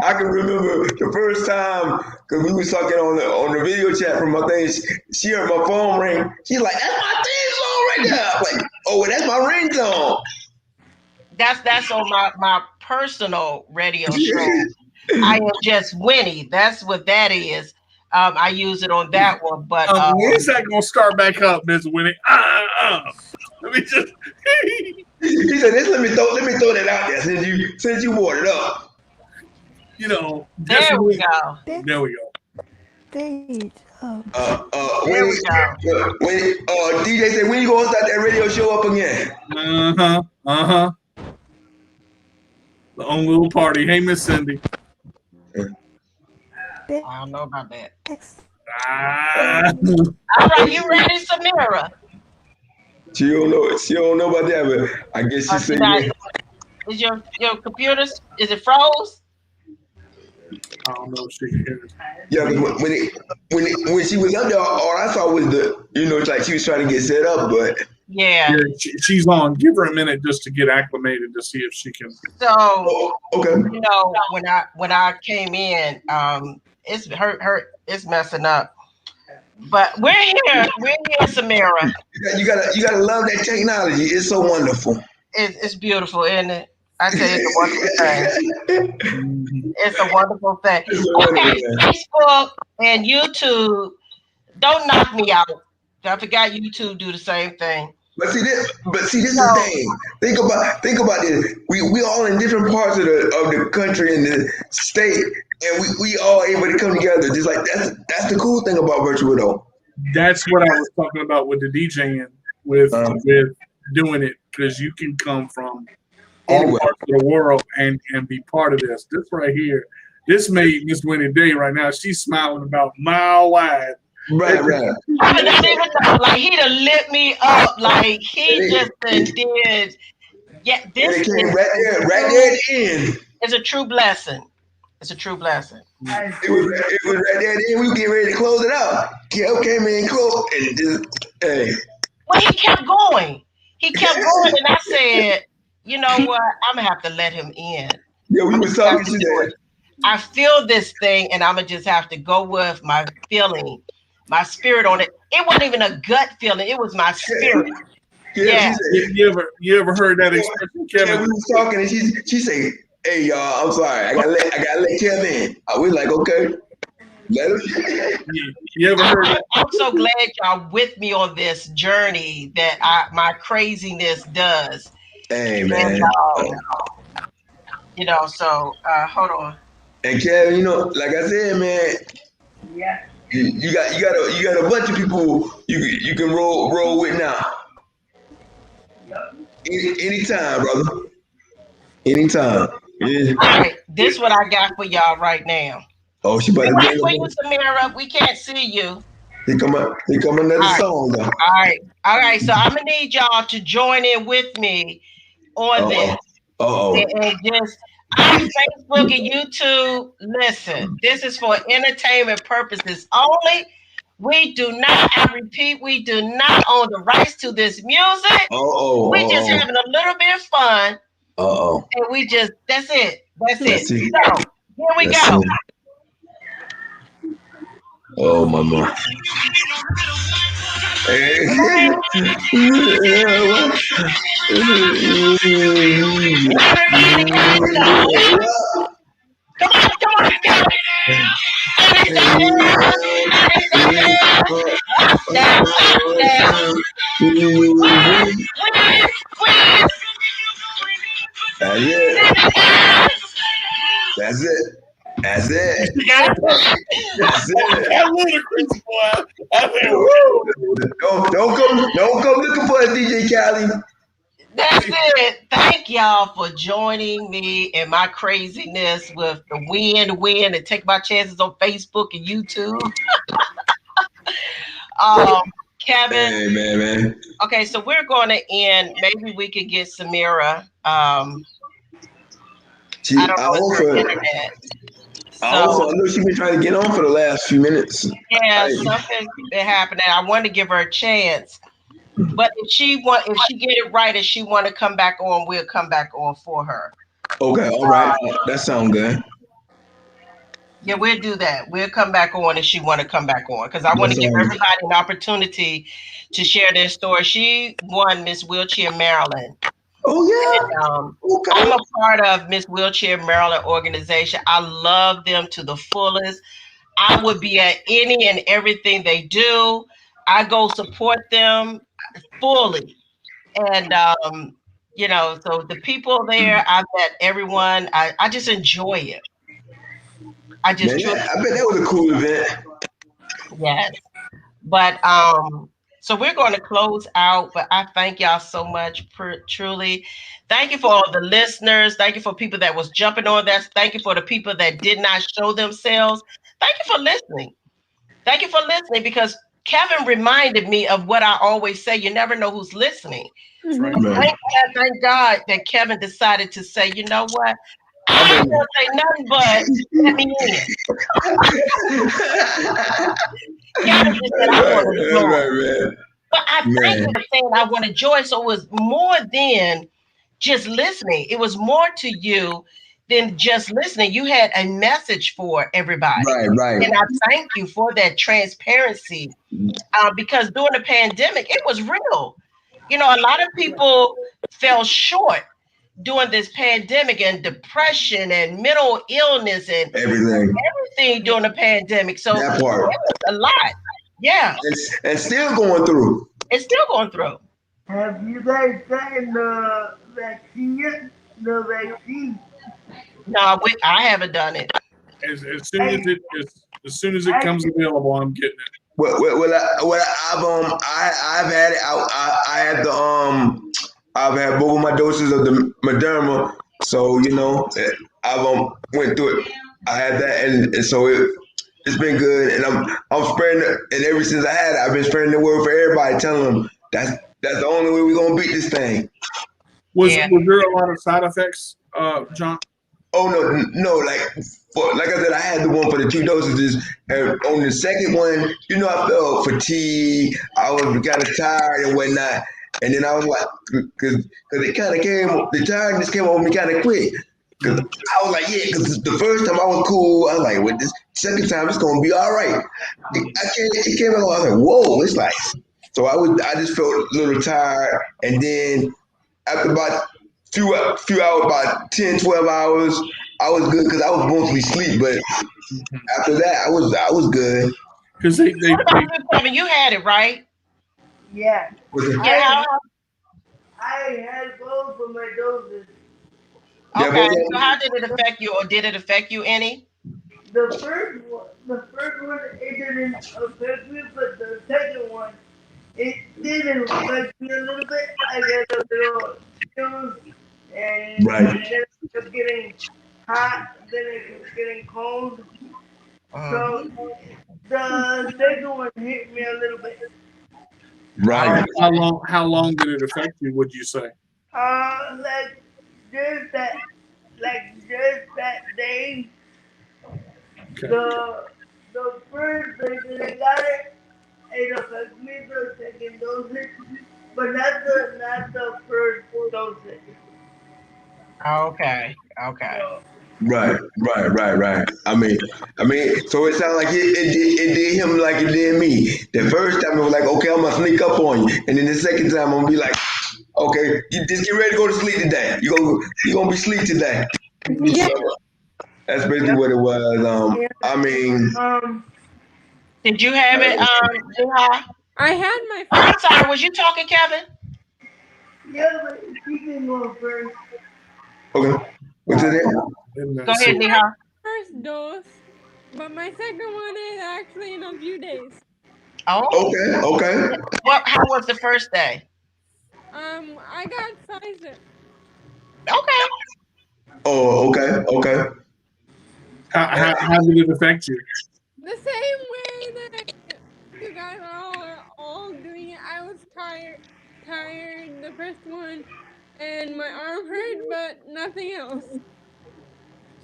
I can remember the first time because we was talking on the video chat from my thing. She heard my phone ring. She's like, "That's my theme song right there." I'm like, "Oh, that's my ringtone." That's on my personal radio show. I am just Winnie. That's what that is. I use it on that one, but When is that gonna start back up, Miss Winnie? Let me just He said, "Let me throw that out there since you brought it up." just there we go. there we go. Stage up. There we go. When DJ said, "When you gonna start that radio show up again?" Uh-huh. The own little party. Hey, Miss Cindy. I don't know about that. Next. Ah. All right, you ready, Samira? She don't know about that, but I guess she said, Now, "Yeah." is your computer is it froze? I don't know if she can hear us. Yeah, because when she was up there, all I saw was like she was trying to get set up, but Yeah. Yeah, she's on. Give her a minute just to get acclimated to see if she can. So okay. when I came in, it's it's messing up. But we're here. We're here, Samira. You gotta love that technology. It's so wonderful. It's beautiful, isn't it? I tell you, it's a wonderful thing. Mhm. It's a wonderful thing. It's so wonderful, Okay, man. Facebook and YouTube, don't knock me out. I forgot YouTube do the same thing. But see, this is the So thing. Think about this. We all in different parts of the country and the state, and we all able to come together. Just like that's the cool thing about virtual though. That's what I was talking about with the DJing, with doing it, because you can come from all Anyway, parts of the world and be part of this. This right here, this made Miss Winnie Day right now. She's smiling about mile wide. right. I don't even know. Like he done lit me up. Like he And just done it, did. Yeah, and this it came is right there at the end. it's a true blessing. It's a true blessing. It was right there at the end. We were getting ready to close it out. Kel came in close and just hey. Well, he kept going. He kept going, and I said, you know what? I'm gonna have to let him in. Yeah, we I'm was gonna have talking. to She do said, it. I feel this thing, and I'm gonna just have to go with my feeling, my spirit on it. It wasn't even a gut feeling; it was my spirit. yeah, Yeah. she said, You ever heard that expression, yeah, Kevin? we was talking and she said, hey y'all, I'm sorry, I gotta let Kevin in. I was like, okay, let him. You ever heard that? I'm so glad y'all with me on this journey that my craziness does. Hey And man, so hold on. and Kevin, like I said, man, you got a bunch of people you can roll with now. Anytime, brother. Anytime. Yeah. All right, this what I got for y'all right now. Oh, she about We to wait bring for you, up. Samira. We can't see you. Here come another All right, song though. all right, all right. So I'm gonna need y'all to join in with me on Uh this. oh. Uh And just our Facebook and YouTube. Listen, this is for entertainment purposes only. We do not, I repeat, we do not own the rights to this music. oh. We just Uh having a little bit of fun, oh. and we just that's it. That's it. Let's see. So here we Let's see. go. Oh mama. Everybody got some. Come on, come on, come on. Understand? Understand? Up, down, up, down. Squeeze, squeeze, That's it. squeeze. That's it. That's it. You got it. That's it. That ludicrous boy. I said, woo. Don't come looking for us, DJ Cali. That's it. Thank y'all for joining me in my craziness with the win and take my chances on Facebook and YouTube. Um, Kevin. Hey man. Okay, so we're going to end. Maybe we could get Samira. I don't I know hope it's her for internet. I So know she's been trying to get on for the last few minutes. yeah, Hey, something's been happening. I wanted to give her a chance. But if she get it right and she want to come back on, we'll come back on for her. okay, all right. That sounds good. Yeah, we'll do that. We'll come back on if she want to come back on because I That want to give sounds everybody an opportunity to share their story. She won Miss Wheelchair Maryland. Oh And, yeah. I'm Okay. a part of Miss Wheelchair Maryland organization. I love them to the fullest. I would be at any and everything they do. I go support them fully. And so the people there, I met everyone. I just enjoy it. I just Man, truly I bet that was a cool event. yes. But so we're going to close out. But I thank y'all so much, truly. Thank you for all the listeners. Thank you for people that was jumping on that. Thank you for the people that did not show themselves. Thank you for listening. Thank you for listening because Kevin reminded me of what I always say. You never know who's listening. That's right. Man. Thank God that Kevin decided to say, you know what? I ain't gonna say nothing but let me in. Kevin just said I want to That's join. right, man. But I thank you Man, for saying I want to join. So it was more than just listening. It was more to you than just listening. You had a message for everybody. right, right. And I thank you for that transparency because during the pandemic, it was real. You know, a lot of people fell short during this pandemic and depression and mental illness and Everything. everything during the pandemic. So That part. it was a lot. Yeah, And still going through. it's still going through. Have you guys gotten the vaccine yet? The vaccine? No, I haven't done it. As soon as I, as soon as it I, comes available, I'm getting it. I've had it. I had the I've had both of my doses of the Moderna, so I've went through it. I had that, and so it's been good, and I'm spreading it. And ever since I had it, I've been spreading the word for everybody, telling them that's the only way we're gonna beat this thing. Yeah. Was there a lot of side effects, John? Oh no, no! Like I said, I had the one for the two dosages, and on the second one, I felt fatigue. I was kind of tired and whatnot, and then I was like, because it kind of the tiredness came over me kind of quick. Because I was like, yeah, because the first time I was cool, I was like, with this second time, it's gonna be all right. It came along, I was like, whoa, it's like, so I just felt a little tired, and then after about few hours, about 10, 12 hours, I was good because I was mostly sleep. But after that, I was good. Because What about you, Kevin? You had it, right? yeah. Yeah. I I had both of my doses. Yeah, Okay. both of So them. how did it affect you, or did it affect you any? The first one, it didn't affect me, but the second one, it did affect me a little bit. I got a little chills, and Right, then it kept getting hot, then it kept getting cold. Mhm. So the second one hit me a little bit. right, how long did it affect you? Would you say? Like just that, just that day, Okay. the first day that I got it, it affected me the second dosage, but not the first dosage. Okay. Okay. So right. So it sounded like it did him like it did me. The first time it was like, okay, I'm gonna sneak up on you, and then the second time I'm gonna be like, okay, you just get ready to go to sleep today. You gonna be sleep today. yeah, So that's basically Yep. what it was. yeah. I mean, Um, Did you have it, uh, Neha? I had my I'm sorry. Was you talking, Kevin? yeah, but she can go first. okay, what's it? And Go I ahead, had Neha. my first dose, but my second one is actually in a few days. Oh, Okay, okay. what? How was the first day? I got Pfizer. Okay. Oh, okay, okay. how did it affect you? The same way that you guys are all doing it. I was tired the first one, and my arm hurt, but nothing else.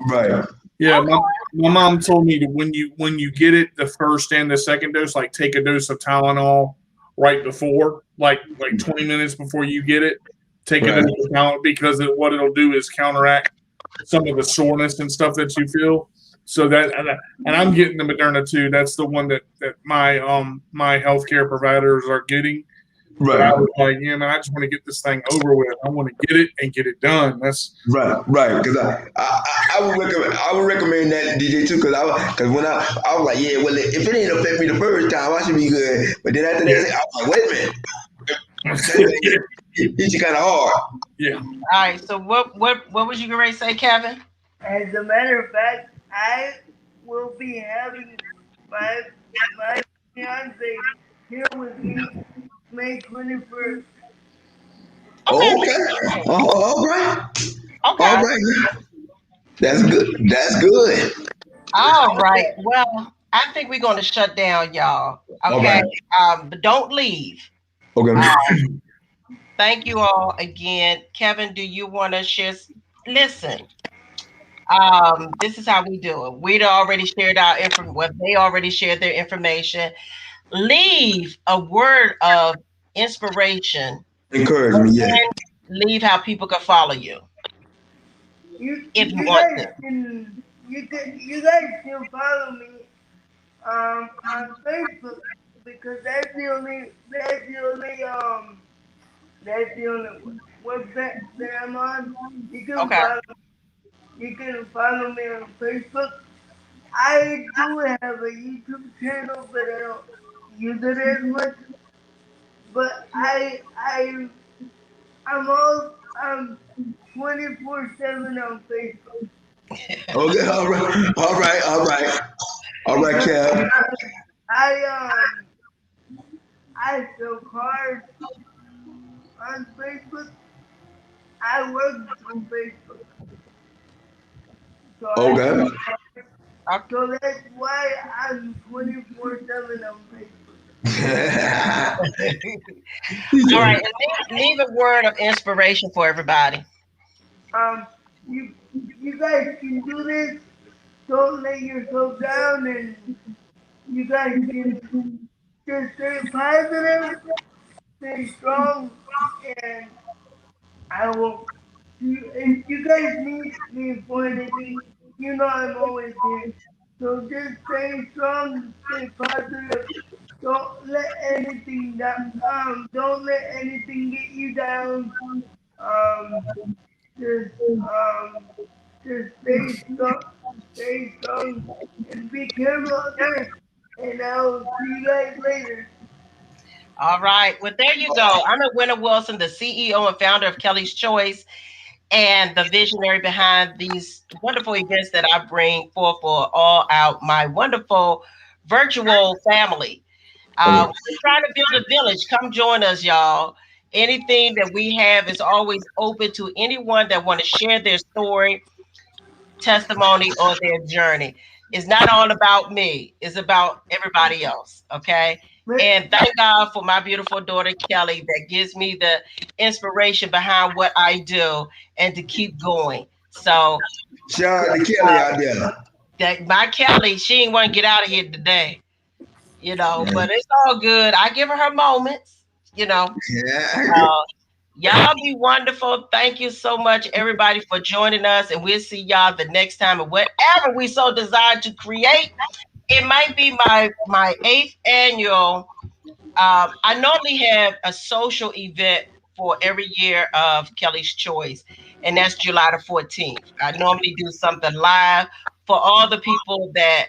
Right. Yeah, Okay. my mom told me to when you get it, the first and the second dose, like take a dose of Tylenol right before, like 20 minutes before you get it. Take a Right. dose of Tylenol because what it'll do is counteract some of the soreness and stuff that you feel. So and I'm getting the Moderna too. That's the one that my healthcare providers are getting. But I Right. was like, yeah, man, I just want to get this thing over with. I want to get it and get it done. That's Right. Because I would recommend that DJ too. Because when I was like, yeah, well, if it ain't affect me the first time, I should be good. But then after yeah, that, I was like, wait a minute, that yeah, thing hit you kind of hard. yeah. All right. So what was you going to say, Kevin? As a matter of fact, I will be having my my fiance here with me May 21st. Okay. Okay. All right. All Okay. right. That's good. That's good. All right. Well, I think we're going to shut down, y'all. All Okay. right. But don't leave. Okay. Thank you all again. Kevin, do you want to just listen? This is how we do it. We'd already shared our information. Well, they already shared their information. Leave a word of inspiration, Encourage and me, yeah. then leave how people can follow you if you you want guys to. can you guys can follow me on Facebook because that's the only website that I'm on. You can Okay. follow you can follow me on Facebook. I do have a YouTube channel, but I don't use it as much. But I'm 24/7 on Facebook Okay, all right, all right, all right, all right, because Kev. I I sell cards on Facebook. I work through Facebook, so I Okay. sell cards. So that's why I'm 24/7 on Facebook. All right. And leave a word of inspiration for everybody. Um, you you guys can do this. Don't let yourself down, and you guys can just stay positive, stay strong, and I will. If you guys need me for anything, you know I'm always here. So just stay strong, stay positive. Don't let anything don't let anything get you down. Um, just um, just stay strong, and be careful out there. And I'll see you guys later. All right. Well, there you go. I'm Winter Wilson, the CEO and founder of Kelly's Choice, and the visionary behind these wonderful events that I bring forth for all out my wonderful virtual family. We're trying to build a village. Come join us, y'all. Anything that we have is always open to anyone that want to share their story, testimony, or their journey. It's not all about me. It's about everybody else. Okay. And thank God for my beautiful daughter Kelly that gives me the inspiration behind what I do and to keep going. So Shout out to Kelly out there. that my Kelly, she ain't want to get out of here today, Yeah. but it's all good. I give her moments, you know. Yeah. Uh, y'all be wonderful. Thank you so much, everybody, for joining us. And we'll see y'all the next time. And whatever we so desire to create, it might be my eighth annual. I normally have a social event for every year of Kelly's Choice, and that's July the 14th. I normally do something live for all the people that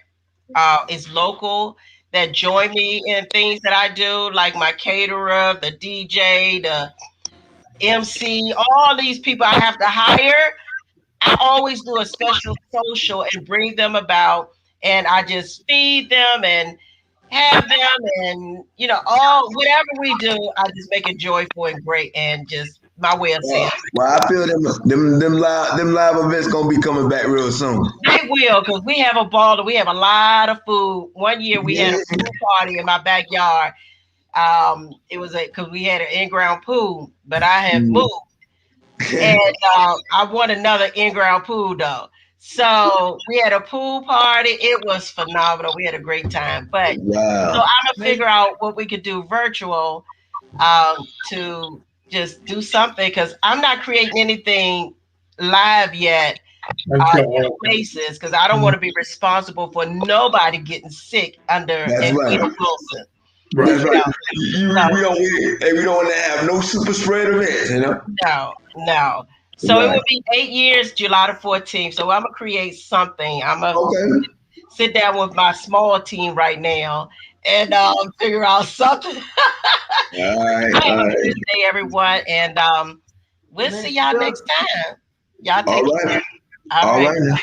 is local that join me in things that I do, like my caterer, the DJ, the MC, all these people I have to hire. I always do a special social and bring them about, and I just feed them and have them, and all whatever we do, I just make it joyful and great, and just my way of saying Well, I feel them live events gonna be coming back real soon. they will, because we have a ball and we have a lot of food. One year we had a Yeah. pool party in my backyard. It was because we had an in-ground pool, but I have moved. And I want another in-ground pool though. So we had a pool party. It was phenomenal. We had a great time. But so Wow. I'm gonna figure out what we could do virtual to just do something because I'm not creating anything live yet in Okay. places because I don't want to be responsible for nobody getting sick under That's right. Edwina Wilson. Right. That's You right. know, so We don't want to have no super spread events. no, no. So it will Right. be 8 years, July the 14th. So I'm gonna create something. I'm gonna Okay. sit down with my small team right now and figure out something. All right. Have All a right. good day, everyone, and we'll see Let's y'all go. next time. Y'all All take care. right. All All right. right.